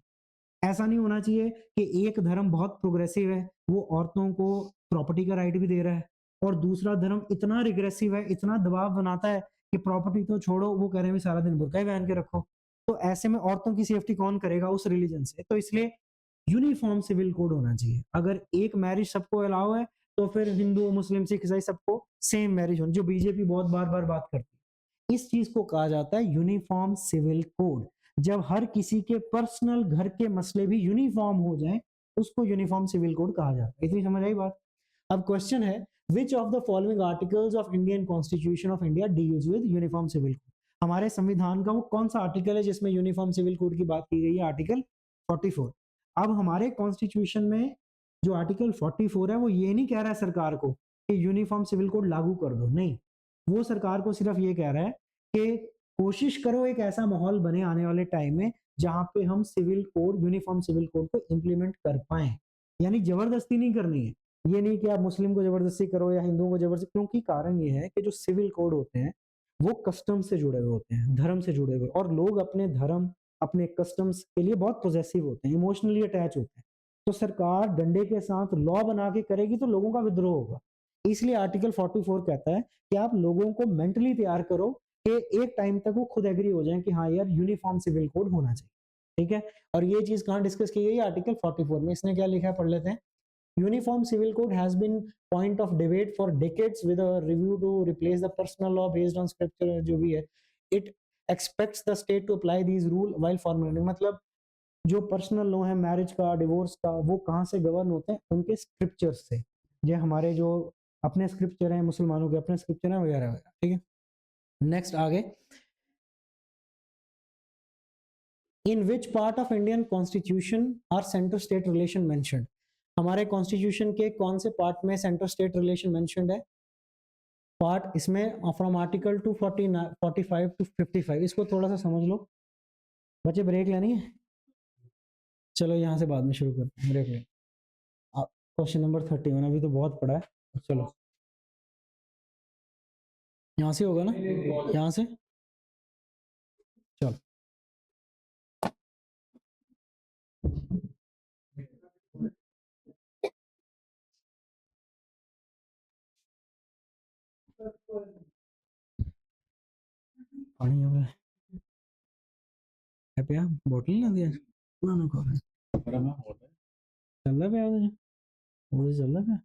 ऐसा नहीं होना चाहिए कि एक धर्म बहुत प्रोग्रेसिव है, वो औरतों को प्रॉपर्टी का राइट भी दे रहा है, और दूसरा धर्म इतना रिग्रेसिव है, इतना दबाव बनाता है कि प्रॉपर्टी तो छोड़ो, वो कह रहे हैं भी सारा दिन बुर्का ही पहन के रखो। तो ऐसे में औरतों की सेफ्टी कौन करेगा उस रिलीजन से? तो इसलिए यूनिफॉर्म सिविल कोड होना चाहिए। अगर एक मैरिज सबको अलाउ है तो फिर हिंदू, मुस्लिम, सिख, ईसाई सबको सेम मैरिज होनी, जो बीजेपी बहुत बार बार बात करती है। इस चीज को कहा जाता है यूनिफॉर्म सिविल कोड। जब हर किसी के पर्सनल घर के मसले भी यूनिफॉर्म हो जाएं, उसको यूनिफॉर्म सिविल कोड कहा जाता है। इतनी समझ आई बात? अब क्वेश्चन है, which of the following articles of Indian constitution of India deals with uniform civil code? हमारे संविधान का वो कौन सा आर्टिकल है जिसमें यूनिफॉर्म सिविल कोड की बात की गई है? आर्टिकल 44। अब हमारे कॉन्स्टिट्यूशन में जो आर्टिकल 44 है वो ये नहीं कह रहा है सरकार को कि यूनिफॉर्म सिविल कोड लागू कर दो, नहीं। वो सरकार को सिर्फ ये कह रहा है कि कोशिश करो एक ऐसा माहौल बने आने वाले टाइम में जहां पे हम civil code, uniform civil code को इंप्लीमेंट कर पाए। यानी जबरदस्ती नहीं करनी है। ये नहीं कि आप मुस्लिम को जबरदस्ती करो या हिंदुओं को जबरदस्ती, क्योंकि कारण ये है कि जो सिविल कोड होते हैं वो कस्टम से जुड़े हुए होते हैं, धर्म से जुड़े हुए, और लोग अपने धर्म, अपने कस्टम्स के लिए बहुत पॉजेसिव होते हैं, इमोशनली अटैच होते हैं। तो सरकार डंडे के साथ लॉ बना के करेगी तो लोगों का विद्रोह होगा। इसलिए आर्टिकल 44 कहता है कि आप लोगों को मेंटली तैयार करो कि एक टाइम तक वो खुद एग्री हो जाए कि हाँ यार यूनिफॉर्म सिविल कोड होना चाहिए, ठीक है। और ये चीज कहाँ डिस्कस की गई है? आर्टिकल 44 में। इसने क्या लिखा है पढ़ लेते हैं। Uniform civil code has been point of debate for decades with a review to replace the personal law based on scripture, जो भी है। It expects the state to apply these rule while formulating, मतलब जो personal law है marriage का, divorce का, वो कहाँ से गवर्न होते हैं? उनके स्क्रिप्चर से। ये हमारे जो अपने स्क्रिप्चर हैं, मुसलमानों के अपने स्क्रिप्चर हैं वगैरह वगैरह, ठीक है। नेक्स्ट आगे, in which part of Indian constitution are centre state relation mentioned? हमारे कॉन्स्टिट्यूशन के कौन से पार्ट में सेंटर स्टेट रिलेशन मेंशन्ड है? पार्ट इसमें फ्रॉम आर्टिकल 245 टू 55। इसको थोड़ा सा समझ लो बच्चे, ब्रेक लेनी है? चलो यहाँ से बाद में शुरू करते हैं, ब्रेक ले। क्वेश्चन नंबर 31 अभी तो बहुत पड़ा है, चलो यहाँ से होगा ना, यहाँ से चलो। पानी हो गया है पे, बोतल ना दिया ना, चल रहा है, चल रहा है।